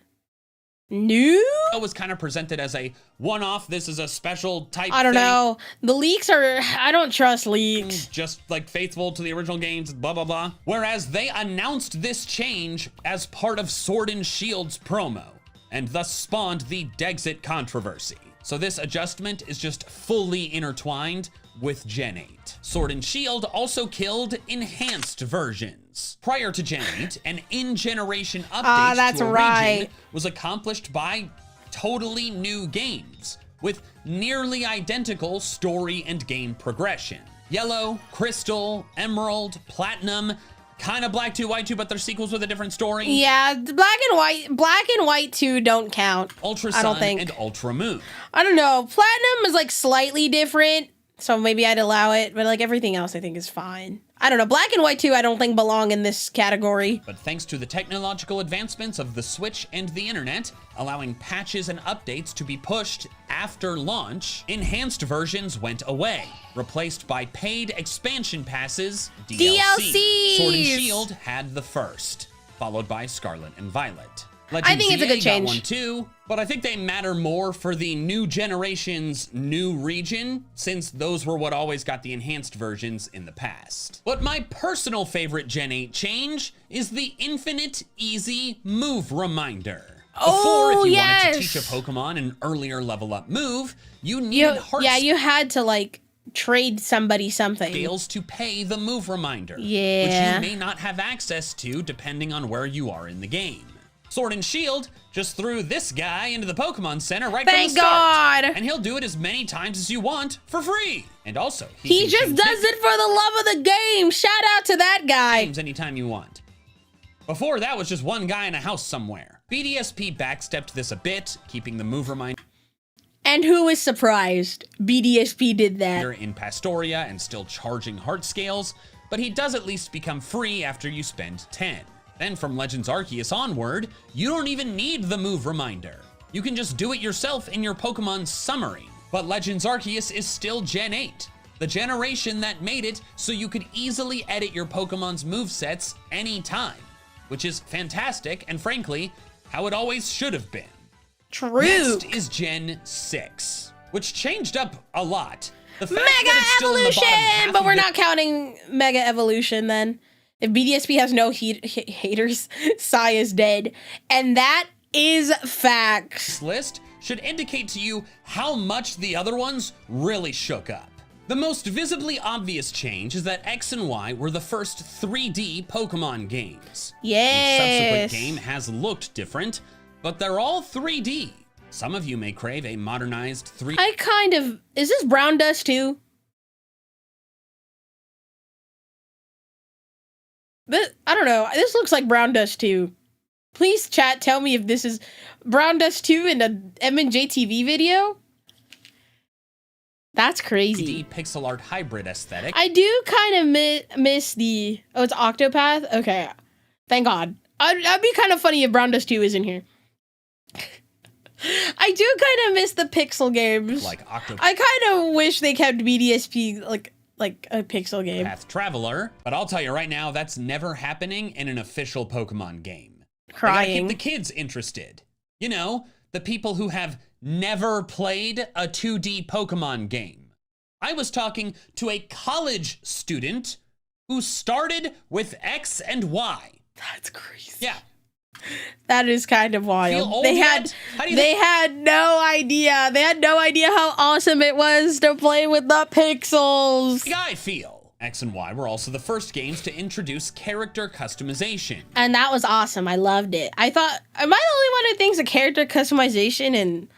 New? was kind of presented as a one-off. This is a special type I don't thing. know. The leaks are, I don't trust leaks. Just like faithful to the original games, blah, blah, blah. Whereas they announced this change as part of Sword and Shield's promo, and thus spawned the Dexit controversy. So this adjustment is just fully intertwined with Gen 8. Sword and Shield also killed enhanced versions. Prior to Gen 8, an in-generation update that's to a right. region was accomplished by totally new games with nearly identical story and game progression. Yellow, Crystal, Emerald, Platinum, kind of Black 2, White 2, but they're sequels with a different story. Yeah, Black and White 2 don't count. Ultra I don't Sun think. and Ultra Moon. I don't know. Platinum is like slightly different, so maybe I'd allow it, but like everything else I think is fine. I don't know. Black and White 2 I don't think belong in this category. But thanks to the technological advancements of the Switch and the internet, allowing patches and updates to be pushed after launch, enhanced versions went away, replaced by paid expansion passes, DLC. DLCs. Sword and Shield had the first, followed by Scarlet and Violet. I think it's a good got change. one too, but I think they matter more for the new generation's new region, since those were what always got the enhanced versions in the past. But my personal favorite Gen 8 change is the Infinite Easy Move Reminder. Before, if you wanted to teach a Pokemon an earlier level up move, you needed heart you had to like trade somebody something. scales to pay the move reminder, Yeah. which you may not have access to depending on where you are in the game. Sword and Shield just threw this guy into the Pokemon Center right Thank from the start. God. And he'll do it as many times as you want for free. And also, He can just change does it for the love of the game. Shout out to that guy. games anytime you want. Before, that was just one guy in a house somewhere. BDSP backstepped this a bit, keeping the move reminder And who is surprised? BDSP did that. in Pastoria and still charging heart scales, but he does at least become free after you spend 10. Then from Legends Arceus onward, you don't even need the move reminder. You can just do it yourself in your Pokemon summary. But Legends Arceus is still Gen 8, the generation that made it so you could easily edit your Pokemon's movesets anytime, which is fantastic and frankly, how it always should have been. True. Next is Gen 6, which changed up a lot. The fact Mega that it's still in the bottom half Evolution! But of we're the not counting Mega Evolution then. If BDSP has no haters, Sai is dead. And that is facts. list should indicate to you how much the other ones really shook up. The most visibly obvious change is that X and Y were the first 3D Pokemon games. Yes. Each subsequent game has looked different, but they're all 3D. Some of you may crave a modernized 3D. I kind of... Is this Brown Dust too? I don't know. This looks like Brown Dust 2. Please, chat, tell me if this is Brown Dust 2 in a MandJTV video. That's crazy. pixel art hybrid aesthetic. I do kind of miss the... Oh, it's Octopath? Okay. Thank God. That'd be kind of funny if Brown Dust 2 is in here. I do kind of miss the pixel games. Like Octopath I kind of wish they kept BDSP like a pixel game. Traveler, but I'll tell you right now, that's never happening in an official Pokemon game. They gotta Crying. keep the kids interested. You know, the people who have never played a 2D Pokemon game. I was talking to a college student who started with X and Y. That's crazy. Yeah. That is kind of Feel wild. old They yet? had How do you they had no idea. They had no idea how awesome it was to play with the pixels. think I feel? X and Y were also the first games to introduce character customization. And that was awesome. I loved it. I thought, am I the only one who thinks the character customization in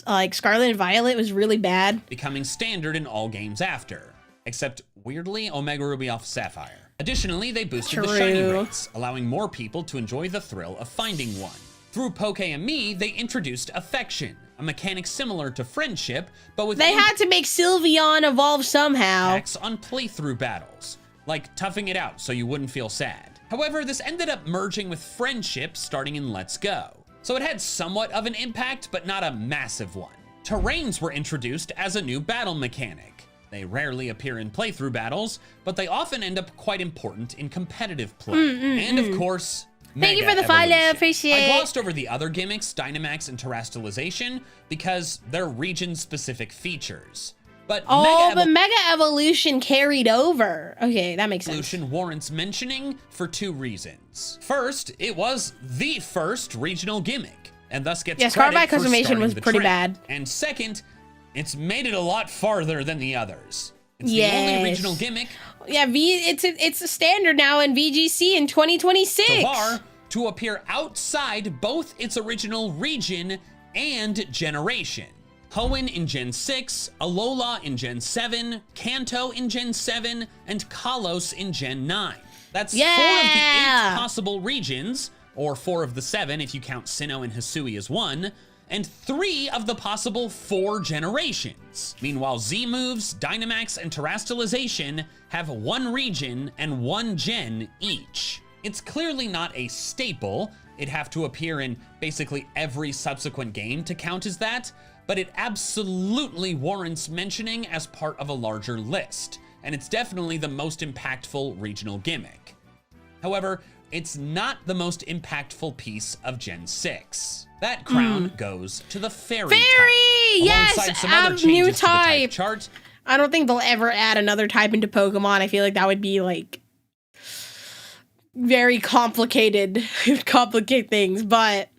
like Scarlet and Violet was really bad? Becoming standard in all games after, except weirdly Omega Ruby Alpha Sapphire. Additionally, they boosted the shiny True. rates, allowing more people to enjoy the thrill of finding one. Through Poke and Me, they introduced affection, a mechanic similar to friendship, but with They had to make Sylveon evolve somehow. impacts on playthrough battles, like toughing it out so you wouldn't feel sad. However, this ended up merging with friendship starting in Let's Go. So it had somewhat of an impact, but not a massive one. Terrains were introduced as a new battle mechanic. They rarely appear in playthrough battles, but they often end up quite important in competitive play. And of course, Thank you Mega for the follow, Evolution. appreciate I it. glossed over the other gimmicks, Dynamax and Terastallization, because they're region-specific features. But Oh, Mega but Mega Evolution carried over. Okay, that makes sense. Evolution warrants mentioning for two reasons. First, it was the first regional gimmick, and thus gets Yeah, credit Scarby for customization starting was the pretty trend. bad. And second, it's made it a lot farther than the others. It's the only Yes. regional gimmick Yeah, it's a standard now in VGC in 2026. so far to appear outside both its original region and generation. Hoenn in Gen 6, Alola in Gen 7, Kanto in Gen 7, and Kalos in Gen 9. That's 4 of the 8 possible regions, or 4 of the 7 if you count Sinnoh and Hisui as one, and 3 of the possible 4 generations. Meanwhile, Z-Moves, Dynamax, and Terastallization have 1 region and 1 gen each. It's clearly not a staple. It'd have to appear in basically every subsequent game to count as that, but it absolutely warrants mentioning as part of a larger list, and it's definitely the most impactful regional gimmick. However, it's not the most impactful piece of Gen 6. That crown goes to the Fairy type. Yes, Alongside some other new changes to the type. chart. I don't think they'll ever add another type into Pokemon. I feel like that would be like very complicated, complicate things. But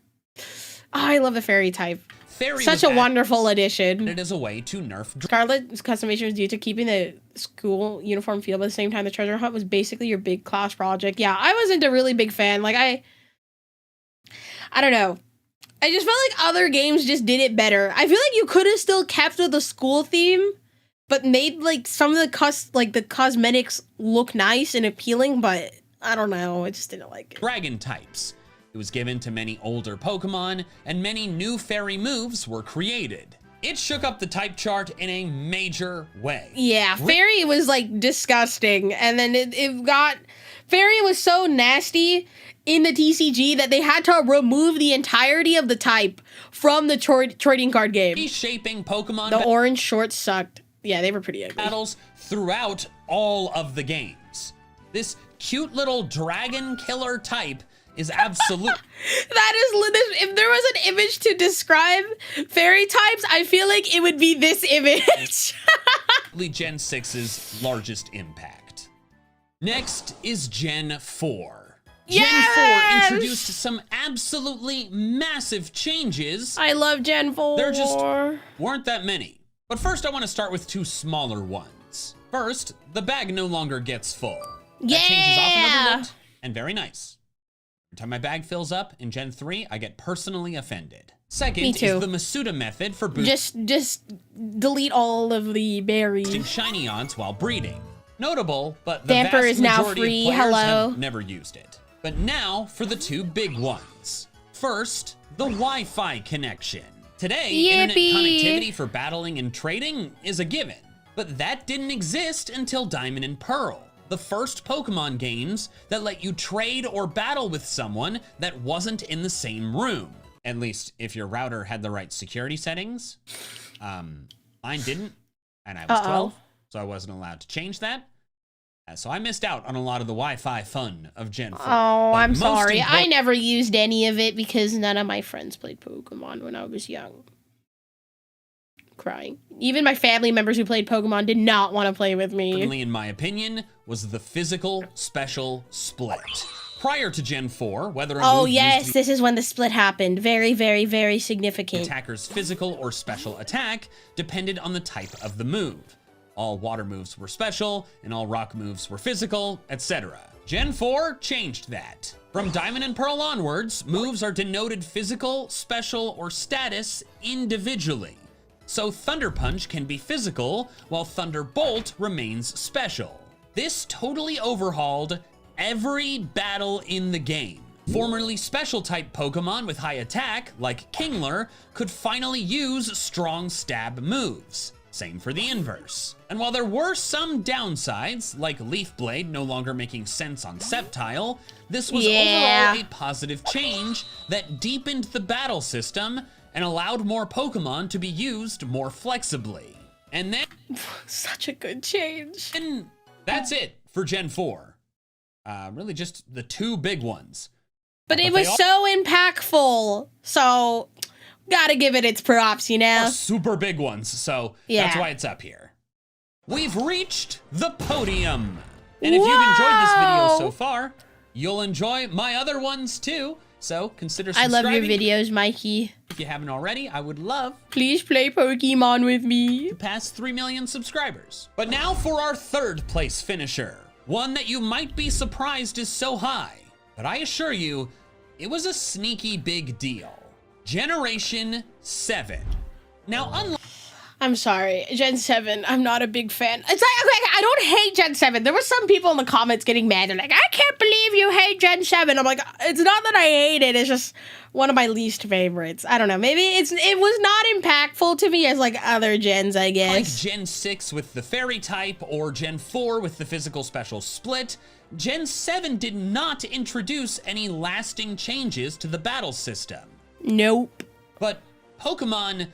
I love the fairy type. Fairy Such was a wonderful addition. added as a way to nerf Scarlet's customization was due to keeping the school uniform feel, but at the same time, the treasure hunt was basically your big class project. Yeah, I wasn't a really big fan. Like, I don't know. I just felt like other games just did it better. I feel like you could have still kept with the school theme, but made like some of the cosmetics look nice and appealing, but I don't know. I just didn't like it. dragon types. It was given to many older Pokemon, and many new fairy moves were created. It shook up the type chart in a major way. Yeah, fairy was like disgusting, and then it got fairy was so nasty in the TCG that they had to remove the entirety of the type from the trading card game. Reshaping Pokemon The orange shorts sucked. Yeah, they were pretty ugly. battles throughout all of the games. This cute little dragon killer type is absolute. If there was an image to describe fairy types, I feel like it would be this image. Gen 6's largest impact. Next is Gen 4. Yes! Gen 4 introduced some absolutely massive changes. I love Gen 4. There just weren't that many. But first I want to start with 2 smaller ones. First, the bag no longer gets full. That change is often overlooked and very nice. Every time my bag fills up in Gen 3, I get personally offended. Second Me too. is the Masuda method for boosting Just delete all of the berries. shiny odds while breeding. Notable, but the Damper vast is now majority free. of players Hello. have never used it. But now for the 2 big ones. First, the Wi-Fi connection. Today, internet Yippee. connectivity for battling and trading is a given, but that didn't exist until Diamond and Pearl, the first Pokemon games that let you trade or battle with someone that wasn't in the same room. At least if your router had the right security settings. Mine didn't, and I was 12, so I wasn't allowed to change that. So I missed out on a lot of the Wi-Fi fun of Gen 4. Oh, But I'm most sorry. I important- never used any of it because none of my friends played Pokemon when I was young. Crying. Even my family members who played Pokemon did not want to play with me. Importantly, in my opinion, was the physical special split. prior to Gen 4, whether a Oh move yes, used to this is when the split happened. Very, very, very significant. attacker's physical or special attack depended on the type of the move. All water moves were special, and all rock moves were physical, etc. Gen 4 changed that. From Diamond and Pearl onwards, moves are denoted physical, special, or status individually. So Thunder Punch can be physical, while Thunderbolt remains special. This totally overhauled every battle in the game. Formerly special type Pokemon with high attack, like Kingler, could finally use strong stab moves. Same for the inverse. And while there were some downsides, like Leaf Blade no longer making sense on Sceptile, this was overall a positive change that deepened the battle system and allowed more Pokemon to be used more flexibly. And then... Such a good change. And that's it for Gen 4. Really just the two big ones. But it was so impactful. So, gotta give it its props, you know? Super big ones, so that's why it's up here. We've reached the podium. And if you've enjoyed this video so far, you'll enjoy my other ones too. So consider subscribing. I love your videos, Mikey. If you haven't already, I would love Please play Pokemon with me. to pass 3 million subscribers. But now for our third place finisher. One that you might be surprised is so high. But I assure you, it was a sneaky big deal. Generation 7. Now, unlike... I'm sorry, Gen 7, I'm not a big fan. It's like, okay, I don't hate Gen 7. There were some people in the comments getting mad. They're like, I can't believe you hate Gen 7. I'm like, it's not that I hate it. It's just one of my least favorites. I don't know. Maybe it was not impactful to me as like other gens, I guess. Like Gen 6 with the fairy type or Gen 4 with the physical special split, Gen 7 did not introduce any lasting changes to the battle system. Nope. But Pokemon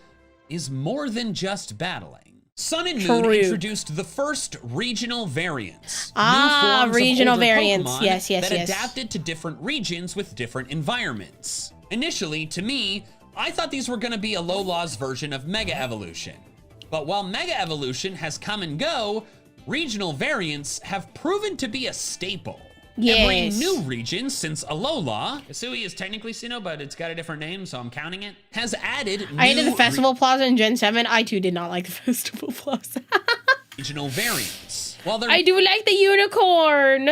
is more than just battling. Sun and Moon introduced the first regional variants. Ah, regional variants. Pokemon Yes. that adapted to different regions with different environments. Initially, to me, I thought these were going to be a low-loss version of Mega Evolution. But while Mega Evolution has come and go, regional variants have proven to be a staple. Every new region since Alola, Hisui is technically Sinnoh, but it's got a different name, so I'm counting it, has added I hated the Festival Plaza in Gen 7. I too did not like the Festival Plaza. regional variants. While I do like the unicorn.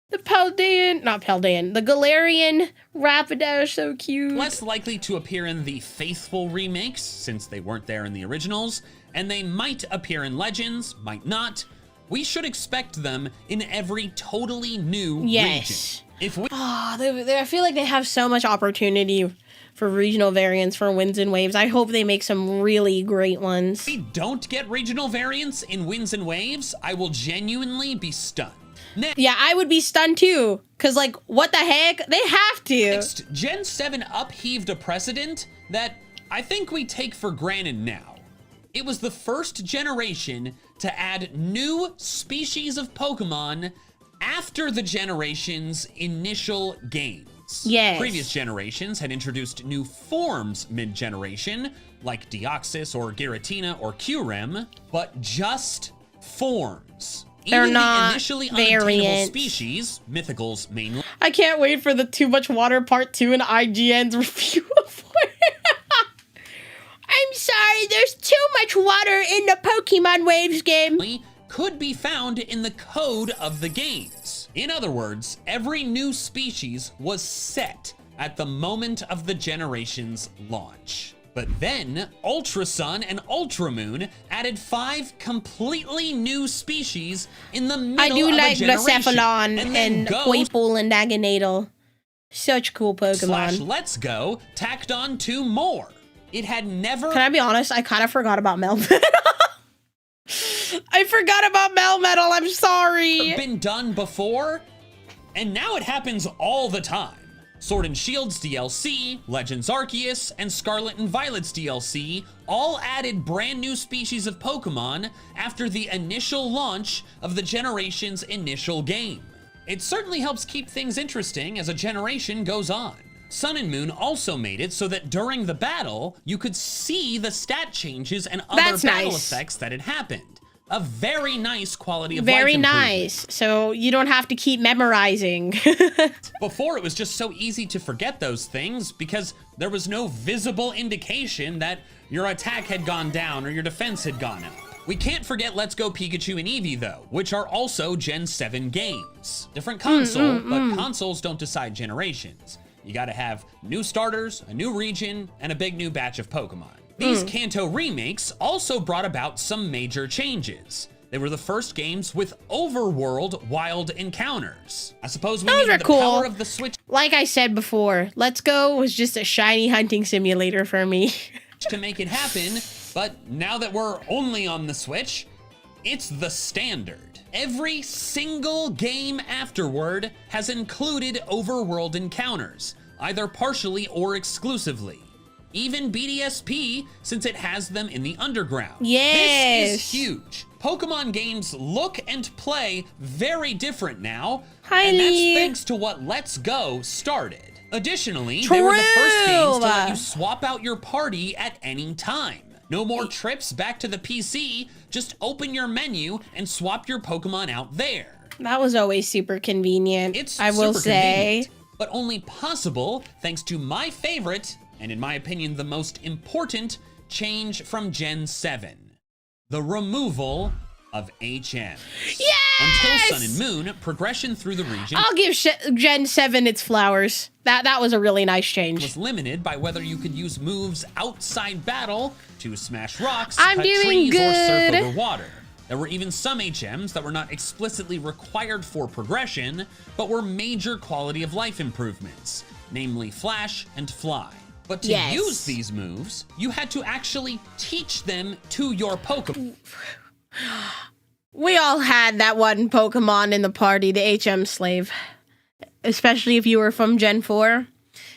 The the Galarian Rapidash, so cute. Less likely to appear in the faithful remakes, since they weren't there in the originals, and they might appear in Legends, might not. We should expect them in every totally new region. If we I feel like they have so much opportunity for regional variants for Winds and Waves. I hope they make some really great ones. If we don't get regional variants in Winds and Waves, I will genuinely be stunned. Yeah, I would be stunned too. Cause like, what the heck? They have to. Next, Gen 7 upheaved a precedent that I think we take for granted now. It was the first generation to add new species of Pokemon after the generation's initial games. Yes. Previous generations had introduced new forms mid-generation, like Deoxys or Giratina or Kyurem, but just forms. They're Even not the initially unobtainable variants. species, Mythicals mainly. I can't wait for the Too Much Water Part 2 and IGN's review of it. I'm sorry, there's too much water in the Pokemon Waves game. Could be found in the code of the games. In other words, every new species was set at the moment of the generation's launch. But then, Ultra Sun and Ultra Moon added 5 completely new species in the middle I do of like a generation. Blacephalon and Quaple and Daganadel. Such cool Pokemon. Let's Go tacked on 2 more. It had never... Can I be honest? I kind of forgot about Melmetal. I forgot about Melmetal. I'm sorry. Been done before, and now it happens all the time. Sword and Shield's DLC, Legends Arceus, and Scarlet and Violet's DLC all added brand new species of Pokemon after the initial launch of the generation's initial game. It certainly helps keep things interesting as a generation goes on. Sun and Moon also made it so that during the battle, you could see the stat changes and other battle effects that had happened. a very nice quality of Very life improvement. nice. So you don't have to keep memorizing. Before, it was just so easy to forget those things because there was no visible indication that your attack had gone down or your defense had gone up. We can't forget Let's Go Pikachu and Eevee though, which are also Gen 7 games. Different console, but consoles don't decide generations. You gotta have new starters, a new region, and a big new batch of Pokemon. These Kanto remakes also brought about some major changes. They were the first games with overworld wild encounters. I suppose we needed the power of the Switch Like I said before, Let's Go was just a shiny hunting simulator for me. to make it happen, but now that we're only on the Switch, it's the standard. Every single game afterward has included overworld encounters, either partially or exclusively. Even BDSP, since it has them in the underground. Yes. This is huge. Pokemon games look and play very different now, and that's thanks to what Let's Go started. Additionally, they were the first games to let you swap out your party at any time. No more trips back to the PC, just open your menu and swap your Pokemon out there. That was always super convenient, I will super say. convenient, but only possible thanks to my favorite, and in my opinion, the most important change from Gen 7. The removal of HM. Yes! Until Sun and Moon, progression through the region I'll give Gen 7 its flowers. That was a really nice change. was limited by whether you could use moves outside battle to smash rocks, I'm cut doing trees, or surf good. over water. There were even some HMs that were not explicitly required for progression, but were major quality of life improvements, namely Flash and Fly. But to Yes. use these moves, you had to actually teach them to your Pokemon. We all had that one Pokemon in the party, the HM slave. Especially if you were from Gen 4.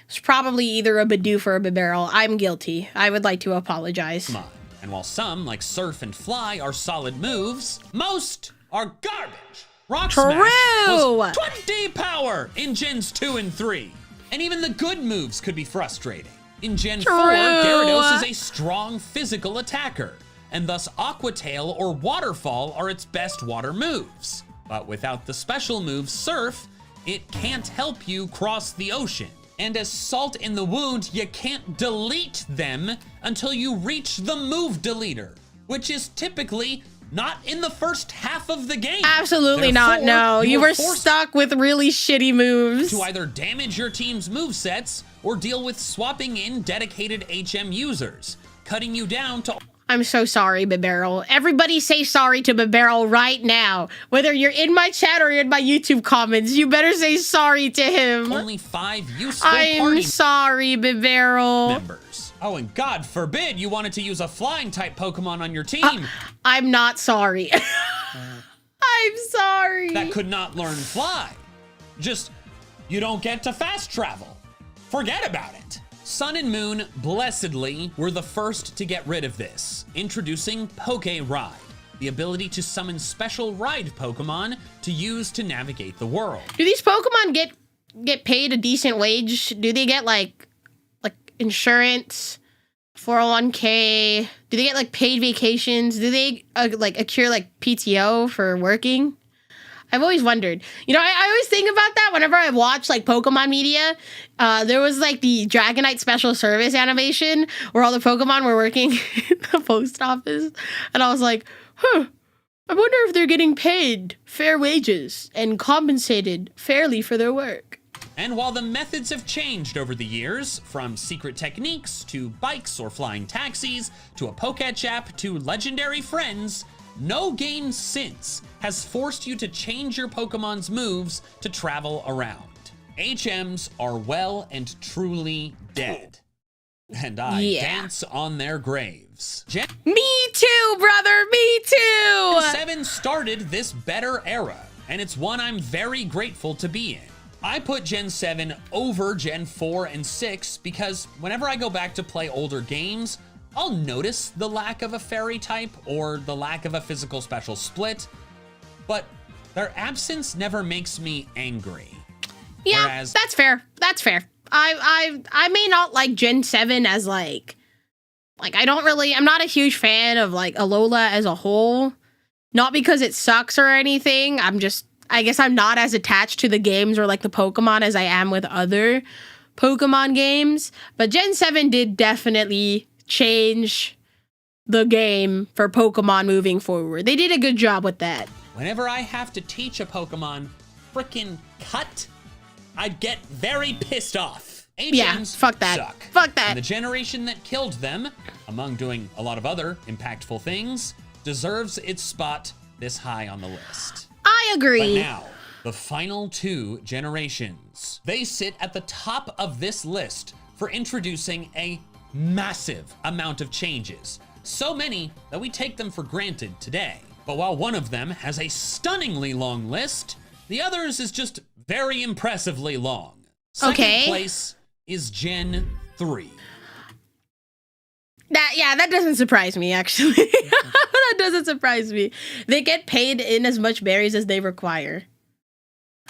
It's probably either a Bidoof or a Bibarel. I'm guilty. I would like to apologize. And while some, like Surf and Fly, are solid moves, most are garbage. Rock Smash was 20 power in Gens 2 and 3. And even the good moves could be frustrating. In Gen 4, Gyarados is a strong physical attacker, and thus Aqua Tail or Waterfall are its best water moves. But without the special move Surf, it can't help you cross the ocean. And as Salt in the Wound, you can't delete them until you reach the move deleter, which is typically not in the first half of the game. Absolutely not, no. You were stuck with really shitty moves. To either damage your team's movesets or deal with swapping in dedicated HM users, cutting you down to... I'm so sorry, Bibarel. Everybody say sorry to Bibarel right now. Whether you're in my chat or in my YouTube comments, you better say sorry to him. Only 5 useful I'm sorry, Bibarel. members. Oh, and God forbid you wanted to use a flying type Pokemon on your team. I'm not sorry. I'm sorry. That could not learn Fly. Just, you don't get to fast travel. Forget about it. Sun and Moon, blessedly, were the first to get rid of this, introducing Poke Ride, the ability to summon special ride Pokemon to use to navigate the world. Do these Pokemon get paid a decent wage? Do they get like insurance, 401k? Do they get like paid vacations? Do they like accrue like PTO for working? I've always wondered. You know, I always think about that whenever I watch like Pokemon media. There was like the Dragonite Special Service animation where all the Pokemon were working in the post office. And I was like, I wonder if they're getting paid fair wages and compensated fairly for their work. And while the methods have changed over the years, from secret techniques to bikes or flying taxis to a Poketch app to legendary friends, no game since has forced you to change your Pokemon's moves to travel around. HMs are well and truly dead. And I dance on their graves. Me too, brother, me too! Gen 7 started this better era, and it's one I'm very grateful to be in. I put Gen 7 over Gen 4 and 6 because whenever I go back to play older games, I'll notice the lack of a fairy type or the lack of a physical special split, but their absence never makes me angry. Yeah, Whereas, that's fair. That's fair. I may not like Gen 7 as like I'm not a huge fan of like Alola as a whole. Not because it sucks or anything. I guess I'm not as attached to the games or like the Pokemon as I am with other Pokemon games. But Gen 7 did definitely change the game for Pokemon moving forward. They did a good job with that. Whenever I have to teach a Pokemon frickin' cut, I'd get very pissed off. Yeah, fuck that. Suck. Fuck that. And the generation that killed them, among doing a lot of other impactful things, deserves its spot this high on the list. I agree. But now, the final 2 generations. They sit at the top of this list for introducing a massive amount of changes. So many that we take them for granted today. But while one of them has a stunningly long list, the others is just very impressively long. Second place is Gen 3. That doesn't surprise me, actually. That doesn't surprise me. They get paid in as much berries as they require.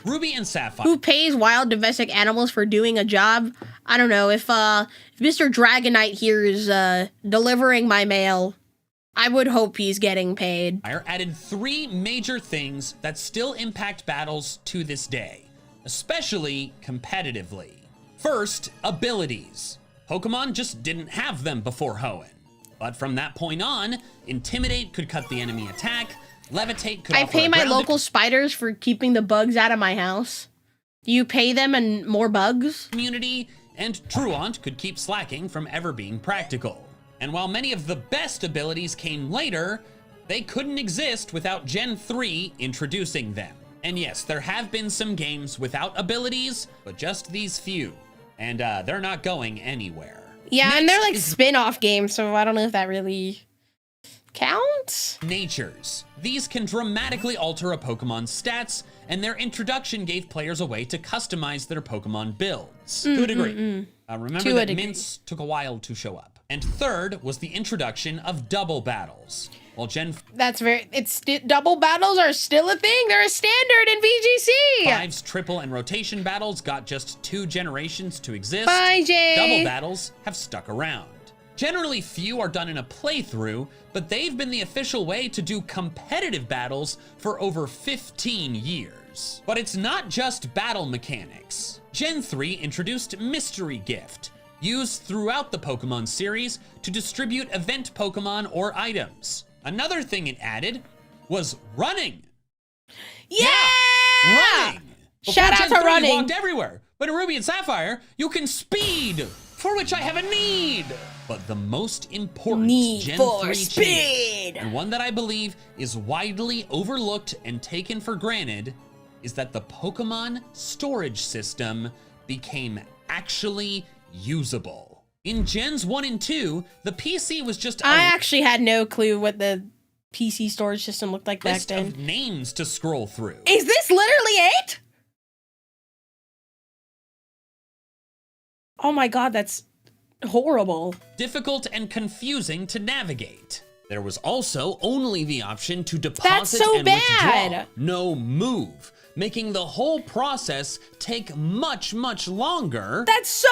Ruby and Sapphire. Who pays wild domestic animals for doing a job? I don't know. If Mr. Dragonite here is delivering my mail, I would hope he's getting paid. I added 3 major things that still impact battles to this day, especially competitively. First, abilities. Pokemon just didn't have them before Hoenn. But from that point on, Intimidate could cut the enemy attack, Levitate could I pay my local spiders for keeping the bugs out of my house. Do you pay them and more bugs? Community, and Truant could keep slacking from ever being practical. And while many of the best abilities came later, they couldn't exist without Gen 3 introducing them. And yes, there have been some games without abilities, but just these few. And they're not going anywhere. Yeah, Next and they're like spin-off games, so I don't know if that really counts. Natures. These can dramatically alter a Pokemon's stats, and their introduction gave players a way to customize their Pokemon builds. To a degree. Remember that Mints took a while to show up. And third was the introduction of double battles. While double battles are still a thing. They're a standard in VGC. 5's triple and rotation battles got just 2 generations to exist. Bye, Jay. Double battles have stuck around. Generally, few are done in a playthrough, but they've been the official way to do competitive battles for over 15 years. But it's not just battle mechanics. Gen 3 introduced Mystery Gift, used throughout the Pokemon series to distribute event Pokemon or items. Another thing it added was running. Yeah! Running! Shout out to running. You walked everywhere, but in Ruby and Sapphire, you can speed, for which I have a need. But the most important Gen 3 change, and one that I believe is widely overlooked and taken for granted, is that the Pokemon storage system became actually usable. In Gens 1 and 2, the PC was just I actually had no clue what the PC storage system looked like back then. List of names to scroll through. Is this literally 8? Oh my god, that's horrible. Difficult and confusing to navigate. There was also only the option to deposit and withdraw, no move, making the whole process take much, much longer. That's so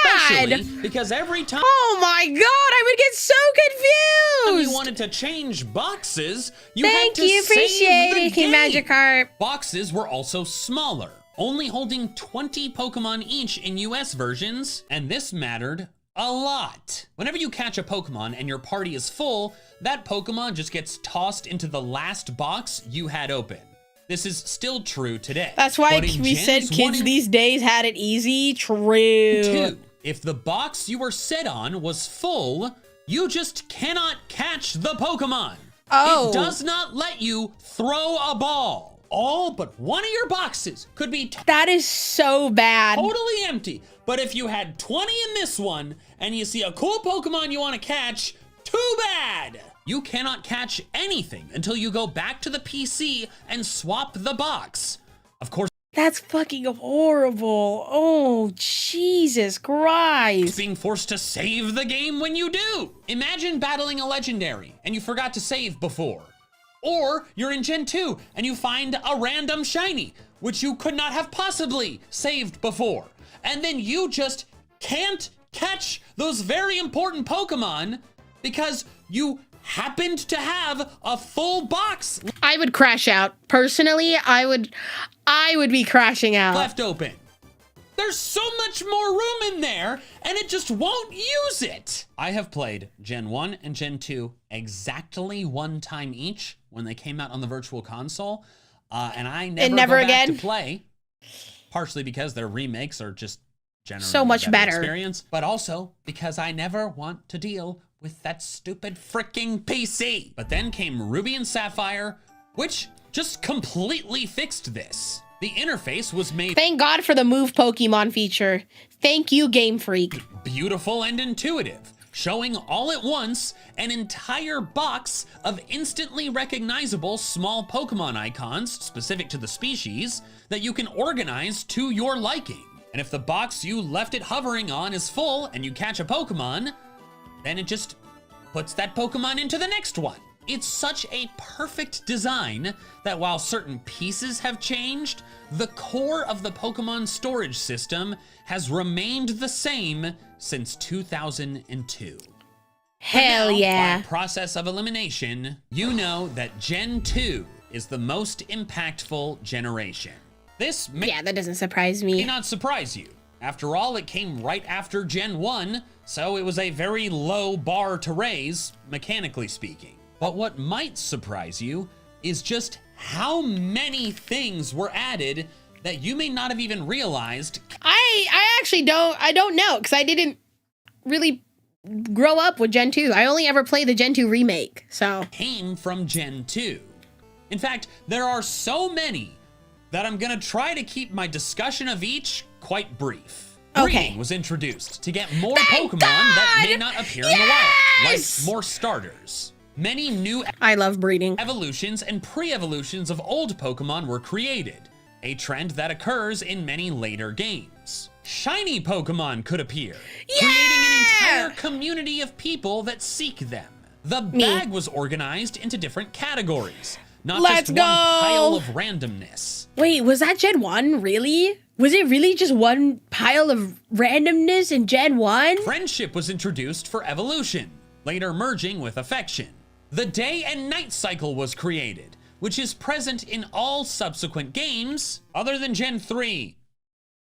bad! Especially because every time oh my god, I would get so confused! you wanted to change boxes, you Thank had to you, save appreciate the it, game. Magikarp. Boxes were also smaller, only holding 20 Pokemon each in US versions, and this mattered a lot. Whenever you catch a Pokemon and your party is full, that Pokemon just gets tossed into the last box you had open. This is still true today. That's why we said kids these days had it easy. True. 2. If the box you were set on was full, you just cannot catch the Pokemon. Oh. It does not let you throw a ball. All but one of your boxes could be that is so bad. Totally empty. But if you had 20 in this one and you see a cool Pokemon you want to catch, too bad. You cannot catch anything until you go back to the PC and swap the box. Of course, that's fucking horrible. Oh, Jesus Christ. Being forced to save the game when you do. Imagine battling a legendary and you forgot to save before. Or you're in Gen 2 and you find a random shiny, which you could not have possibly saved before. And then you just can't catch those very important Pokemon because you happened to have a full box I would crash out. Personally, I would be crashing out. left open. There's so much more room in there, and it just won't use it. I have played Gen 1 and Gen 2 exactly one time each when they came out on the Virtual Console, and I never go back to play, partially because their remakes are just generally so much better experience, but also because I never want to deal with that stupid freaking PC. But then came Ruby and Sapphire, which just completely fixed this. The interface was made Thank God for the Move Pokemon feature. Thank you, Game Freak. beautiful and intuitive, showing all at once an entire box of instantly recognizable small Pokemon icons specific to the species that you can organize to your liking. And if the box you left it hovering on is full and you catch a Pokemon, then it just puts that Pokemon into the next one. It's such a perfect design that while certain pieces have changed, the core of the Pokemon storage system has remained the same since 2002. Hell yeah. By process of elimination, you know that Gen 2 is the most impactful generation. This may that doesn't surprise me. not surprise you. After all, it came right after Gen 1, so it was a very low bar to raise, mechanically speaking. But what might surprise you is just how many things were added that you may not have even realized. I actually don't know, because I didn't really grow up with Gen 2. I only ever played the Gen 2 remake, so. Came from Gen 2. In fact, there are so many that I'm gonna try to keep my discussion of each quite brief. Breeding was introduced to get more Pokemon that may not appear in the wild, like more starters. Many new I love breeding. Evolutions and pre-evolutions of old Pokemon were created, a trend that occurs in many later games. Shiny Pokemon could appear, creating an entire community of people that seek them. The bag was organized into different categories, not just one pile of randomness. Wait, was that Gen 1, really? Was it really just one pile of randomness in Gen 1? Friendship was introduced for evolution, later merging with affection. The day and night cycle was created, which is present in all subsequent games, other than Gen 3.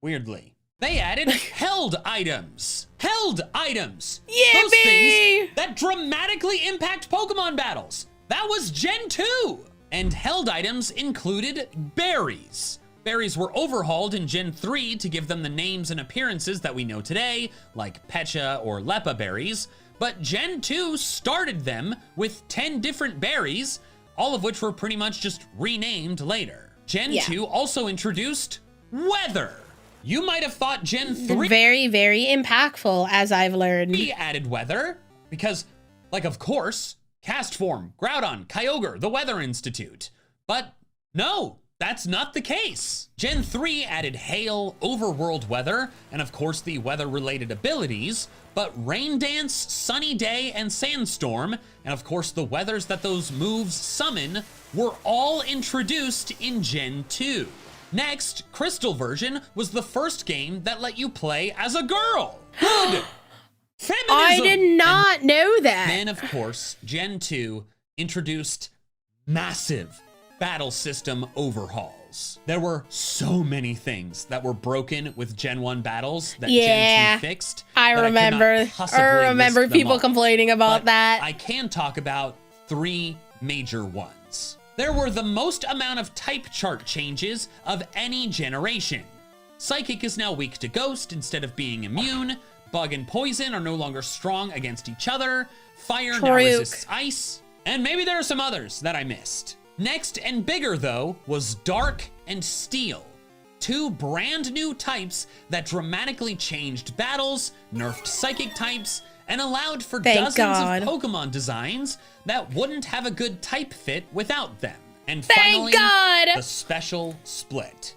Weirdly. They added held items. Held items! Yeah, those things that dramatically impact Pokemon battles. That was Gen 2! And held items included berries. Berries were overhauled in Gen 3 to give them the names and appearances that we know today, like Pecha or Lepa berries, but Gen 2 started them with 10 different berries, all of which were pretty much just renamed later. Gen 2 also introduced weather. You might have thought Gen 3 very, very impactful, as I've learned. added weather, because, like, of course, Castform, Groudon, Kyogre, the Weather Institute. But no, that's not the case. Gen 3 added hail, overworld weather, and of course the weather-related abilities, but Rain Dance, Sunny Day, and Sandstorm, and of course the weathers that those moves summon, were all introduced in Gen 2. Next, Crystal version was the first game that let you play as a girl. Good! Feminism! I did not know that. Then, of course, Gen 2 introduced massive battle system overhauls. There were so many things that were broken with Gen 1 battles that Gen 2 fixed. I remember people complaining about that. I can talk about 3 major ones. There were the most amount of type chart changes of any generation. Psychic is now weak to Ghost instead of being immune. Bug and Poison are no longer strong against each other. Fire now resists Ice. And maybe there are some others that I missed. Next and bigger though was Dark and Steel. 2 brand new types that dramatically changed battles, nerfed psychic types, and allowed for dozens of Pokemon designs that wouldn't have a good type fit without them. And finally, the Special Split.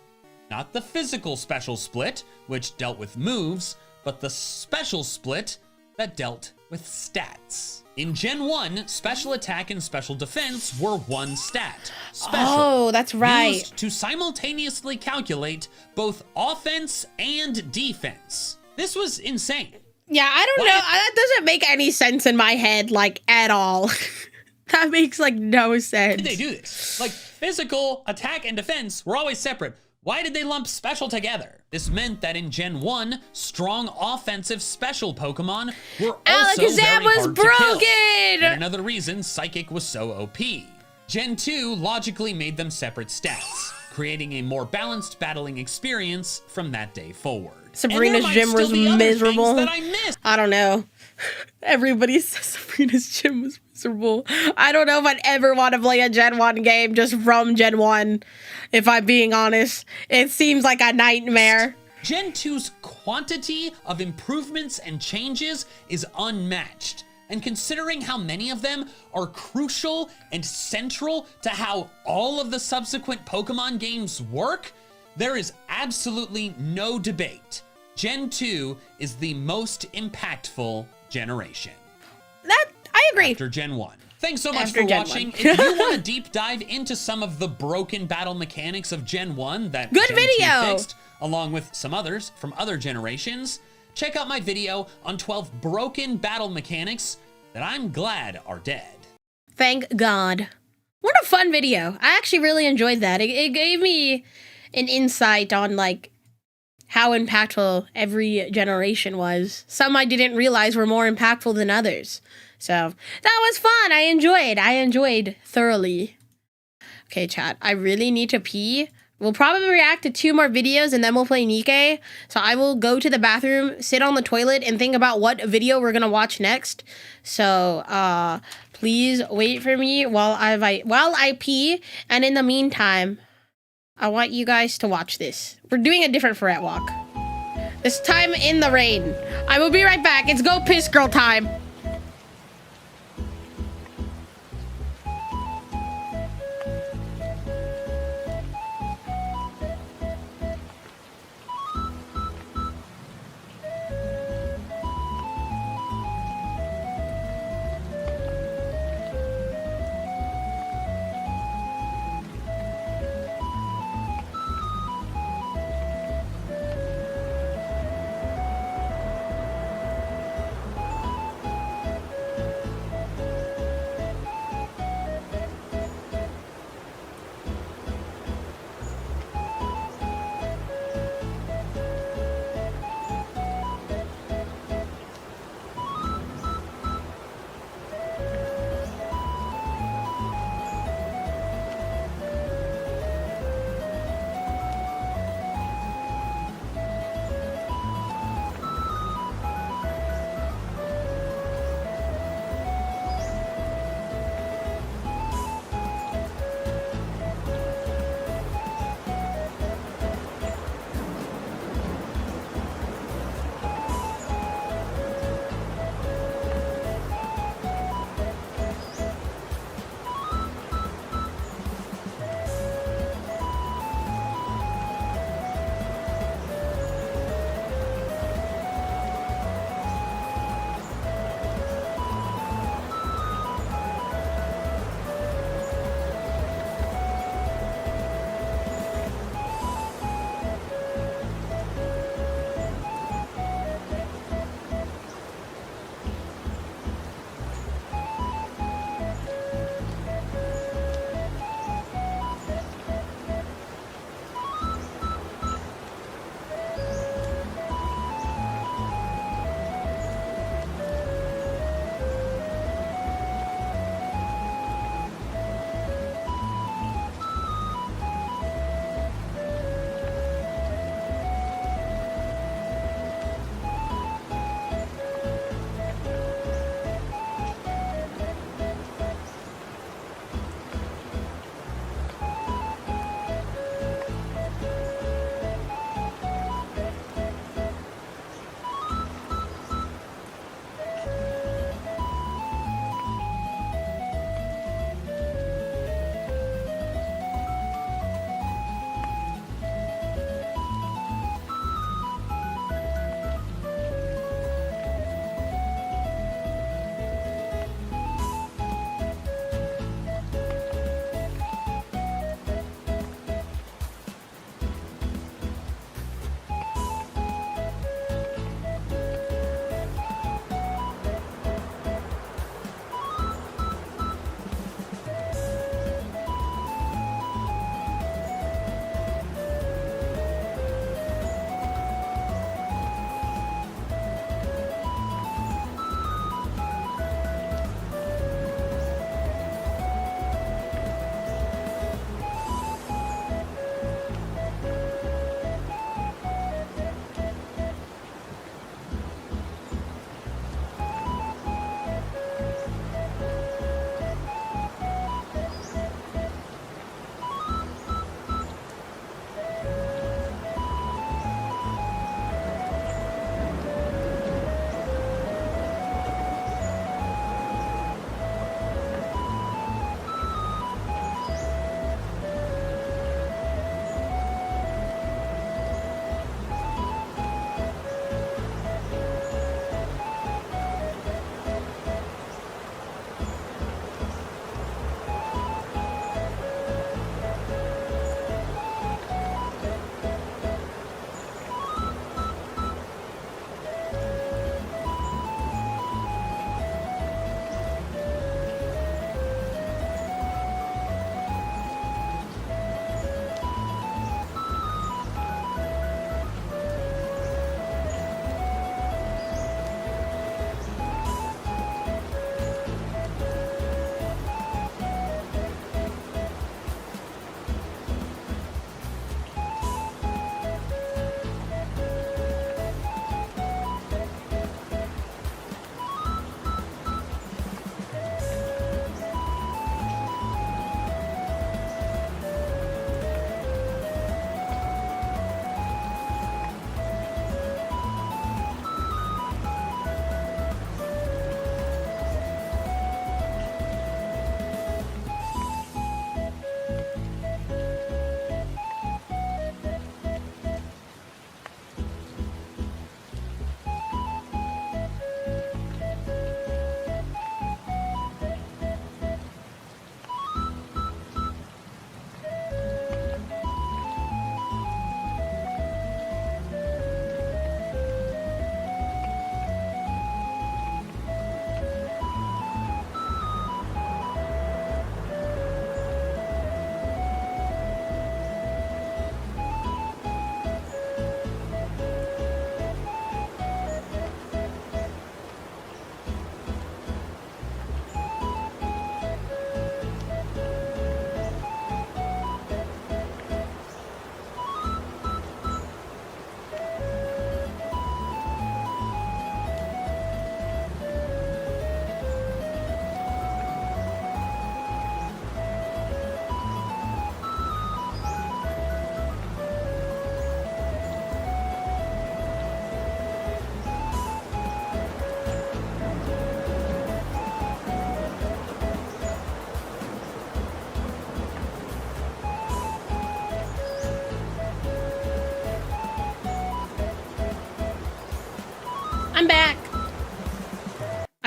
Not the physical Special Split, which dealt with moves, but the Special Split that dealt with stats. In Gen 1, Special Attack and Special Defense were one stat. Special, that's right. Used to simultaneously calculate both offense and defense. This was insane. Yeah, I don't know. That doesn't make any sense in my head, like, at all. That makes, like, no sense. Why did they do this? Like, physical, attack, and defense were always separate. Why did they lump special together? This meant that in Gen 1, strong offensive special Pokemon were also Alakazam very was hard to kill. broken! And another reason Psychic was so OP. Gen 2 logically made them separate stats, creating a more balanced battling experience from that day forward. Sabrina's gym was miserable. I don't know. Everybody says Sabrina's gym was miserable. I don't know if I'd ever want to play a Gen 1 game just from Gen 1, if I'm being honest. It seems like a nightmare. Gen 2's quantity of improvements and changes is unmatched. And considering how many of them are crucial and central to how all of the subsequent Pokemon games work, there is absolutely no debate. Gen 2 is the most impactful generation. That, I agree. After Gen 1. Thanks so much After for Gen watching. 1. If you want to deep dive into some of the broken battle mechanics of Gen 1 that Good Gen video. 2 fixed, along with some others from other generations, check out my video on 12 broken battle mechanics that I'm glad are dead. Thank God. What a fun video. I actually really enjoyed that. It gave me an insight on, like, how impactful every generation was. Some I didn't realize were more impactful than others. So, that was fun. I enjoyed thoroughly. Okay, chat. I really need to pee. We'll probably react to 2 more videos and then we'll play Nikke. So I will go to the bathroom, sit on the toilet, and think about what video we're gonna watch next. So, please wait for me while I pee. And in the meantime, I want you guys to watch this. We're doing a different Ferret walk. This time in the rain. I will be right back. It's go piss girl time.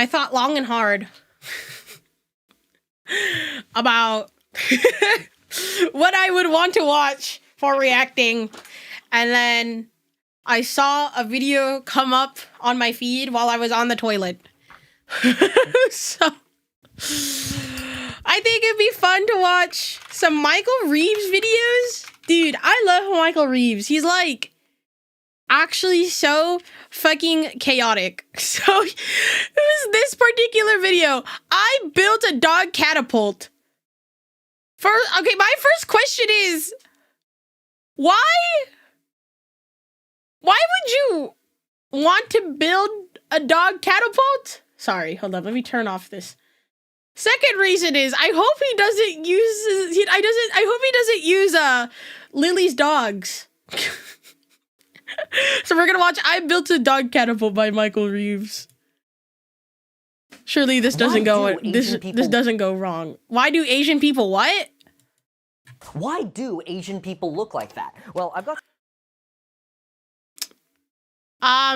thought long and hard about what I would want to watch for reacting. And then I saw a video come up on my feed while I was on the toilet. So I think it'd be fun to watch some Michael Reeves videos. Dude, I love Michael Reeves. He's like actually so fucking chaotic. So it was this particular video. I built a dog catapult. Okay, my first question is, why would you want to build a dog catapult? Sorry, hold on, let me turn off this. Second reason is, I hope he doesn't use, I hope he doesn't use Lily's dogs. So we're gonna watch I Built a Dog Catapult by Michael Reeves. Surely this doesn't this doesn't go wrong. Why do Asian people what? Why do Asian people look like that? Well, I've got... I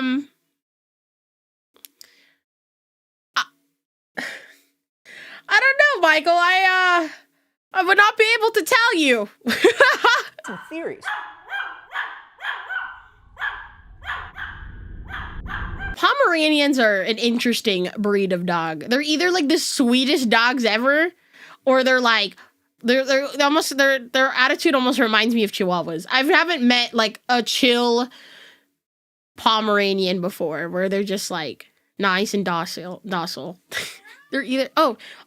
don't know, Michael. I would not be able to tell you. some theories. Pomeranians are an interesting breed of dog. They're either like the sweetest dogs ever, or they're like their attitude almost reminds me of Chihuahuas. I haven't met like a chill Pomeranian before where they're just like nice and docile. They're either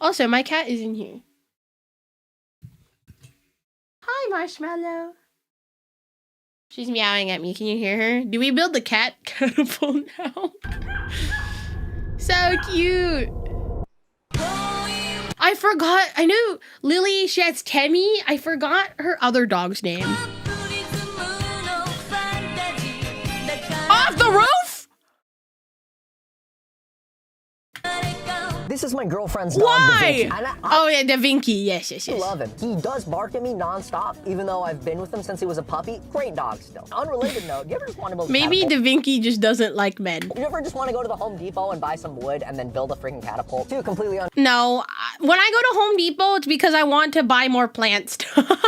also my cat is in here. Hi, Marshmallow. She's meowing at me. Can you hear her? Do we build the cat catapult now? So cute. I forgot. I knew Lily, she has Temmie. I forgot her other dog's name. Off the roof? This is my girlfriend's dog. Why? Oh yeah, Da Vinci. Yes. I love him. He does bark at me nonstop, even though I've been with him since he was a puppy. Great dog still. Unrelated note, you ever just want to build a Maybe catapult? Da Vinci just doesn't like men. You ever just want to go to the Home Depot and buy some wood and then build a freaking catapult? Completely No, when I go to Home Depot, it's because I want to buy more plants.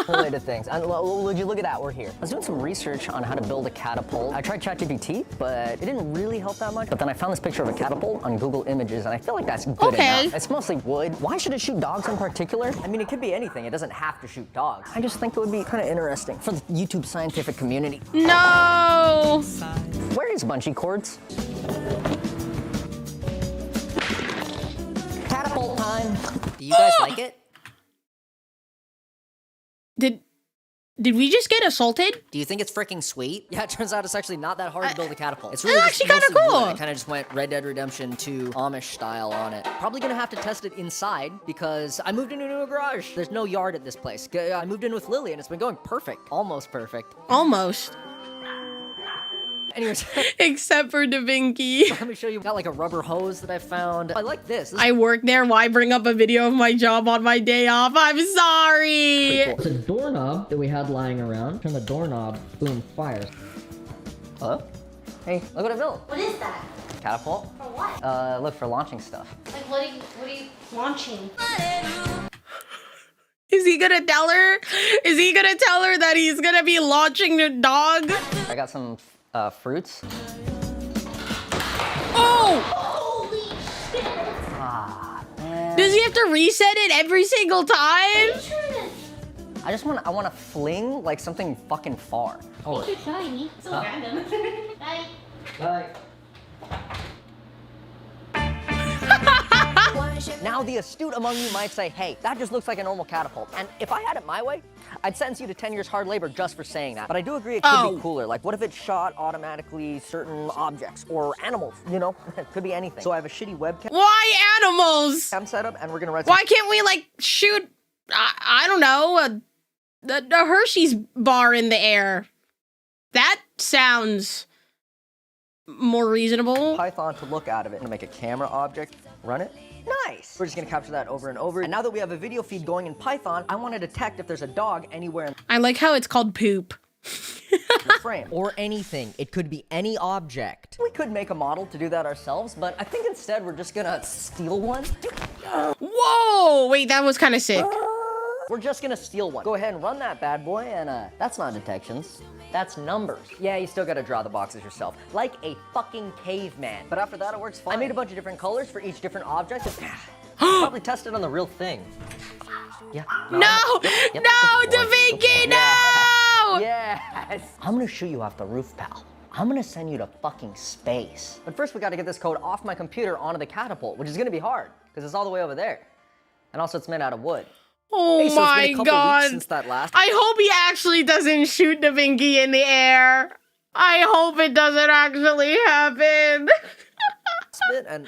unrelated things. And would you look at that? We're here. I was doing some research on how to build a catapult. I tried ChatGPT, but it didn't really help that much. But then I found this picture of a catapult on Google Images, and I feel like that's good enough. It's mostly wood. Why should it shoot dogs in particular? I mean, it could be anything. It doesn't have to shoot dogs. I just think it would be kind of interesting for the YouTube scientific community. No! Where is bungee cords? Catapult time. Do you guys like it? Did we just get assaulted? Do you think it's freaking sweet? Yeah, it turns out it's actually not that hard to build a catapult. It's really actually kind of cool. I kind of just went Red Dead Redemption 2 Amish style on it. Probably gonna have to test it inside because I moved into a new garage. There's no yard at this place. I moved in with Lily and it's been going perfect. Almost perfect. Almost. Anyways. Except for Da Vinci. Let me show you. Got like a rubber hose that I found. I like this. I work there. Why bring up a video of my job on my day off? I'm sorry. Cool. It's a doorknob that we had lying around. Turn the doorknob, boom, fires. Hello? Hey, look what I built. What is that? Catapult. For what? Look, for launching stuff. Like, what are you launching? Is he gonna tell her? Is he gonna tell her that he's gonna be launching the dog? I got some fruits. Oh! Holy shit! Ah, man. Does he have to reset it every single time? I want to fling like something fucking far. Oh. It's too shiny. So random. Bye. Bye. Now the astute among you might say, hey, that just looks like a normal catapult. And if I had it my way, I'd sentence you to 10 years hard labor just for saying that. But I do agree it could be cooler. Like, what if it shot automatically certain objects or animals, you know? It could be anything. So I have a shitty webcam. Why animals? Setup, and we're gonna write. Why can't we like shoot? I don't know, a Hershey's bar in the air? That sounds more reasonable. Python to look out of it and make a camera object. Run it. Nice! We're just gonna capture that over and over. And now that we have a video feed going in Python, I want to detect if there's a dog anywhere. I like how it's called poop. the frame or anything. It could be any object. We could make a model to do that ourselves, but I think instead we're just gonna steal one. Whoa! Wait, that was kind of sick. We're just gonna steal one. Go ahead and run that bad boy, and that's not detections. That's numbers. Yeah, you still gotta draw the boxes yourself, like a fucking caveman. But after that, it works fine. I made a bunch of different colors for each different object. Probably tested on the real thing. Yeah. No! Yep. No, DaVinci, no! Yes! I'm gonna shoot you off the roof, pal. I'm gonna send you to fucking space. But first, we gotta get this code off my computer onto the catapult, which is gonna be hard, because it's all the way over there. And also, it's made out of wood. Oh hey, so my it's been a couple god. weeks since that last. I hope he actually doesn't shoot DaVinci in the air. I hope it doesn't actually happen. And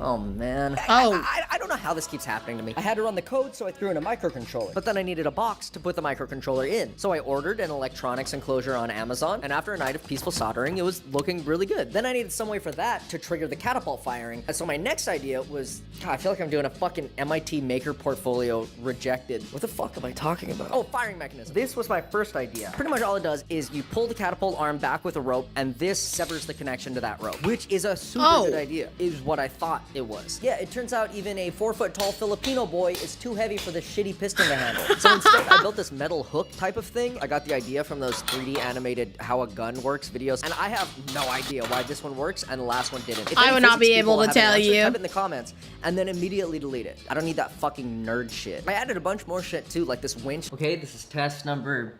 oh man. Oh. I don't know how this keeps happening to me. I had to run the code, so I threw in a microcontroller. But then I needed a box to put the microcontroller in. So I ordered an electronics enclosure on Amazon, and after a night of peaceful soldering, it was looking really good. Then I needed some way for that to trigger the catapult firing. And so my next idea was, God, I feel like I'm doing a fucking MIT maker portfolio rejected. What the fuck am I talking about? Oh, firing mechanism. This was my first idea. Pretty much all it does is you pull the catapult arm back with a rope, and this severs the connection to that rope, which is a super good idea, is what I thought it was. Yeah, it turns out even a 4-foot-tall Filipino boy is too heavy for this shitty piston to handle. So instead, I built this metal hook type of thing. I got the idea from those 3D animated how a gun works videos, and I have no idea why this one works and the last one didn't. If I would not be able to tell you. Type it in the comments and then immediately delete it. I don't need that fucking nerd shit. I added a bunch more shit too, like this winch. Okay, this is test number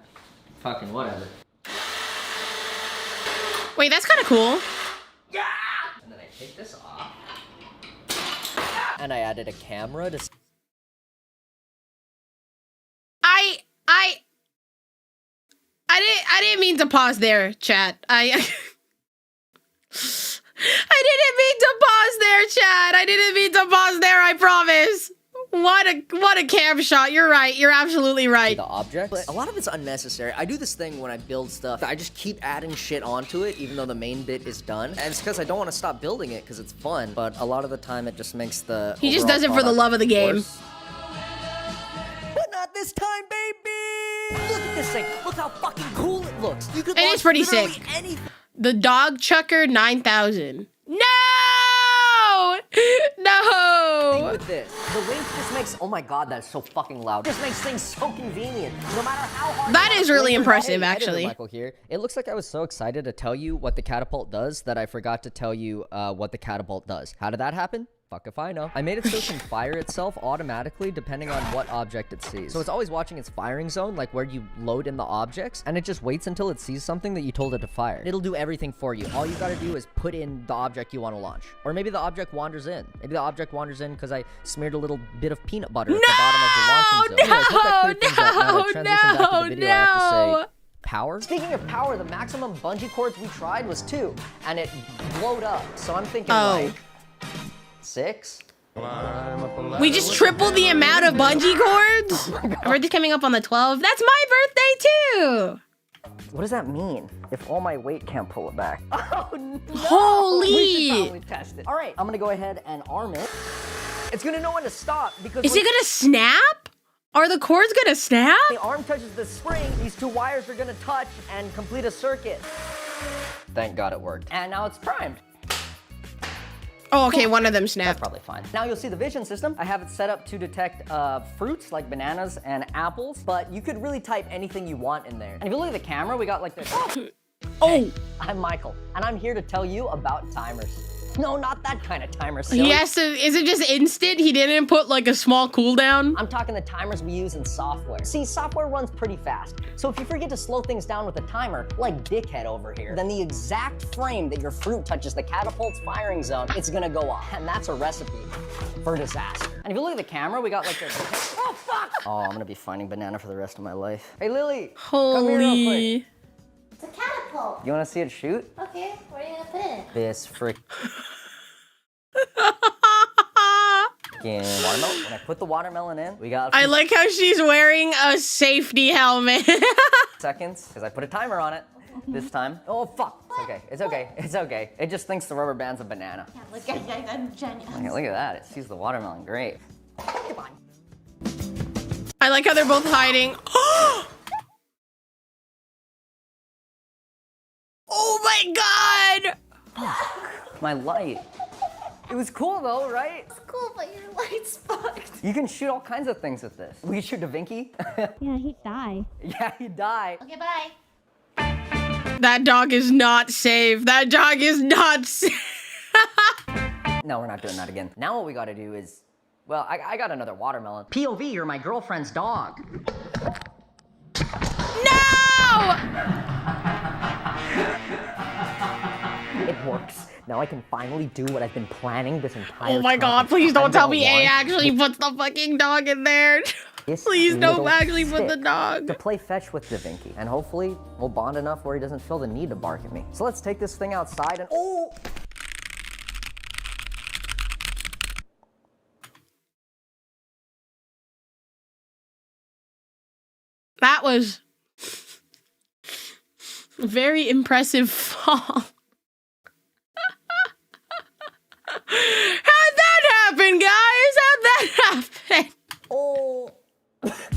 fucking whatever. Wait, that's kind of cool. Yeah! And then I take this off. And I added a camera to... I didn't mean to pause there, chat. I didn't mean to pause there, chat. I didn't mean to pause there, I promise. What a cam shot. You're right. You're absolutely right. The object. But a lot of it's unnecessary. I do this thing when I build stuff. I just keep adding shit onto it, even though the main bit is done. And it's because I don't want to stop building it because it's fun. But a lot of the time, it just makes the He just does it for the love of the game. Worse. But not this time, baby! Look at this thing. Look how fucking cool it looks. You could It is pretty sick. Anything. The Dog Chucker 9000. No! No! With this, the link just makes, oh my god, that's so fucking loud. Just makes things so convenient. No matter how hard. That is really impressive, Hey, actually. Michael here. It looks like I was so excited to tell you what the catapult does that I forgot to tell you what the catapult does. How did that happen? Fuck if I know. I made it so it can fire itself automatically depending on what object it sees. So it's always watching its firing zone, like where you load in the objects, and it just waits until it sees something that you told it to fire. It'll do everything for you. All you gotta do is put in the object you want to launch. Or maybe the object wanders in. Maybe the object wanders in because I smeared a little bit of peanut butter at the bottom of the launching zone. Anyways, let that clear things up. Now to transition back to the video, I have to say, power? Speaking of power, the maximum bungee cords we tried was 2, and it blowed up. So I'm thinking like 6? We just tripled the amount of bungee cords? Our birthday's coming up on the 12th. That's my birthday too! What does that mean? If all my weight can't pull it back. Oh no! Holy! We should probably test it. All right, I'm gonna go ahead and arm it. It's gonna know when to stop because— Is it gonna snap? Are the cords gonna snap? The arm touches the spring, these 2 wires are gonna touch and complete a circuit. Thank God it worked. And now it's primed. Oh, okay, one of them That's snapped. probably fine. Now you'll see the vision system. I have it set up to detect fruits like bananas and apples, but you could really type anything you want in there. And if you look at the camera, we got like this. Oh! Hey, I'm Michael, and I'm here to tell you about timers. No, not that kind of timer, silly. Yes, is it just instant? He didn't put like a small cooldown? I'm talking the timers we use in software. See, software runs pretty fast. So if you forget to slow things down with a timer, like Dickhead over here, then the exact frame that your fruit touches the catapult's firing zone, it's gonna go off. And that's a recipe for disaster. And if you look at the camera, we got like this. Oh, fuck! Oh, I'm gonna be finding banana for the rest of my life. Hey, Lily. Come here real quick. It's a catapult. You wanna see it shoot? Okay, where are you gonna put it? This frick. Watermelon. When I put the watermelon in, we got— I like how she's wearing a safety helmet. seconds, because I put a timer on it this time. Oh, fuck. It's okay. It's okay. It's okay. It just thinks the rubber band's a banana. Yeah, look at that, Jenny. Look at that. It sees the watermelon. Great. Come on. I like how they're both hiding. Oh my god! My light. It was cool though, right? It's cool, but your light's fucked. You can shoot all kinds of things with this. We can shoot Da Vinci. Yeah, he'd die. Yeah, he'd die. Okay, bye. That dog is not safe. That dog is not safe. No, we're not doing that again. Now what we gotta do is, well, I got another watermelon. POV, you're my girlfriend's dog. No! It works. Now I can finally do what I've been planning this entire time. Oh my god, please don't I'm tell gonna me A launch actually puts the fucking dog in there. this Please don't little actually put the stick dog. to play fetch with Da Vinci, and hopefully we'll bond enough where he doesn't feel the need to bark at me. So let's take this thing outside and oh! That was a very impressive fall. How'd that happen, guys? How'd that happen? Oh!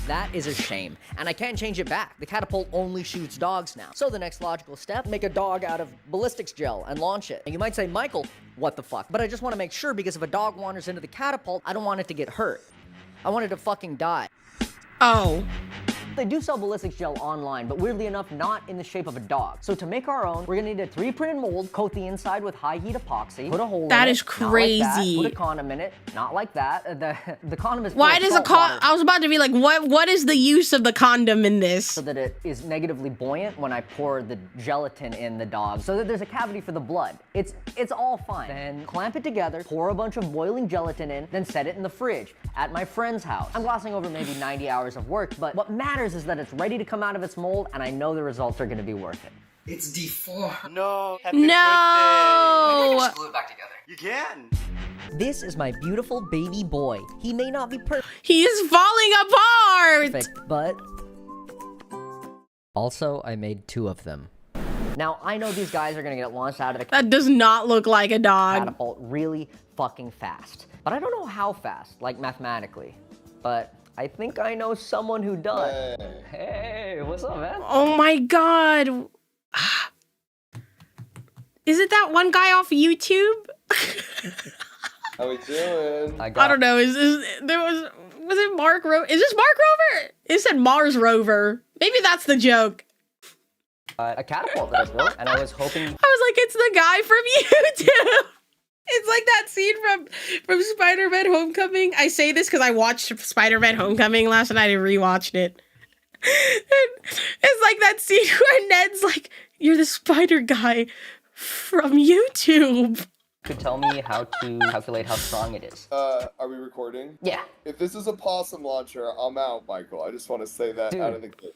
That is a shame, and I can't change it back. The catapult only shoots dogs now. So the next logical step, make a dog out of ballistics gel and launch it. And you might say, Michael, what the fuck? But I just want to make sure, because if a dog wanders into the catapult, I don't want it to get hurt. I want it to fucking die. Oh. They do sell ballistics gel online, but weirdly enough, not in the shape of a dog. So to make our own, we're gonna need a 3D printed mold, coat the inside with high heat epoxy, put a hole in it. That is crazy. crazy. Put a condom in it, not like that. The condom is. Why does a condom? I was about to be like, what is the use of the condom in this? So that it is negatively buoyant when I pour the gelatin in the dog, so that there's a cavity for the blood. It's all fine. Then clamp it together, pour a bunch of boiling gelatin in, then set it in the fridge at my friend's house. I'm glossing over maybe 90 hours of work, but what matters is that it's ready to come out of its mold, and I know the results are gonna be worth it. It's deformed. No. No! Just glue it back together. You can. This is my beautiful baby boy. He may not be He is falling apart! perfect, but also I made 2 of them. Now, I know these guys are gonna get launched out of the That does not look like a dog. catapult really fucking fast. But I don't know how fast, like mathematically. But I think I know someone who does. Hey, what's up, man? Oh my god. Is it that one guy off YouTube? How we doing? I don't know. Was it Mark Rover? Is this Mark Rover? It said Mars Rover. Maybe that's the joke. A catapult that I built, and I was hoping. I was like, it's the guy from YouTube. It's like that scene from Spider-Man Homecoming. I say this because I watched Spider-Man Homecoming last night and rewatched it. And it's like that scene where Ned's like, you're the spider guy from YouTube. Could tell me how to calculate how strong it is. Are we recording? Yeah. If this is a possum launcher, I'm out, Michael. I just want to say that out of the gate.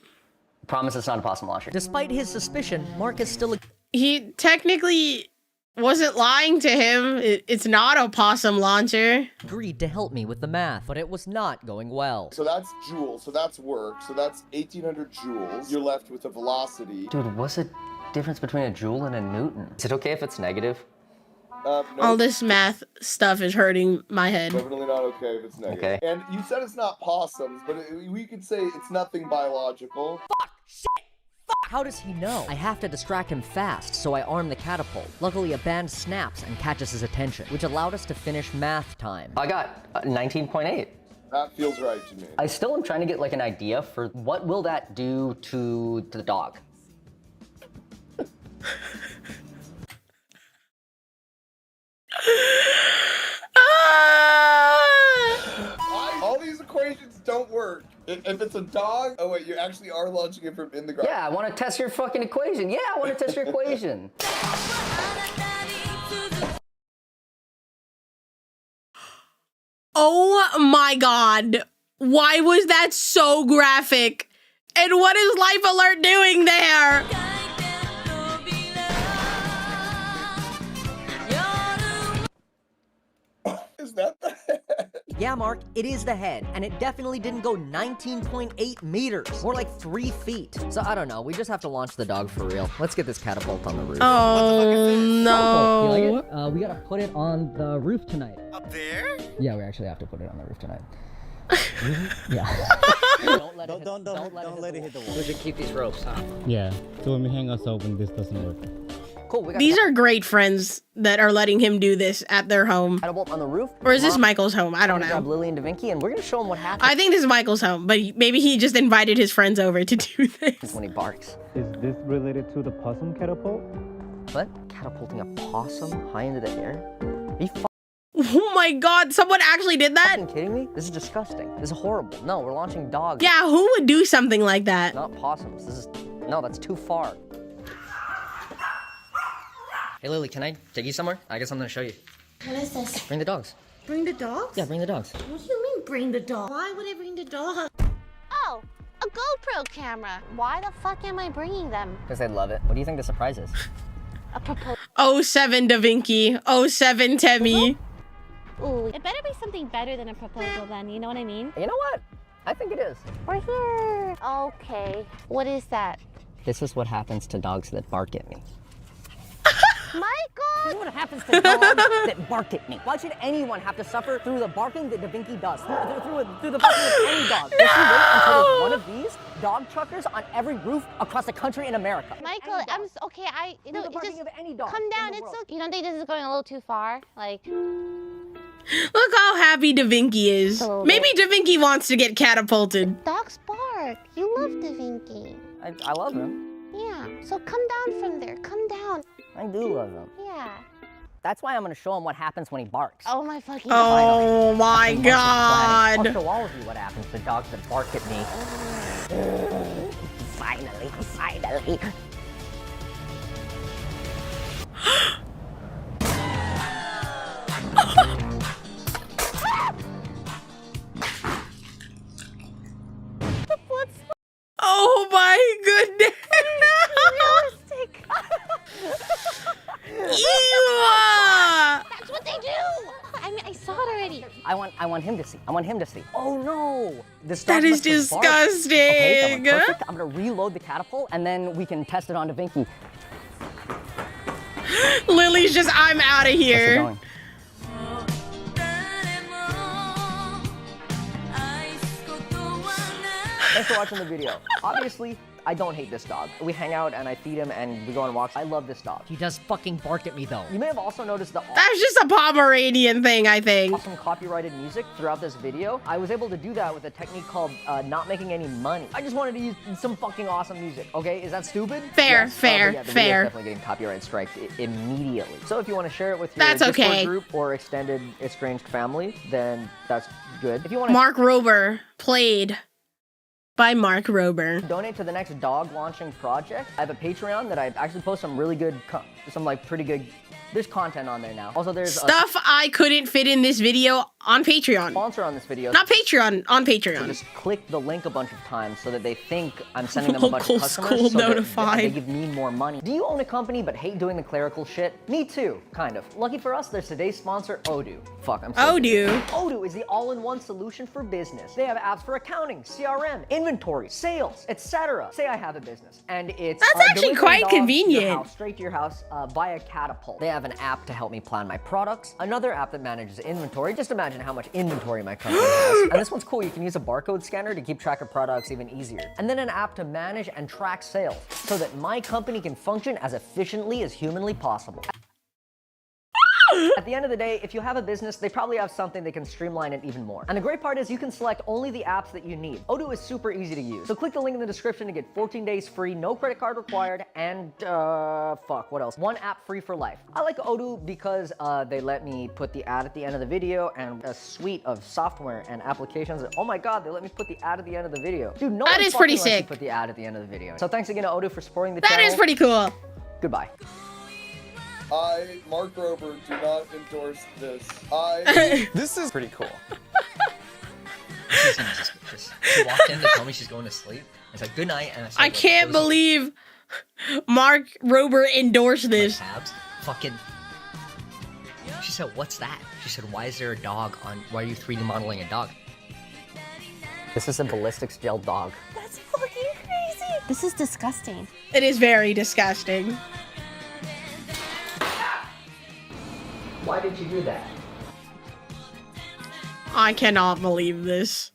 Promise it's not a possum launcher. Despite his suspicion, Mark is still. He technically wasn't lying to him. It's not a possum launcher. Agreed to help me with the math, but it was not going well. So that's joules, so that's work, so that's 1,800 joules. You're left with a velocity. Dude, what's the difference between a joule and a Newton? Is it okay if it's negative? No, all this math stuff is hurting my head. Definitely not okay if it's negative. Okay. And you said it's not possums, but we could say it's nothing biological. Fuck! Shit! Fuck! How does he know? I have to distract him fast, so I arm the catapult. Luckily, a band snaps and catches his attention, which allowed us to finish math time. I got 19.8. That feels right to me. I still am trying to get like an idea for what will that do to the dog. All these equations don't work. If it's a dog, oh wait, you actually are launching it from in the ground. Yeah, I want to test your fucking equation. Yeah, I want to test your equation. Oh my god. Why was that so graphic? And what is Life Alert doing there? Is that the head? Yeah, Mark, it is the head, and it definitely didn't go 19.8 meters, more like 3 feet. So I don't know, we just have to launch the dog for real. Let's get this catapult on the roof. Oh no. You like it? We gotta put it on the roof tonight. Up there? Yeah, we actually have to put it on the roof tonight. Yeah. Don't let it hit the wall. We should keep these ropes, huh? Yeah, so when we hang us open, this doesn't work. Cool. We got These are great friends that are letting him do this at their home. catapult on the roof. Or is this Michael's home? I don't Grab know. Lily and Da Vinci, and we're gonna show him what happens I think this is Michael's home, but maybe he just invited his friends over to do this. when he barks. Is this related to the possum catapult? What? Catapulting a possum high into the air? Are you Oh my god, someone actually did that? fucking kidding me? This is disgusting. This is horrible. No, we're launching dogs. Yeah, who would do something like that? Not possums. This is no, that's too far. Hey Lily, can I take you somewhere? I got something to show you. What is this? Bring the dogs. Bring the dogs? Yeah, bring the dogs. What do you mean bring the dog? Why would I bring the dog? Oh, a GoPro camera. Why the fuck am I bringing them? Because they love it. What do you think the surprise is? A proposal. 07 Da Vinci. 07 Temmie. Ooh, it better be something better than a proposal then, you know what I mean? You know what? I think it is. We're here. Okay, what is that? This is what happens to dogs that bark at me. Michael! This is what happens to dogs that bark at me. Why should anyone have to suffer through the barking that Da Vinci does? Through the barking of any dog? Does she wait until there's one of these dog truckers on every roof across the country in America? Michael, okay, you know, the barking just of any dog come down. in the It's world. okay. You don't think this is going a little too far? Like, Look how happy Da Vinci is. A little Maybe bit. Da Vinci wants to get catapulted. dogs bark. You love Da Vinci. I love him. Yeah, so come down from there. Come down. I do love him. Yeah. That's why I'm gonna show him what happens when he barks. Oh my fucking Oh my I'll god. show all of you what happens to dogs that bark at me. Finally. Oh my goodness. realistic. Ew. That's what they do. I mean, I saw it already. I want him to see. I want him to see. Oh no! This That dog is must have barked. disgusting. Okay, that was perfect. I'm gonna reload the catapult and then we can test it on Da Vinci. Lily's just, I'm out of How's it here. going? Thanks for watching the video. Obviously, I don't hate this dog. We hang out and I feed him and we go on walks. I love this dog. He does fucking bark at me though. You may have also noticed the That's just a Pomeranian thing, I think. awesome copyrighted music throughout this video. I was able to do that with a technique called not making any money. I just wanted to use some fucking awesome music, okay? Is that stupid? Fair, Yes. fair, but yeah, the video's fair. definitely getting copyright striked immediately. So if you want to share it with your That's Discord okay. group or extended estranged family, then that's good. If you want to Mark Rober, played by Mark Rober. donate to the next dog launching project, I have a Patreon that I actually post some really good, pretty good, there's content on there now. Also, there's a Stuff I couldn't fit in this video on Patreon. sponsor on this video. Not Patreon, on So Patreon. just click the link a bunch of times so that they think I'm sending them a bunch Local of customers school so that notified. they give me more money. Do you own a company but hate doing the clerical shit? Me too, kind of. Lucky for us, there's today's sponsor, Odoo. Fuck, I'm so Odoo. Odoo is the all-in-one solution for business. They have apps for accounting, CRM, inventory, sales, etc. Say I have a business and it's That's actually delivering quite dogs to your convenient. house, straight to your house via Catapult. They have an app to help me plan my products, another app that manages inventory. Just imagine how much inventory my company has. And this one's cool. You can use a barcode scanner to keep track of products even easier. And then an app to manage and track sales so that my company can function as efficiently as humanly possible. At the end of the day, if you have a business, they probably have something that can streamline it even more. And the great part is you can select only the apps that you need. Odoo is super easy to use. So click the link in the description to get 14 days free, no credit card required, and what else? 1 app free for life. I like Odoo because they let me put the ad at the end of the video and a suite of software and applications. Oh my God, they let me put the ad at the end of the video. Dude, no That one is pretty fucking lets you sick. put the ad at the end of the video. So thanks again to Odoo for supporting the That channel. is pretty cool. Goodbye. I, Mark Rober, do not endorse this. This is pretty cool. She's suspicious. She walked in to tell me she's going to sleep. It's like, good night. And I can't believe Mark Rober endorsed this. Tabs. Fucking. She said, what's that? She said, why is there a dog on, why are you 3D modeling a dog? This is a ballistics gel dog. That's fucking crazy. This is disgusting. It is very disgusting. Why did you do that? I cannot believe this.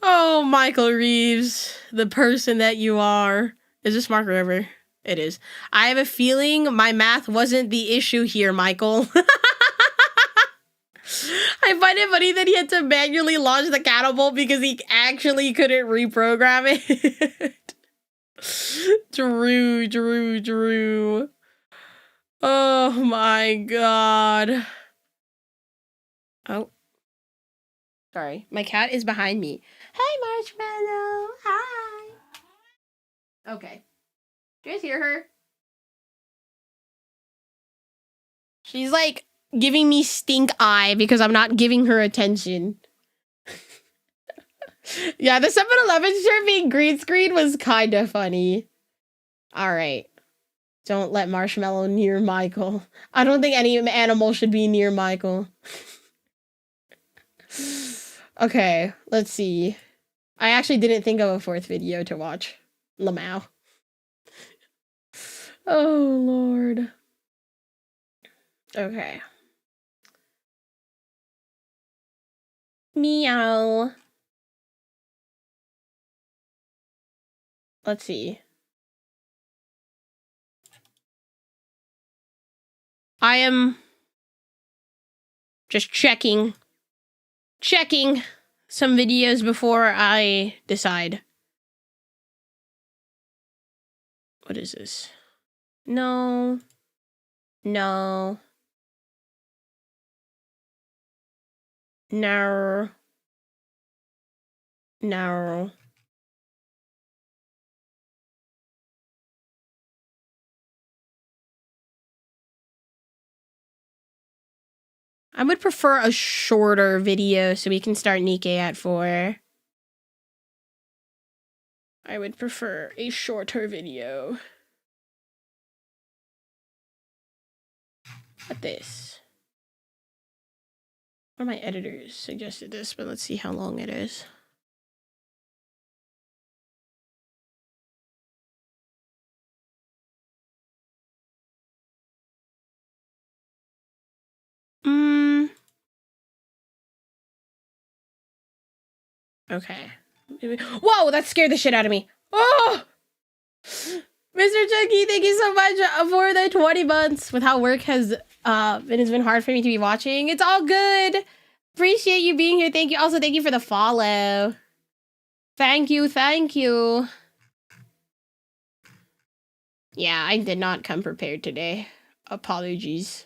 Oh, Michael Reeves, the person that you are. Is this Mark Rober? It is. I have a feeling my math wasn't the issue here, Michael. I find it funny that he had to manually launch the catapult because he actually couldn't reprogram it. Drew. Oh my god. Oh. Sorry. My cat is behind me. Hi, Marshmallow. Hi. Okay. Do you guys hear her? She's like giving me stink eye because I'm not giving her attention. Yeah, the 7-Eleven shirt being green screen was kind of funny. All right. Don't let Marshmallow near Michael. I don't think any animal should be near Michael. Okay, let's see. I actually didn't think of a fourth video to watch. Lamau. Oh, Lord. Okay. Meow. Let's see. I am just checking some videos before I decide. What is this? No. No. No. No. I would prefer a shorter video so we can start Nikkei at 4. I would prefer a shorter video. What this? One of my editors suggested this, but let's see how long it is. Okay. Whoa, that scared the shit out of me. Oh! Mr. Chucky, thank you so much for the 20 months. With how work has it has been hard for me to be watching. It's all good. Appreciate you being here. Thank you. Also, thank you for the follow. Thank you. Yeah, I did not come prepared today. Apologies.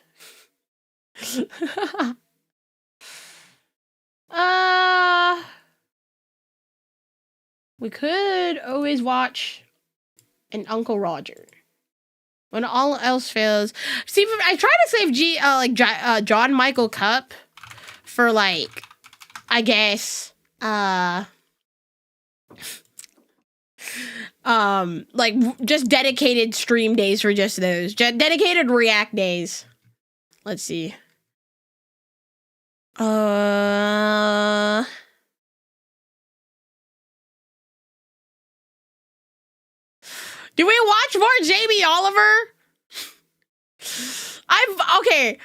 We could always watch an Uncle Roger. When all else fails. See, I try to save John Michael Cup for like, I guess, like just dedicated stream days for just those. Dedicated react days. Let's see. Do we watch more Jamie Oliver? Okay.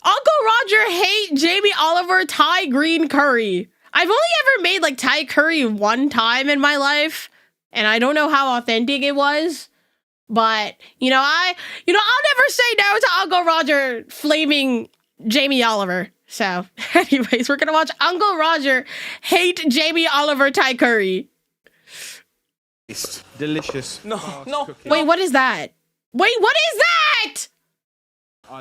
Uncle Roger hate Jamie Oliver Thai green curry. I've only ever made like Thai curry one time in my life, and I don't know how authentic it was. But I'll never say no to Uncle Roger flaming Jamie Oliver. So, anyways, we're gonna watch Uncle Roger hate Jamie Oliver Thai curry. It's delicious. No. Wait, what is that? Wait, what is that?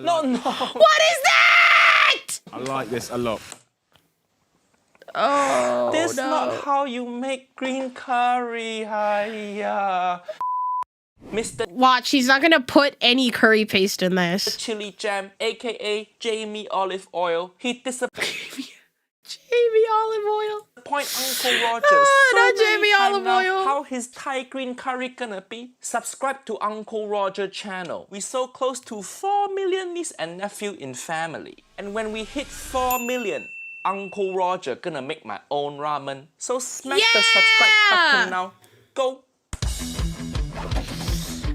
No. What is that? I like this a lot. Oh, This no. not how you make green curry, hiya. Mr. Watch, he's not gonna put any curry paste in this. Chili Jam, aka Jamie Olive Oil. He disappointed Jamie Olive Oil. Uncle Roger. Not Jamie Olive Oil. How his Thai green curry gonna be? Subscribe to Uncle Roger channel. We so close to 4 million niece and nephew in family. And when we hit 4 million, Uncle Roger gonna make my own ramen. So smash the subscribe button now. Go.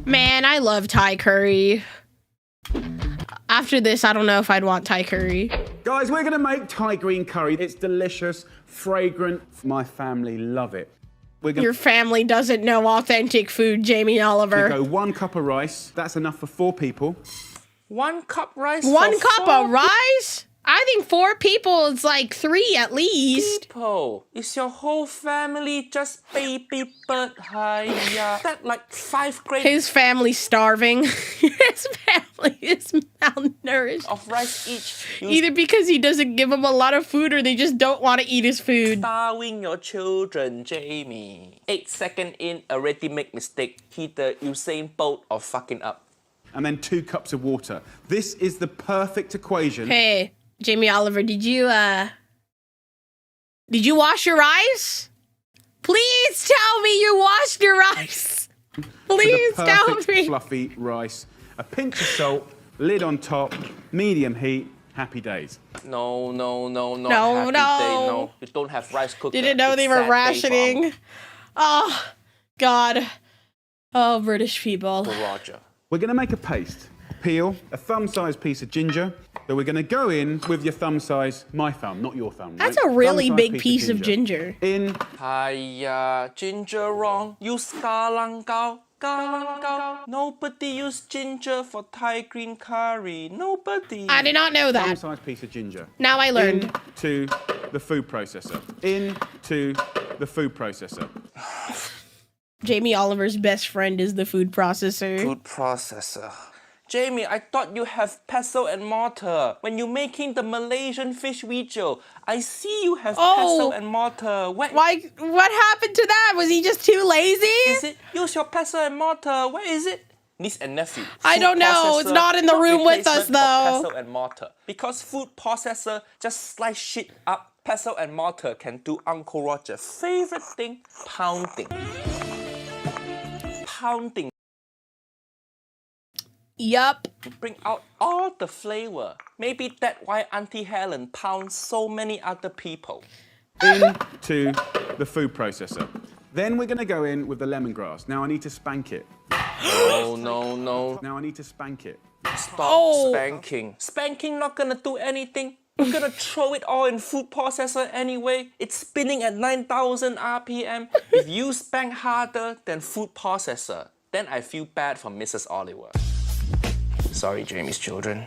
Man, I love Thai curry. After this, I don't know if I'd want Thai curry. Guys, we're gonna make Thai green curry. It's delicious, fragrant. My family love it. Your family doesn't know authentic food, Jamie Oliver. We go 1 cup of rice. That's enough for 4 people. 1 cup rice. 1 cup for of rice? I think 4 people is like 3 at least. People, is your whole family just baby bird? Hiya. That like 5 grade His family's starving. His family is malnourished. of rice each. Either because he doesn't give them a lot of food or they just don't want to eat his food. Starving your children, Jamie. 8 seconds in, already make mistake. He the Usain Bolt of fucking up. And then 2 cups of water. This is the perfect equation. Hey, Jamie Oliver, did you wash your rice? Please tell me you washed your rice. Please For the tell perfect me. fluffy rice. A pinch of salt, lid on top, medium heat, happy days. No, No, happy no. day, no. You don't have rice cooker. Didn't know they It's were sad day, rationing. Oh, God. Oh, British people. Uncle Roger. We're going to make a paste. Peel a thumb-sized piece of ginger. So we're going to go in with your thumb size, my thumb, not your thumb. That's right? a really Thumb-sized big piece of ginger. In. Hiya, ginger wrong. Use galangao. Nobody use ginger for Thai green curry. Nobody. I did not know that. Thumb-sized piece of ginger. Now I learned. Into the food processor. Into the food processor. Jamie Oliver's best friend is the food processor. Food processor. Jamie, I thought you have pestle and mortar. When you're making the Malaysian fish video, I see you have pestle and mortar. What happened to that? Was he just too lazy? Is it? Use your pestle and mortar. Where is it? Niece and nephew. I don't know. It's not in the room with us, though. Pestle and mortar. Because food processor just slice shit up. Pestle and mortar can do Uncle Roger's favorite thing, pounding. Pounding. Yup. Bring out all the flavor. Maybe that's why Auntie Helen pounds so many other people. Into the food processor. Then we're going to go in with the lemongrass. Now I need to spank it. No. Now I need to spank it. Stop spanking. Spanking not gonna do anything. You're gonna throw it all in food processor anyway. It's spinning at 9,000 RPM. If you spank harder than food processor, then I feel bad for Mrs. Oliver. Sorry, Jamie's children.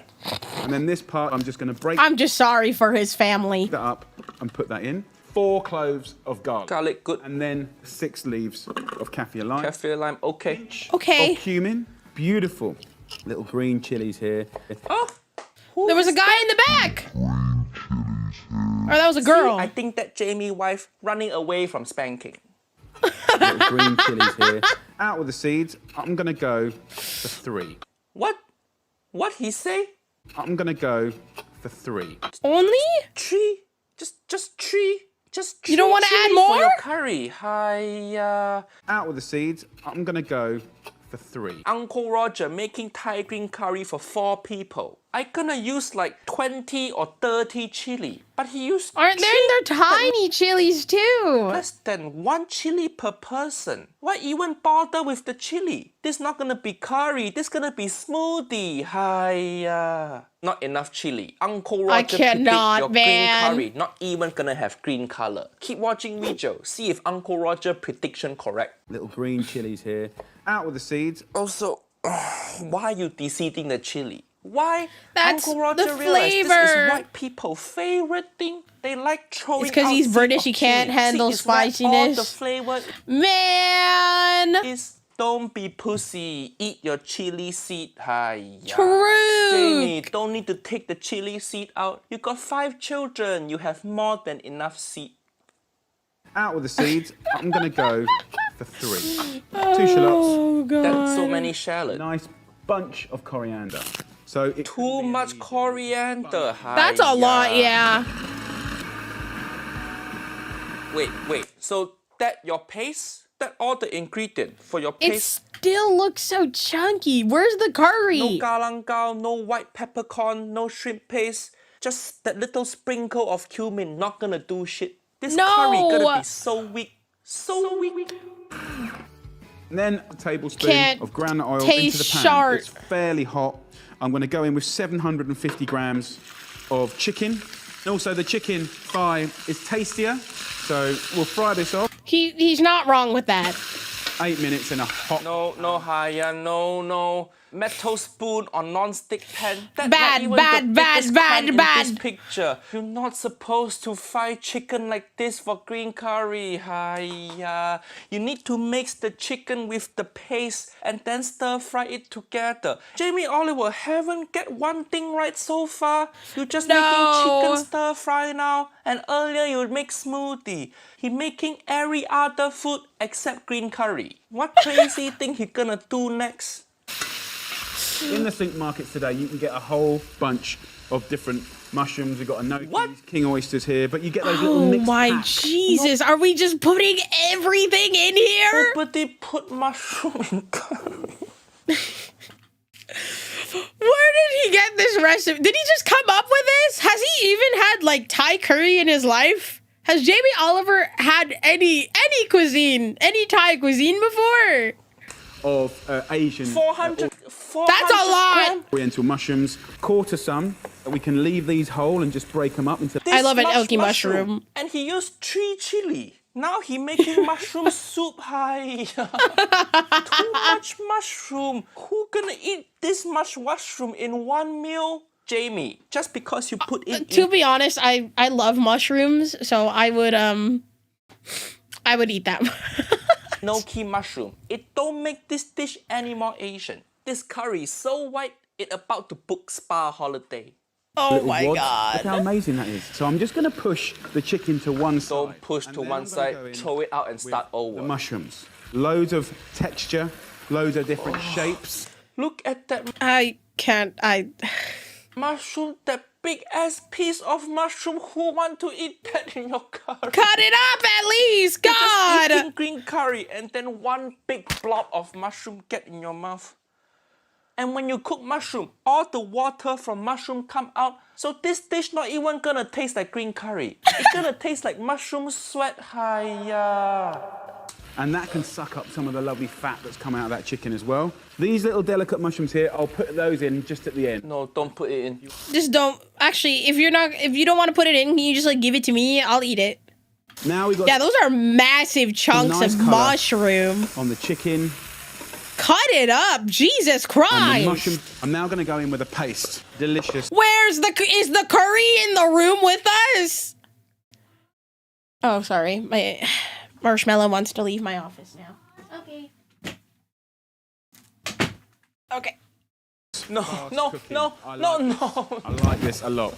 And then this part, I'm just going to break I'm just sorry for his family. that up and put that in. 4 cloves of garlic. Garlic, good. And then 6 leaves of kaffir lime. Kaffir lime, okay. Okay. Of cumin. Beautiful. Little green chilies here. Oh, There was a guy in the back. Or that was a girl. I think that Jamie wife running away from spanking. Little green chilies here. Out with the seeds. I'm going to go for 3. What? What he say? I'm going to go for 3. Only? 3? Just 3? Just 3 You don't want to add chili for more? your curry. Hiya. Out with the seeds. I'm going to go for 3. Uncle Roger making Thai green curry for 4 people. I gonna use like 20 or 30 chili, but he used Aren't there? They're tiny chilies too. less than 1 chili per person. Why even bother with the chili? This not gonna be curry. This gonna be smoothie. Hiya. Not enough chili. Uncle Roger I cannot, your man. green curry not even gonna have green color. Keep watching video. See if Uncle Roger prediction correct. Little green chilies here. Out with the seeds. Also, why are you de-seeding the chili? Why? That's Uncle Roger the realized this flavor. is white people favorite thing. They like throwing It's 'cause out he's seed British, of he can't chili. handle See, it's why all spiciness. the flavor Man. is don't be pussy. Eat your chili seed. Hiya. True. Jamie, don't need to take the chili seed out. You got 5 children. You have more than enough seed. Out with the seeds. I'm going to go for 3. 2 shallots. Oh, God. That's so many shallots. Nice bunch of coriander. So it Too much coriander. That's a lot, Hiya. yeah. Wait. So that your paste? That all the ingredient for your It paste? still looks so chunky. Where's the curry? No galangao, no white peppercorn, no shrimp paste. Just that little sprinkle of cumin. Not gonna do shit. This curry gonna be so weak. So weak. And then a tablespoon Can't of groundnut oil into taste the pan. sharp. It's fairly hot. I'm going to go in with 750 grams of chicken. And also, the chicken thigh is tastier, so we'll fry this off. He's not wrong with that. 8 minutes in a hot... No, Haya, no. Metal spoon or non-stick pan. That's bad. This picture. You're not supposed to fry chicken like this for green curry, Haya. You need to mix the chicken with the paste and then stir fry it together. Jamie Oliver haven't get one thing right so far. You're just making chicken stir fry now. And earlier you would make smoothie. He making every other food except green curry. What crazy thing he gonna do next? In the sink markets today, you can get a whole bunch of different mushrooms. We've got enoki, king oysters here, but you get those little mixed packs. Jesus, are we just putting everything in here? Nobody put mushroom in curry. Where did he get this recipe? Did he just come up with this? Has he even had like Thai curry in his life? Has Jamie Oliver had any cuisine, any Thai cuisine before? Of Asian... 400 That's a lot! Oriental mushrooms, quarter some. We can leave these whole and just break them up into... I love an elky mushroom. And he used 3 chili. Now he making mushroom soup. Hi. Too much mushroom. Who gonna eat this much mushroom in one meal? Jamie, just because you put it to be honest, I love mushrooms, so I would eat them. Gnocchi mushroom. It don't make this dish any more Asian. This curry is so white, it about to book spa holiday. Oh my God. Look how amazing that is. So I'm just going to push the chicken to one side. Don't push to one side, throw it out and start over. The mushrooms. Loads of texture, loads of different shapes. Look at that. I can't, Mushroom, that big ass piece of mushroom. Who want to eat that in your curry? Cut it up at least, God! You're just eating green curry and then one big blob of mushroom get in your mouth. And when you cook mushroom, all the water from mushroom come out. So this dish not even gonna taste like green curry. It's gonna taste like mushroom sweat. Hiya. And that can suck up some of the lovely fat that's coming out of that chicken as well. These little delicate mushrooms here, I'll put those in just at the end. No, don't put it in. Just don't. Actually, if you don't want to put it in, can you just like give it to me? I'll eat it. Now we got. Yeah, those are massive chunks of mushroom on the chicken. Cut it up, Jesus Christ! And the mushroom. I'm now going to go in with a paste. Delicious. Is the curry in the room with us? Oh, sorry, my Marshmallow wants to leave my office now. Okay. Okay. No. I like this a lot.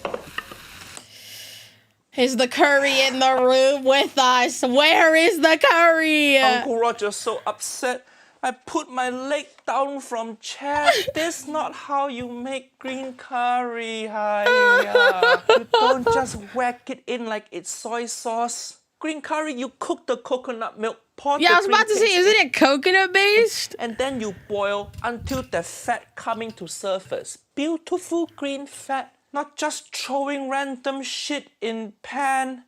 Is the curry in the room with us? Where is the curry? Uncle Roger's so upset. I put my leg down from chair. This not how you make green curry. You don't just whack it in like it's soy sauce. Green curry, you cook the coconut milk. Yeah, I was about to say, isn't it coconut based? And then you boil until the fat coming to surface. Beautiful green fat, not just throwing random shit in pan.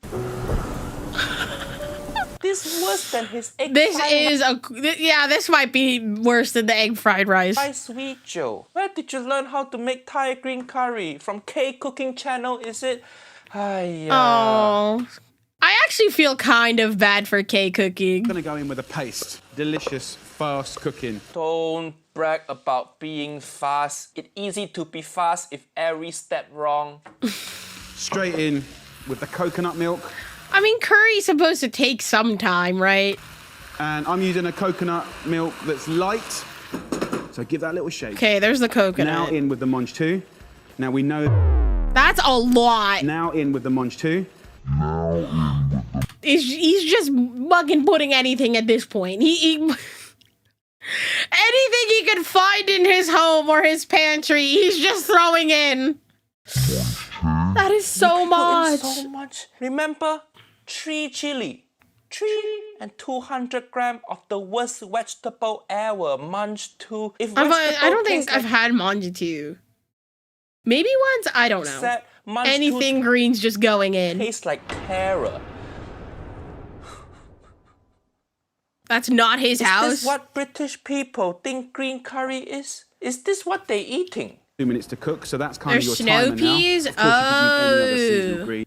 This worse than his egg this might be worse than the egg fried rice. Hi, Sweet Joe. Where did you learn how to make Thai green curry? From K Cooking Channel, is it? Oh. I actually feel kind of bad for K cooking. I'm gonna go in with a paste. Delicious, fast cooking. Don't brag about being fast. It's easy to be fast if every step wrong. Straight in with the coconut milk. I mean, curry's supposed to take some time, right? And I'm using a coconut milk that's light. So give that a little shake. Okay, there's the coconut. Now in with the MandJTV. Now we know... That's a lot. Now in with the MandJTV. He's just fucking putting anything at this point. Anything he can find in his home or his pantry, he's just throwing in. That is so much. So much. Remember, 3 chili, 3 and 200 grams of the worst vegetable ever. MandJTV. I don't think I've had MandJTV. Maybe once. I don't know. Anything green's just going in. Tastes like terror. That's not his house. Is this what British people think green curry is? Is this what they're eating? 2 minutes to cook, so that's kind There's of your timer now. snow peas? Of course, you can use any other seasonal green.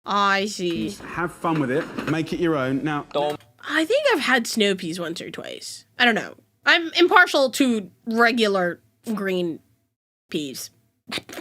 I see. Just have fun with it. Make it your own. Now, don't I think I've had snow peas once or twice. I don't know. I'm impartial to regular green peas.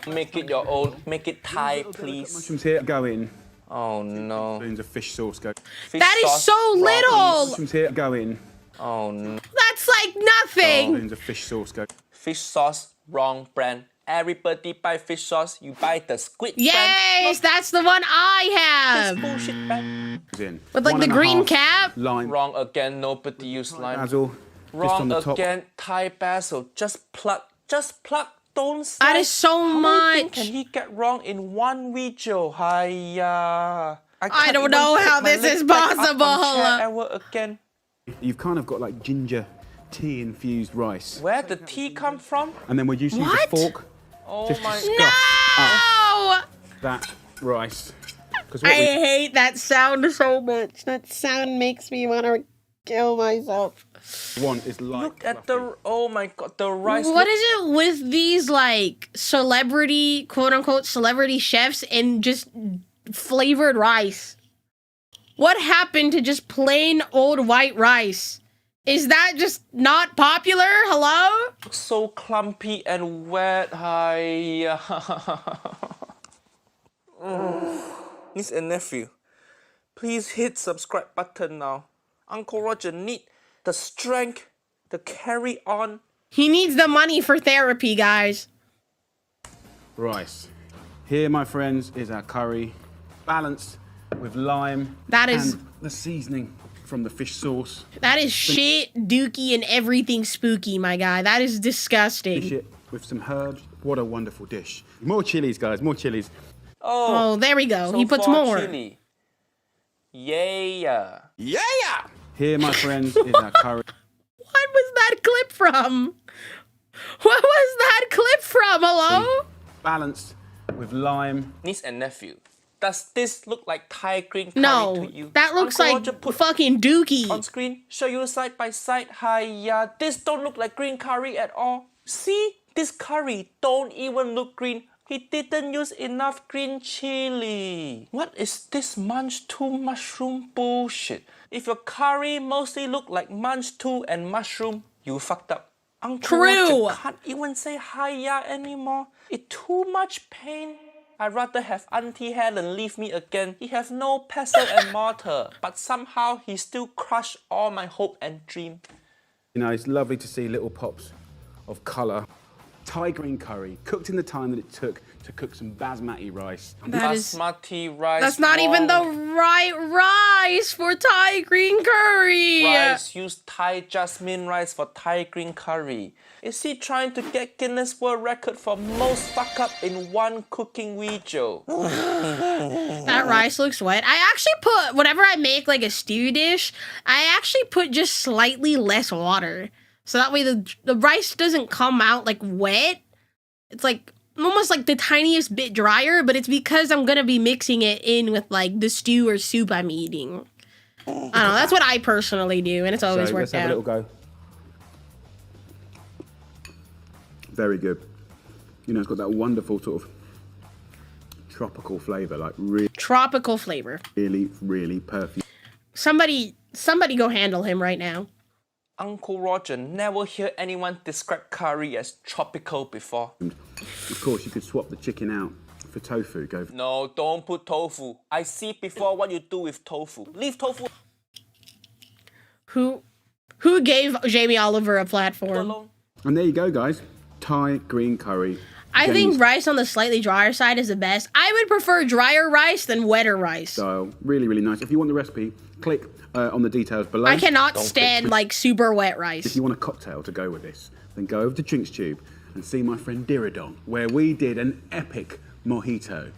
Make it your own. Make it Thai, please. Mushrooms here go in. Oh no. Spoons of fish sauce go. That is so little. Mushrooms here go in. Oh no. That's like nothing. Spoons of fish sauce go. Fish sauce, wrong brand. Everybody buy fish sauce. You buy the squid brand. Yes, that's the one I have. This bullshit brand. With like the green cap. Lime. Wrong again. Nobody use lime. Basil. Wrong again. Thai basil. Just pluck. Don't say. That is so How much. many things can he get wrong in one video? Hiya. I don't know how this is possible. Ever again. You've kind of got like ginger tea infused rice. Where the tea come from? And then we're using the fork just to No! that rice. I hate that sound so much. That sound makes me want to kill myself. Want is like Look at the, oh my god, the rice. What is it with these like celebrity, quote unquote, celebrity chefs and just flavored rice? What happened to just plain old white rice? Is that just not popular? Hello? So clumpy and wet. Hiya. Niece and nephew, please hit subscribe button now. Uncle Roger need the strength to carry on. He needs the money for therapy, guys. rice. Here, my friends, is our curry, balanced with lime. That is and the seasoning from the fish sauce. That is shit, dookie, and everything spooky, my guy. That is disgusting. Dish it with some herbs. What a wonderful dish. More chilies, guys. More chilies. Oh, there we go. So He puts for more. Chili. Yeah. Yeah. Here, my friends, is our curry. What was that clip from? What was that clip from? Hello? Balanced with lime. Niece and nephew, does this look like Thai green curry No, to you? that looks Uncle like Roger put fucking dookie. on screen, show you side by side. Hiya, this don't look like green curry at all. See, this curry don't even look green. He didn't use enough green chili. What is this munch 2 mushroom bullshit? If your curry mostly look like munch 2 and mushroom, you fucked up. Uncle True. Roger can't even say hiya anymore. It's too much pain. I'd rather have Auntie Helen leave me again. He have no pestle and mortar, but somehow he still crushed all my hope and dream. You know, it's lovely to see little pops of colour. Thai green curry, cooked in the time that it took to cook some basmati rice. Basmati rice. That's not even the right rice for Thai green curry. Rice, use Thai jasmine rice for Thai green curry. Is he trying to get Guinness World Record for most fuck up in one cooking video? That rice looks wet. I actually put, whenever I make like a stew dish, I actually put just slightly less water. So that way the rice doesn't come out like wet. It's like almost like the tiniest bit drier, but it's because I'm gonna be mixing it in with like the stew or soup I'm eating. I don't know, that's what I personally do, and it's always worked let's have out. a little go. Very good. You know, it's got that wonderful sort of tropical flavour, like really, Tropical flavor. really perfect. Somebody go handle him right now. Uncle Roger never hear anyone describe curry as tropical before. And of course, you could swap the chicken out for tofu. Go. No, don't put tofu. I see before what you do with tofu. Leave tofu. Who gave Jamie Oliver a platform? And there you go, guys. Thai green curry. I think rice on the slightly drier side is the best. I would prefer drier rice than wetter rice. Style. Really, really nice. If you want the recipe, click on the details below. I cannot stand like super wet rice. If you want a cocktail to go with this, then go over to Drinks Tube and see my friend Diridon, where we did an epic mojito.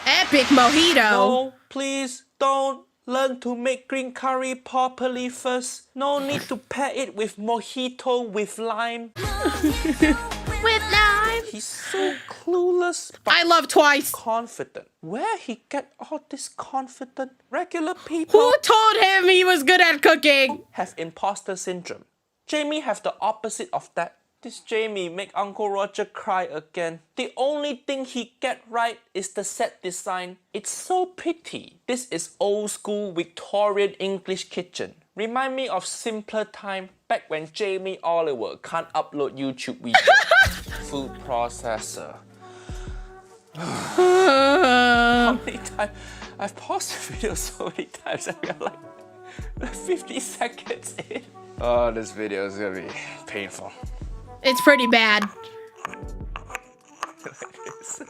Epic mojito? No, please don't. Learn to make green curry properly first. No need to pair it with mojito with lime. With lime. He's so clueless. I love twice. Confident. Where he get all this confident? Regular people. Who told him he was good at cooking? Have imposter syndrome. Jamie have the opposite of that. This Jamie make Uncle Roger cry again. The only thing he get right is the set design. It's so pretty. This is old school Victorian English kitchen. Remind me of simpler time back when Jamie Oliver can't upload YouTube videos. Food processor. How many times? I've paused the video so many times and we're like 50 seconds in. Oh, this video is gonna be painful. It's pretty bad.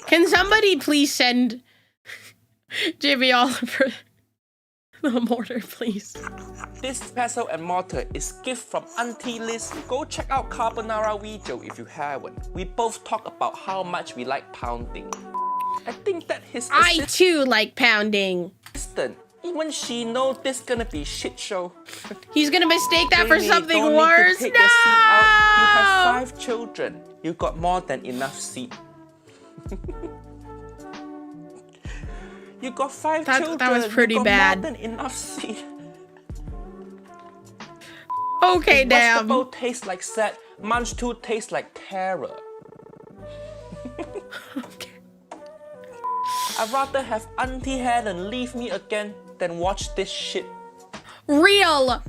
Can somebody please send Jamie Oliver the mortar, please? This pestle and mortar is gift from Auntie Liz. Go check out Carbonara video if you haven't. We both talk about how much we like pounding. I think that his I too like pounding. assistant, even she knows this gonna be shit show. He's gonna mistake that for Jamie, something don't worse. Need to take No! your seat out. You have 5 children. You got more than enough seat. You got 5 children. That was pretty you got bad. More than enough seat. Okay, if damn. vegetable tastes like sad, munch 2 tastes like terror. Okay. I'd rather have Auntie Helen leave me again than watch this shit. Real.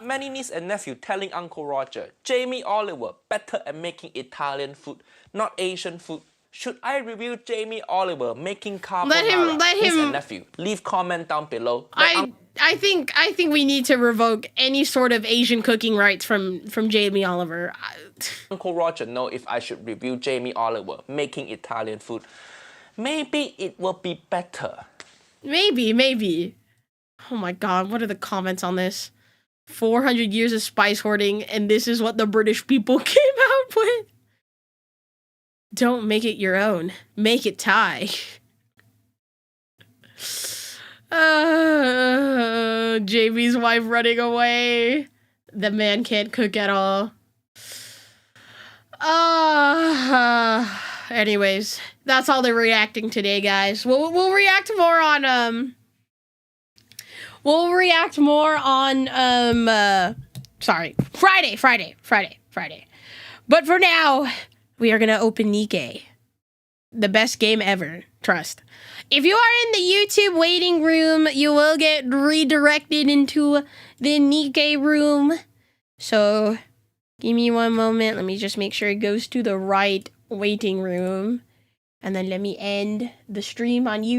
Many niece and nephew telling Uncle Roger, Jamie Oliver better at making Italian food, not Asian food. Should I review Jamie Oliver making carbonara? Let Niece him. and nephew, leave comment down below. I think we need to revoke any sort of Asian cooking rights from Jamie Oliver. Uncle Roger know if I should review Jamie Oliver making Italian food. Maybe it will be better. Maybe. Oh my god, what are the comments on this? 400 years of spice hoarding, and this is what the British people came out with. Don't make it your own. Make it Thai. Jamie's wife running away. The man can't cook at all. Anyways, that's all they're reacting today, guys. We'll react more on Friday. But for now, we are gonna open Nikke. The best game ever. Trust. If you are in the YouTube waiting room, you will get redirected into the Nikke room. So, give me one moment. Let me just make sure it goes to the right waiting room. And then let me end the stream on YouTube.